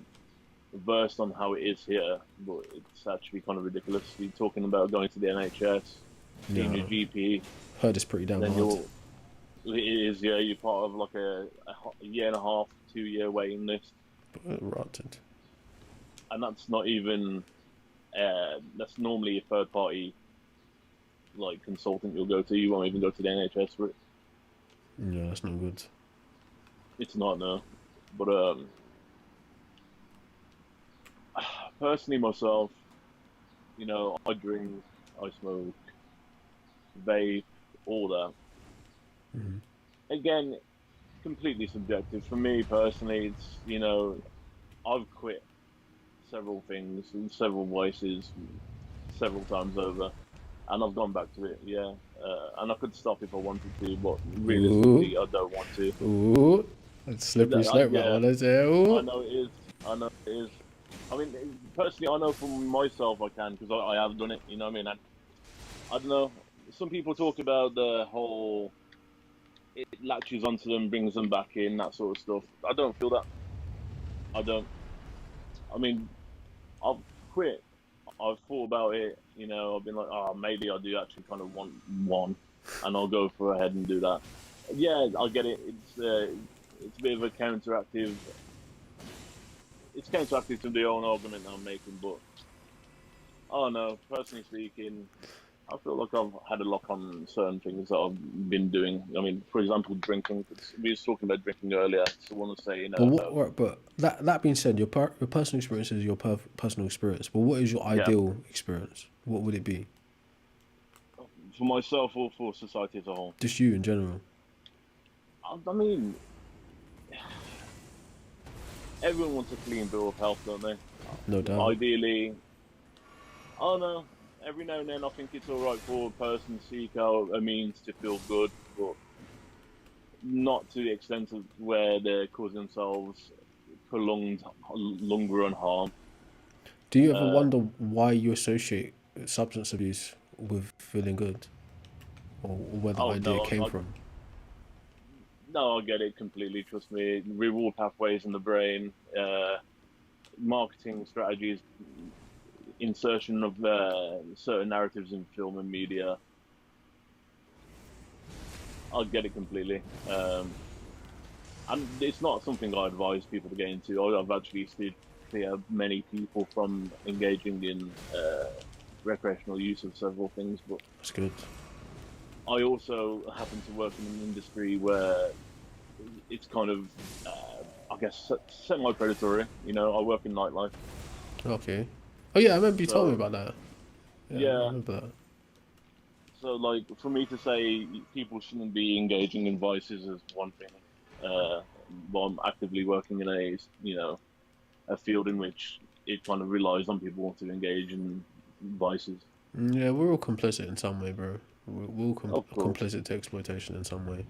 versed on how it is here, but it's actually kind of ridiculous. You're talking about going to the NHS, seeing your GP. Heard it's pretty damn then hard. it is, yeah. You're part of like a year and a half 2-year waiting list, Rotted. and that's not even that's normally a third party like consultant you'll go to. You won't even go to the NHS for it. Yeah, that's not good. It's not, no. But personally myself, you know, I drink, I smoke, vape, all that. Mhm. Again, completely subjective. For me personally, it's, you know, I've quit several things and several vices several times over, and I've gone back to it. Yeah, and I could stop if I wanted to, but Ooh, realistically, I don't want to. ooh. That's slippery slope, that Yeah, one, I say. I Ooh. know it is. I know it is. I mean, personally, I know for myself I can because I have done it. You know what I mean? And I don't know. Some people talk about the whole it latches onto them, brings them back in, that sort of stuff. I don't feel that. I don't. I mean, I've quit. I've thought about it. You know, I've been like, oh, maybe I do actually kind of want one, and I'll go for ahead and do that. Yeah, I get it. It's a bit of a counteractive. It's counteractive to the own argument I'm making, but oh no, personally speaking, I feel like I've had a lock on certain things that I've been doing. I mean, for example, drinking. We was talking about drinking earlier. So I want to say, you But know, what? But that being said, your personal experience is your personal experience. But what is your yeah, ideal experience? What would it be? for myself or for society as a whole. Just you in general. I mean, everyone wants a clean bill of health, don't they? No doubt. Ideally, oh no, every now and then I think it's all right for a person to seek out a means to feel good, but not to the extent of where they're causing themselves prolonged lung-run harm. Do you ever Uh, wonder why you associate substance abuse with feeling good, or where the oh idea no, came from? no, I get it completely. Trust me. Reward pathways in the brain, marketing strategies, insertion of certain narratives in film and media. I get it completely. And it's not something I advise people to get into. I've actually steered clear many people from engaging in recreational use of several things, but That's good. I also happen to work in an industry where it's kind of, I guess, semi-predatory. You know, I work in nightlife, Okay. Oh yeah, I remember you told me so about that. Yeah, I yeah. remember that. So, like, for me to say people shouldn't be engaging in vices is one thing. Uh, but I'm actively working in a, you know, a field in which it kind of relies on people to engage in vices. Yeah, we're all complicit in some way, bro. We're all Of course, complicit to exploitation in some way.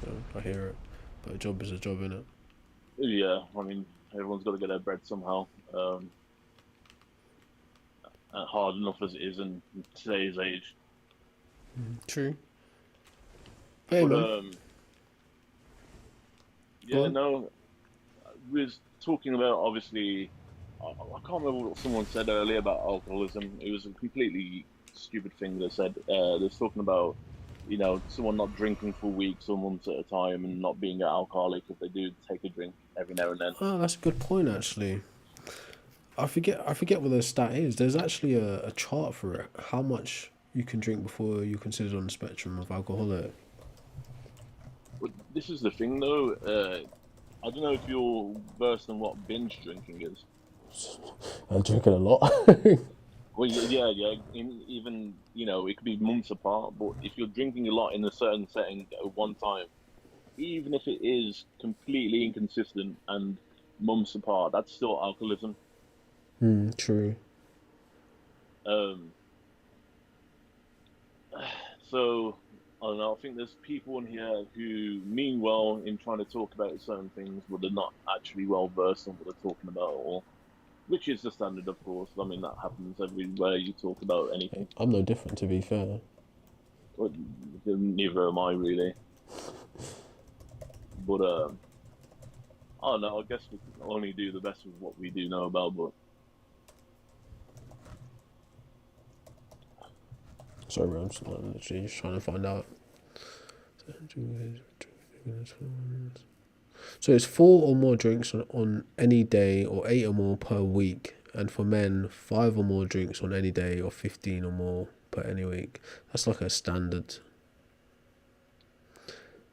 So I hear it, but a job is a job, innit? yeah. I mean, everyone's got to get their bread somehow. Hard enough as it is in today's age. True. But hey, But man, go yeah, on. no, we was talking about obviously. I can't remember what someone said earlier about alcoholism. It was a completely stupid thing they said. They was talking about, you know, someone not drinking for weeks or months at a time and not being an alcoholic if they do take a drink every now and then. Oh, that's a good point, actually. I forget what the stat is. There's actually a chart for it. How much you can drink before you're considered on the spectrum of alcoholic. But this is the thing, though. I don't know if you're versed in what binge drinking is. I'm drinking a lot. Well, yeah, yeah. Even you know, it could be months apart. But if you're drinking a lot in a certain setting at one time, even if it is completely inconsistent and months apart, that's still alcoholism. True. Um, so I don't know. I think there's people in here who mean well in trying to talk about certain things, but they're not actually well versed on what they're talking about at all. Which is the standard, of course. I mean, that happens everywhere you talk about anything. I'm no different, to be fair. But neither am I really. But I don't know. I guess we can only do the best with what we do know about. But Sorry, bro. I'm just literally just trying to find out. So it's 4 or more drinks on any day, or 8 or more per week. And for men, 5 or more drinks on any day, or 15 or more per any week. That's like a standard.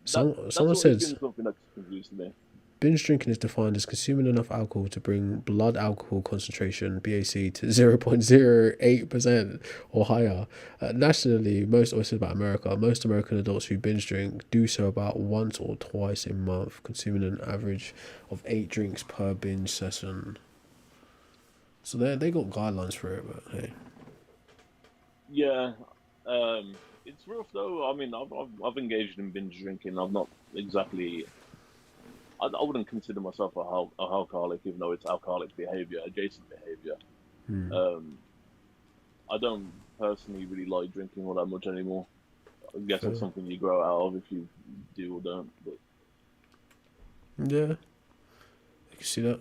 That's Someone always says been something that's confused me. binge drinking is defined as consuming enough alcohol to bring blood alcohol concentration (BAC) to 0.08% or higher. Nationally, most, or this is about America, most American adults who binge drink do so about once or twice a month, consuming an average of 8 drinks per binge session. So they got guidelines for it, but hey. Yeah, it's rough though. I mean, I've engaged in binge drinking. I've not exactly. I wouldn't consider myself a alcoholic, even though it's alcoholic behavior, adjacent behavior. Hmm. I don't personally really like drinking all that much anymore. I guess Fair. it's something you grow out of if you do or don't. But Yeah, I can see that.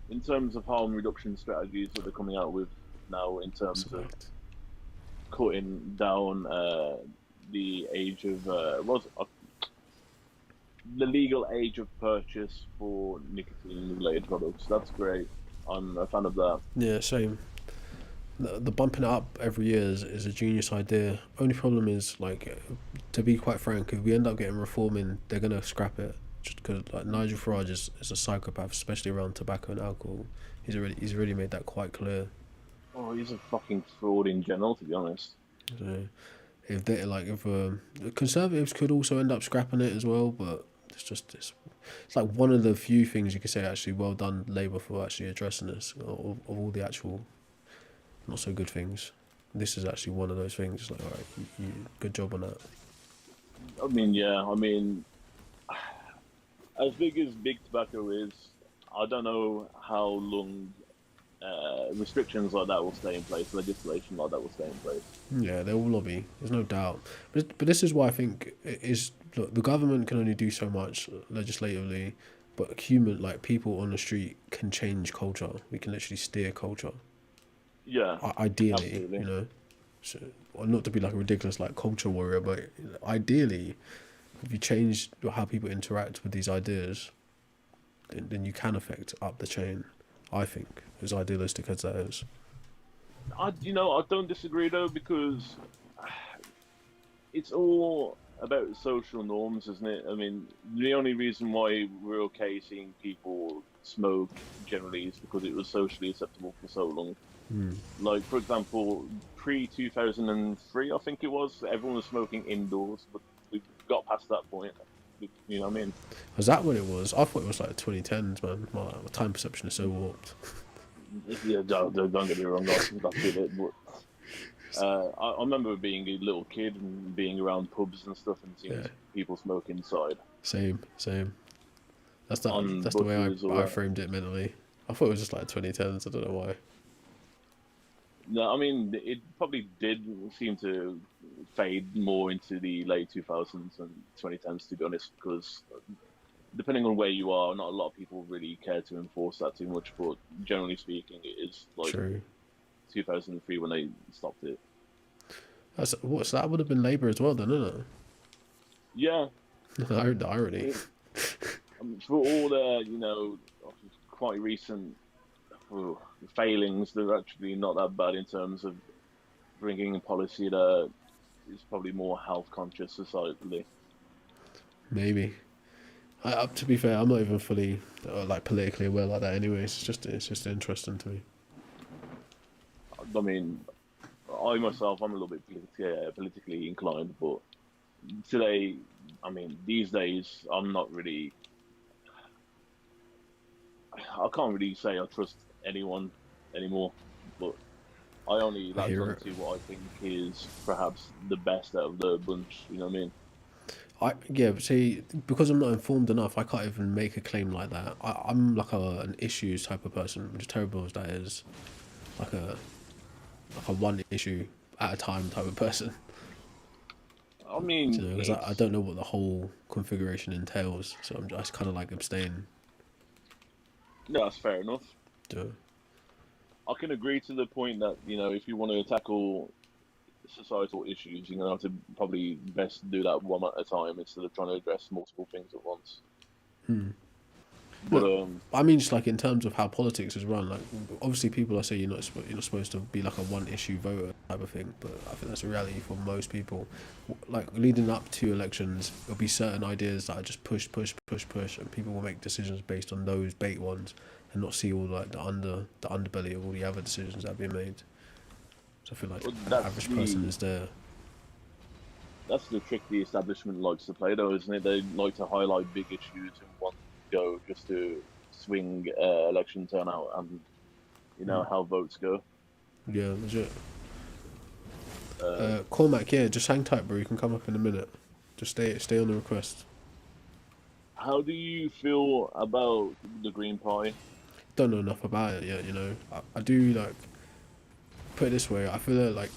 In terms of harm reduction strategies that they're coming out with now, in terms of cutting down the age of the legal age of purchase for nicotine-related products. That's great. I'm a fan of that. Yeah, same. The bumping it up every year is a genius idea. Only problem is, like, to be quite frank, if we end up getting reform in, they're gonna scrap it. Just because, like, Nigel Farage is a psychopath, especially around tobacco and alcohol. He's already made that quite clear. Oh, he's a fucking fraud in general, to be honest. So if the Conservatives could also end up scrapping it as well, but it's like one of the few things you could say actually well done Labour for actually addressing this, of all the actual not so good things. This is actually one of those things. It's like, all right, you good job on that. I mean, yeah. I mean, as big as big tobacco is, I don't know how long restrictions like that will stay in place, legislation like that will stay in place. Yeah, they will lobby. There's no doubt. But this is why I think it is. Look, the government can only do so much legislatively, but people on the street can change culture. We can literally steer culture. Yeah, Ideally, absolutely. you know. So, or not to be like a ridiculous like culture warrior, but ideally, if you change how people interact with these ideas, then you can affect up the chain. I think, as idealistic as that is. I don't disagree though, because it's all about social norms, isn't it? I mean, the only reason why we're okay seeing people smoke generally is because it was socially acceptable for so long. Like, for example, pre-2003, I think it was, everyone was smoking indoors, but we got past that point. You know what I mean? Was that what it was? I thought it was like 2010s, man. My time perception is so warped. Yeah, don't get me wrong, that's been it. But I remember being a little kid and being around pubs and stuff and seeing people smoke inside. Same. That's the way I framed it mentally. I thought it was just like 2010s. I don't know why. No, I mean, it probably did seem to fade more into the late 2000s and 2010s, to be honest, because depending on where you are, not a lot of people really care to enforce that too much, but generally speaking, it is like True. 2003 when they stopped it. So that would have been Labour as well, then, isn't it? Yeah. The irony. For all the, quite recent failings, they're actually not that bad in terms of bringing a policy that is probably more health conscious societally. Maybe. To be fair, I'm not even fully politically aware like that. Anyways, it's just interesting to me. I mean, I'm a little bit politically inclined, but today, I mean, these days, I'm not really. I can't really say I trust anyone anymore, but I only latch on to what I think is perhaps the best out of the bunch. You know what I mean? See, because I'm not informed enough, I can't even make a claim like that. I'm like an issues type of person, which is terrible as that is. Like a one issue at a time type of person. I mean, because I don't know what the whole configuration entails, so I'm just kind of like abstain. No, that's fair enough. Yeah. I can agree to the point that if you want to tackle societal issues, you're gonna have to probably best do that one at a time instead of trying to address multiple things at once. But Look, I mean, just like in terms of how politics is run, like obviously people are saying you're not supposed to be like a one issue voter type of thing, but I think that's a reality for most people. Like leading up to elections, there'll be certain ideas that are just push, and people will make decisions based on those bait ones, and not see all like the underbelly of all the other decisions that have been made. So I feel like well, the average person is there. that's the trick the establishment likes to play, though, isn't it? They like to highlight big issues in one go just to swing election turnout and how votes go. Yeah, legit. Cormac, yeah, just hang tight, bro. You can come up in a minute. Just stay on the request. How do you feel about the green pie? Don't know enough about it yet, I do like put it this way, I feel like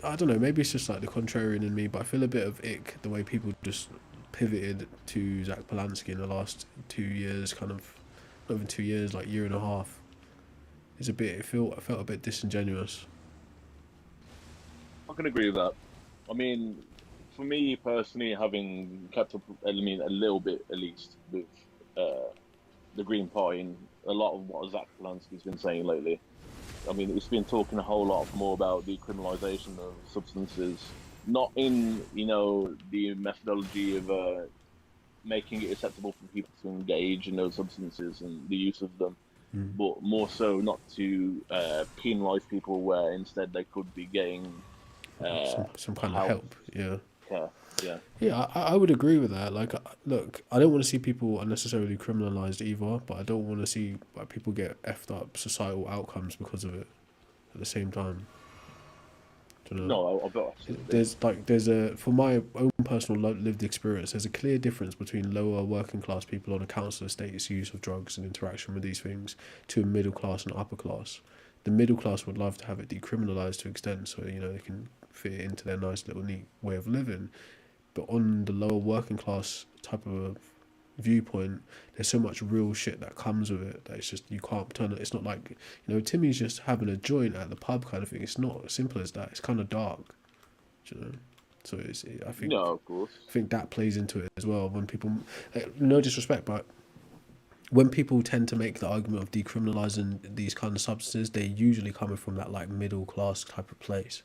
I don't know, maybe it's just like the contrarian in me, but I feel a bit of ick the way people just pivoted to Zach Polanski in the last 2 years, kind of not even 2 years, like year and a half. It's a bit I felt a bit disingenuous. I can agree with that. I mean, for me personally, having kept up, I mean, a little bit at least with the Green Party and a lot of what Zach Polanski's been saying lately. I mean, he's been talking a whole lot more about decriminalization of substances, not in the methodology of making it acceptable for people to engage in those substances and the use of them, but more so not to penalize people where instead they could be getting some kind of help. Yeah. Yeah. Yeah, I would agree with that. Like, look, I don't want to see people unnecessarily criminalized either, but I don't want to see like people get effed up societal outcomes because of it. At the same time, do you know? No, I bet For my own personal lived experience, there's a clear difference between lower working class people on a council estate's use of drugs and interaction with these things to a middle class and upper class. The middle class would love to have it decriminalised to an extent so they can fit it into their nice little neat way of living. But on the lower working class type of a viewpoint, there's so much real shit that comes with it that it's just you can't turn it. It's not like Timmy's just having a joint at the pub kind of thing. It's not as simple as that. It's kind of dark, So I think no, of course. I think that plays into it as well. When people, no disrespect, but when people tend to make the argument of decriminalising these kind of substances, they're usually coming from that like middle class type of place.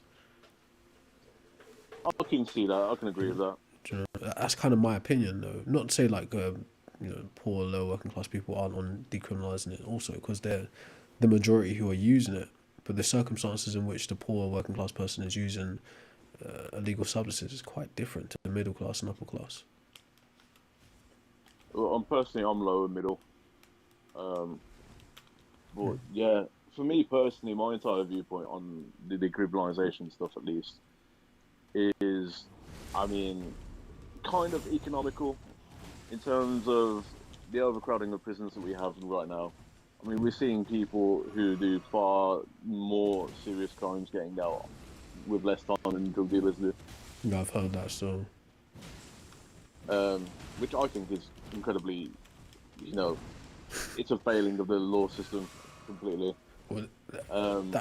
I can see that. I can agree with that. That's kind of my opinion, though. Not to say like poor, low working class people aren't on decriminalising it, also because they're the majority who are using it. But the circumstances in which the poor working class person is using illegal substances is quite different to the middle class and upper class. Well, I'm lower middle. But yeah, for me personally, my entire viewpoint on the decriminalisation stuff, at least, is, I mean, kind of economical in terms of the overcrowding of prisons that we have right now. I mean, we're seeing people who do far more serious crimes getting out with less time than drug dealers do. Yeah, I've heard that still. Which I think is incredibly, it's a failing of the law system completely. Well,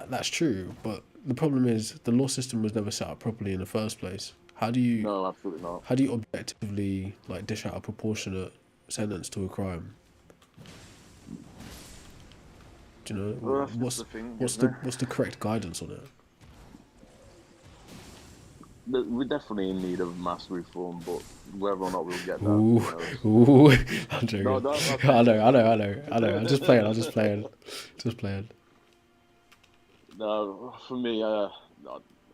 that's true, but the problem is the law system was never set up properly in the first place. How do you? No, absolutely not. How do you objectively like dish out a proportionate sentence to a crime? Do you know Well, what's the correct guidance on it? We're definitely in need of mass reform, but whether or not we'll get that, Ooh, I'm joking. No, I know. I'm just playing. No, for me,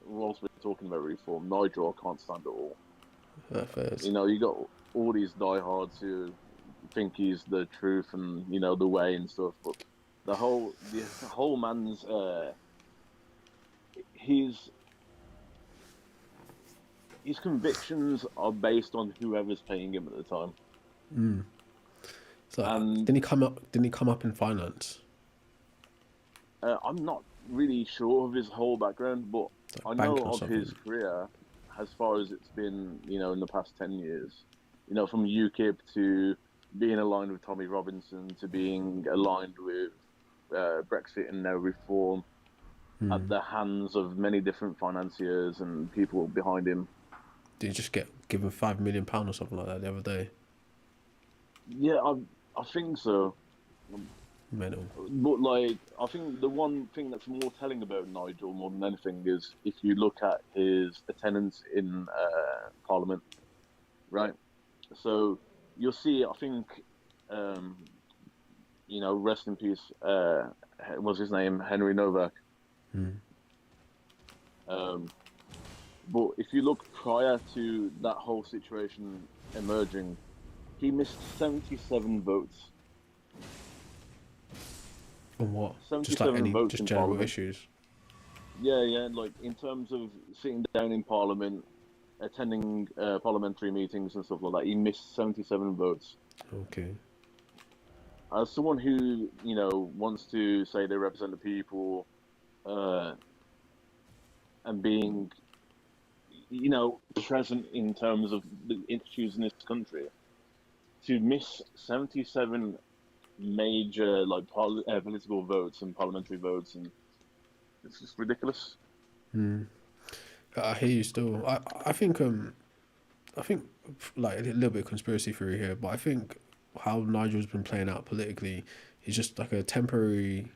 whilst we're talking about reform, Nigel I can't stand at all. You got all these diehards who think he's the truth and the way and stuff, but the whole man's his convictions are based on whoever's paying him at the time. So didn't he come up in finance? I'm not really sure of his whole background, but I know of his career as far as it's been, in the past 10 years. From UKIP to being aligned with Tommy Robinson to being aligned with Brexit and now reform. at the hands of many different financiers and people behind him. Did you just get given £5 million or something like that the other day? Yeah, I think so. Mental. But like, I think the one thing that's more telling about Nigel more than anything is if you look at his attendance in Parliament, right? So you'll see. I think, rest in peace. What's his name? Henry Novak. But if you look prior to that whole situation emerging, he missed 77 votes. On what? Just 77 like any, votes just in general Parliament. issues. Yeah, like in terms of sitting down in Parliament, attending parliamentary meetings and stuff like that, he missed 77 votes. Okay. As someone who, wants to say they represent the people, and being, present in terms of the issues in this country, to miss 77 major political votes and parliamentary votes, and it's just ridiculous. I hear you still. I think like a little bit of conspiracy theory here, but I think how Nigel's been playing out politically is just like a temporary.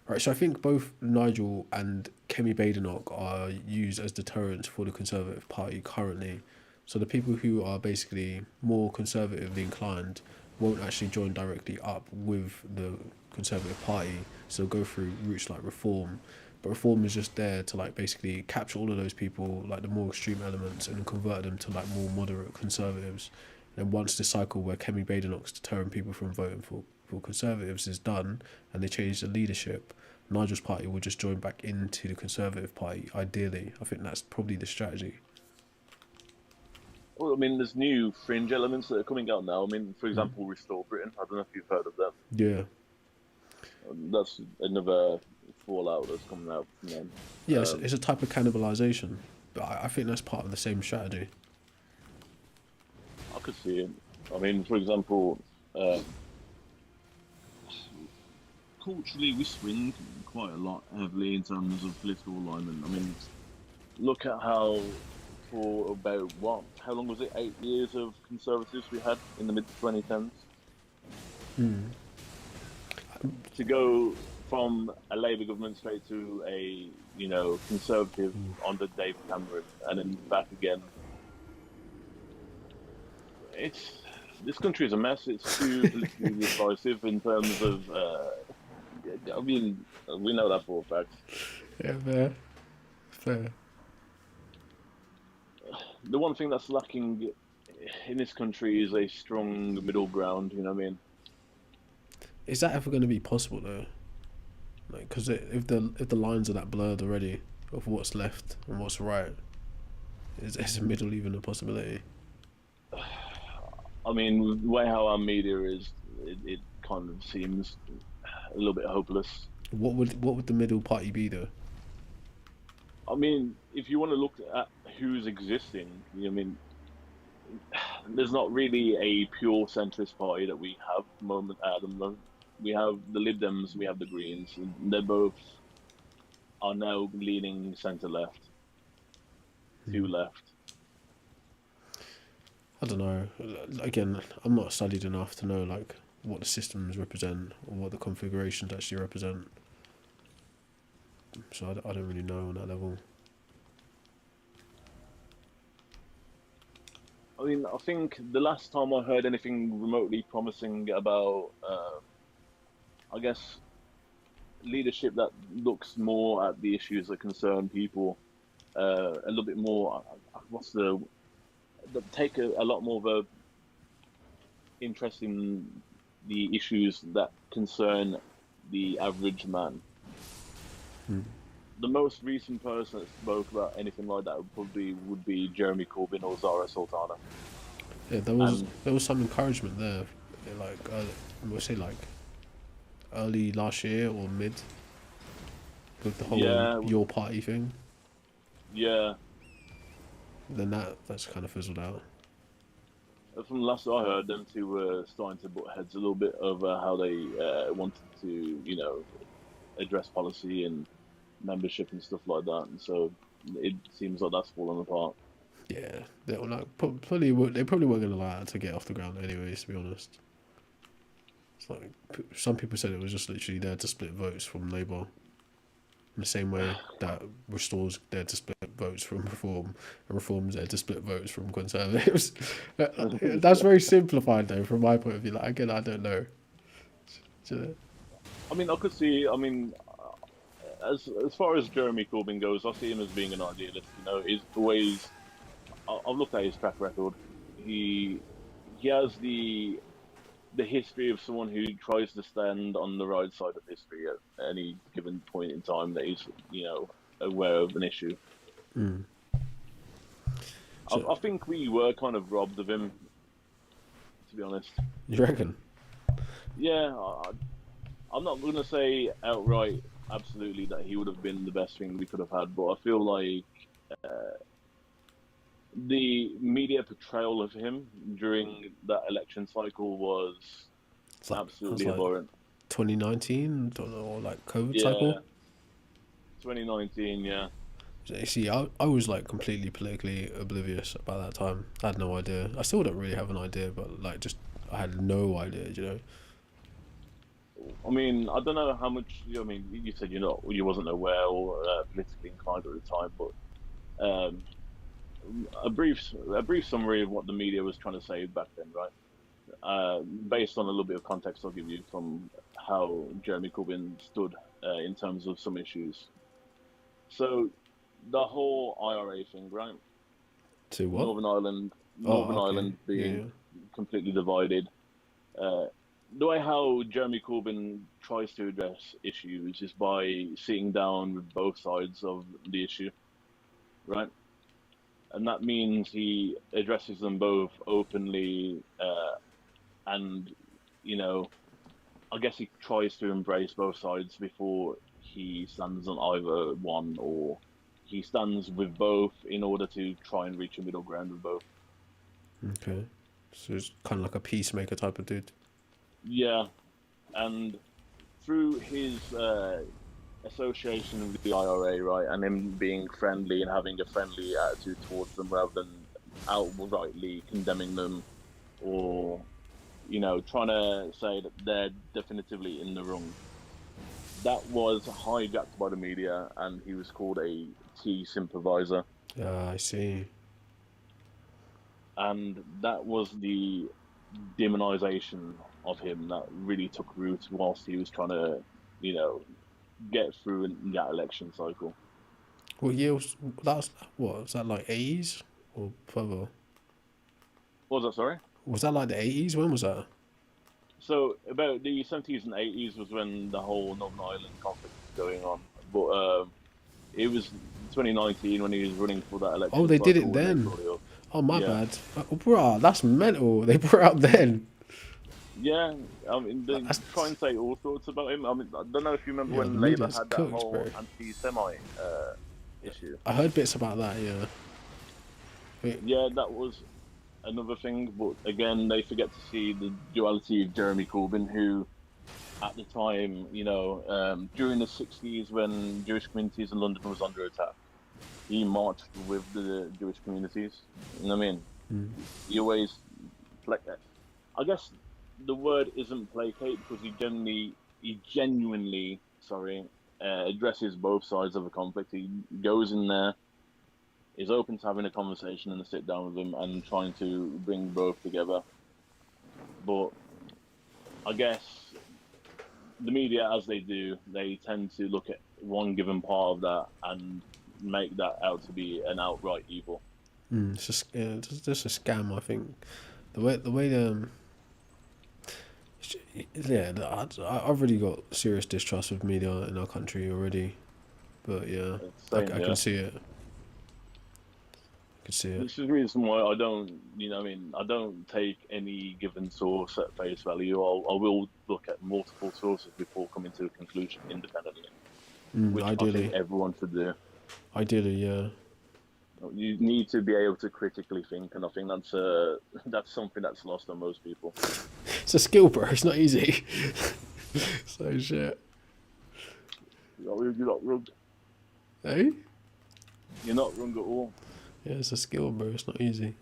Right, so I think both Nigel and Kemi Badenoch are used as deterrents for the Conservative Party currently. So the people who are basically more conservatively inclined won't actually join directly up with the Conservative Party, so go through routes like Reform. But Reform is just there to like basically capture all of those people, like the more extreme elements, and convert them to like more moderate conservatives. And once the cycle where Kemi Badenoch's deterring people from voting for Conservatives is done, and they change the leadership, Nigel's party will just join back into the Conservative Party, ideally. I think that's probably the strategy. Well, I mean, there's new fringe elements that are coming out now. I mean, for example, Restore Britain. I don't know if you've heard of them. Yeah. That's another fallout that's coming out from them. Yeah, it's a type of cannibalization, but I think that's part of the same strategy. I could see it. I mean, for example, culturally we swing quite a lot heavily in terms of political alignment. I mean, look at how for about how long was it? 8 years of Conservatives we had in the mid 2010s. To go from a Labour government straight to a Conservative under David Cameron and then back again. This country is a mess. It's too politically decisive in terms of. I mean, we know that for a fact. Yeah, fair. The one thing that's lacking in this country is a strong middle ground. You know what I mean? Is that ever going to be possible though? Like, because if the lines are that blurred already of what's left and what's right, is the middle even a possibility? I mean, the way how our media is, it kind of seems a little bit hopeless. What would the middle party be though? I mean, if you want to look at who's existing, I mean, there's not really a pure centrist party that we have at the moment. We have the Lib Dems, we have the Greens, and they both are now leaning centre-left, to left. I don't know. Again, I'm not studied enough to know like what the systems represent or what the configurations actually represent. So I don't really know on that level. I mean, I think the last time I heard anything remotely promising about, I guess, leadership that looks more at the issues that concern people, a little bit more, take a lot more of a interest in the issues that concern the average man. The most recent person that spoke about anything like that would be Jeremy Corbyn or Zara Sultana. Yeah, there was some encouragement there, like we'll say like early last year or mid, with the whole your party thing. Yeah. Then that's kind of fizzled out. From the last I heard, them two were starting to butt heads a little bit over how they wanted to, address policy and membership and stuff like that, and so it seems like that's fallen apart. Yeah, they were like probably they probably weren't gonna allow it to get off the ground anyways. To be honest, it's like some people said it was just literally there to split votes from Labour, in the same way that Restore's there to split votes from Reform, and Reform's there to split votes from Conservatives. That's very simplified though, from my point of view. Like again, I don't know. Do you know? I mean, I could see. I mean, as far as Jeremy Corbyn goes, I see him as being an idealist. You know, he's always. I've looked at his track record. He has the history of someone who tries to stand on the right side of history at any given point in time that he's, you know, aware of an issue. Mm. I think we were kind of robbed of him, to be honest. You reckon? Yeah, I'm not going to say outright absolutely that he would have been the best thing we could have had, but I feel like the media portrayal of him during that election cycle was absolutely abhorrent. 2019, don't know, or like COVID Yeah, cycle. 2019, yeah. You see, I was like completely politically oblivious about that time. I had no idea. I still don't really have an idea, but like just I had no idea, you know. I mean, I don't know how much. I mean, you said you wasn't aware or politically inclined at the time, but a brief summary of what the media was trying to say back then, right? Based on a little bit of context, I'll give you from how Jeremy Corbyn stood in terms of some issues. So, the whole IRA thing, right? To what? Northern Ireland, okay. Ireland being Yeah. completely divided. The way how Jeremy Corbyn tries to address issues is by sitting down with both sides of the issue, right? And that means he addresses them both openly, and, you know, I guess he tries to embrace both sides before he stands on either one, or he stands with both in order to try and reach a middle ground with both. Okay. So it's kind of like a peacemaker type of dude. Yeah, and through his association with the IRA, right, and him being friendly and having a friendly attitude towards them rather than outrightly condemning them or, you know, trying to say that they're definitively in the wrong. That was hijacked by the media, and he was called a tea sympathizer. I see. And that was the demonization of him that really took root whilst he was trying to, you know, get through in that election cycle. What year was that? Was that like 80s or further? What was that, sorry? Was that like the 80s? When was that? So about the 70s and 80s was when the whole Northern Ireland conflict was going on. But it was 2019 when he was running for that election. Oh, they did it then. Oh, my bad. Bruh, that's mental. They brought it up then. Yeah, I mean, they try and say all sorts about him. I mean, I don't know if you remember when Labour had that whole anti-Semite issue. I heard bits about that, yeah. Yeah, that was another thing, but again, they forget to see the duality of Jeremy Corbyn, who, at the time, you know, during the 60s when Jewish communities in London was under attack, he marched with the Jewish communities. You know what I mean? Mm. He always, like, I guess the word isn't placate because he genuinely, addresses both sides of a conflict. He goes in there, is open to having a conversation and a sit down with them and trying to bring both together. But I guess the media, as they do, they tend to look at one given part of that and make that out to be an outright evil. It's just a scam, I think. The way I've really got serious distrust of media in our country already, but yeah, I can see it. This is the reason why I don't, you know, I mean, I don't take any given source at face value. I will look at multiple sources before coming to a conclusion independently, which ideally, I think everyone should do. Ideally, yeah. You need to be able to critically think, and I think that's something that's lost on most people. It's a skill, bro. It's not easy. So shit. You got rugged. Hey? You're not wrong at all. Yeah, it's a skill, bro. It's not easy.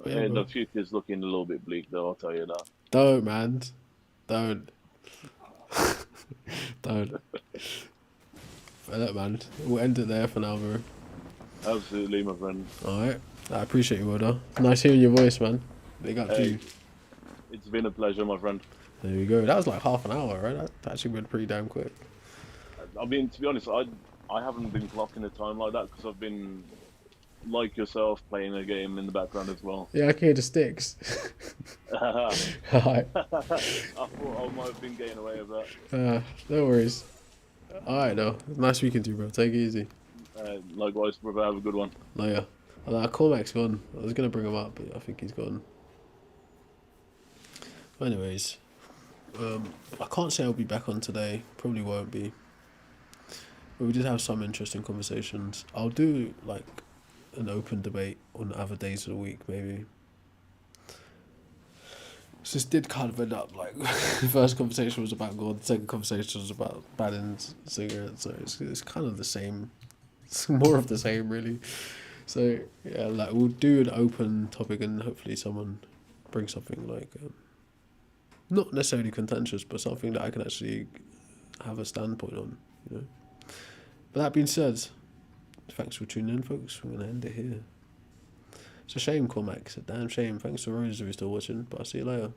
Yeah, Hey, bro. the future's looking a little bit bleak, though. I'll tell you that. Don't, man. Don't. Don't. But look, man. We'll end it there for now, bro. Absolutely, my friend. Alright. I appreciate you, Wilder. Nice hearing your voice, man. Big up to Hey. you. It's been a pleasure, my friend. There we go. That was like half an hour, right? That actually went pretty damn quick. I mean, to be honest, I haven't been clocking the time like that because I've been, like yourself, playing a game in the background as well. Yeah, I can hear the sticks. I Alright. thought I might have been getting away with that. No worries. Alright, though. Nice speaking to you, bro. Take it easy. Likewise, brother, have a good one. Later. Cormac's gone. I was going to bring him up, but I think he's gone. Anyways. I can't say I'll be back on today. Probably won't be. But we did have some interesting conversations. I'll do, like, an open debate on other days of the week, maybe. So this did kind of end up, like, the first conversation was about God, the second conversation was about banning cigarettes, so it's kind of the same. It's more of the same, really. So, yeah, like, we'll do an open topic and hopefully someone brings something, like, not necessarily contentious, but something that I can actually have a standpoint on, you know. But that being said, thanks for tuning in, folks. We're going to end it here. It's a shame, Cormac. It's a damn shame. Thanks for those of you still watching, but I'll see you later.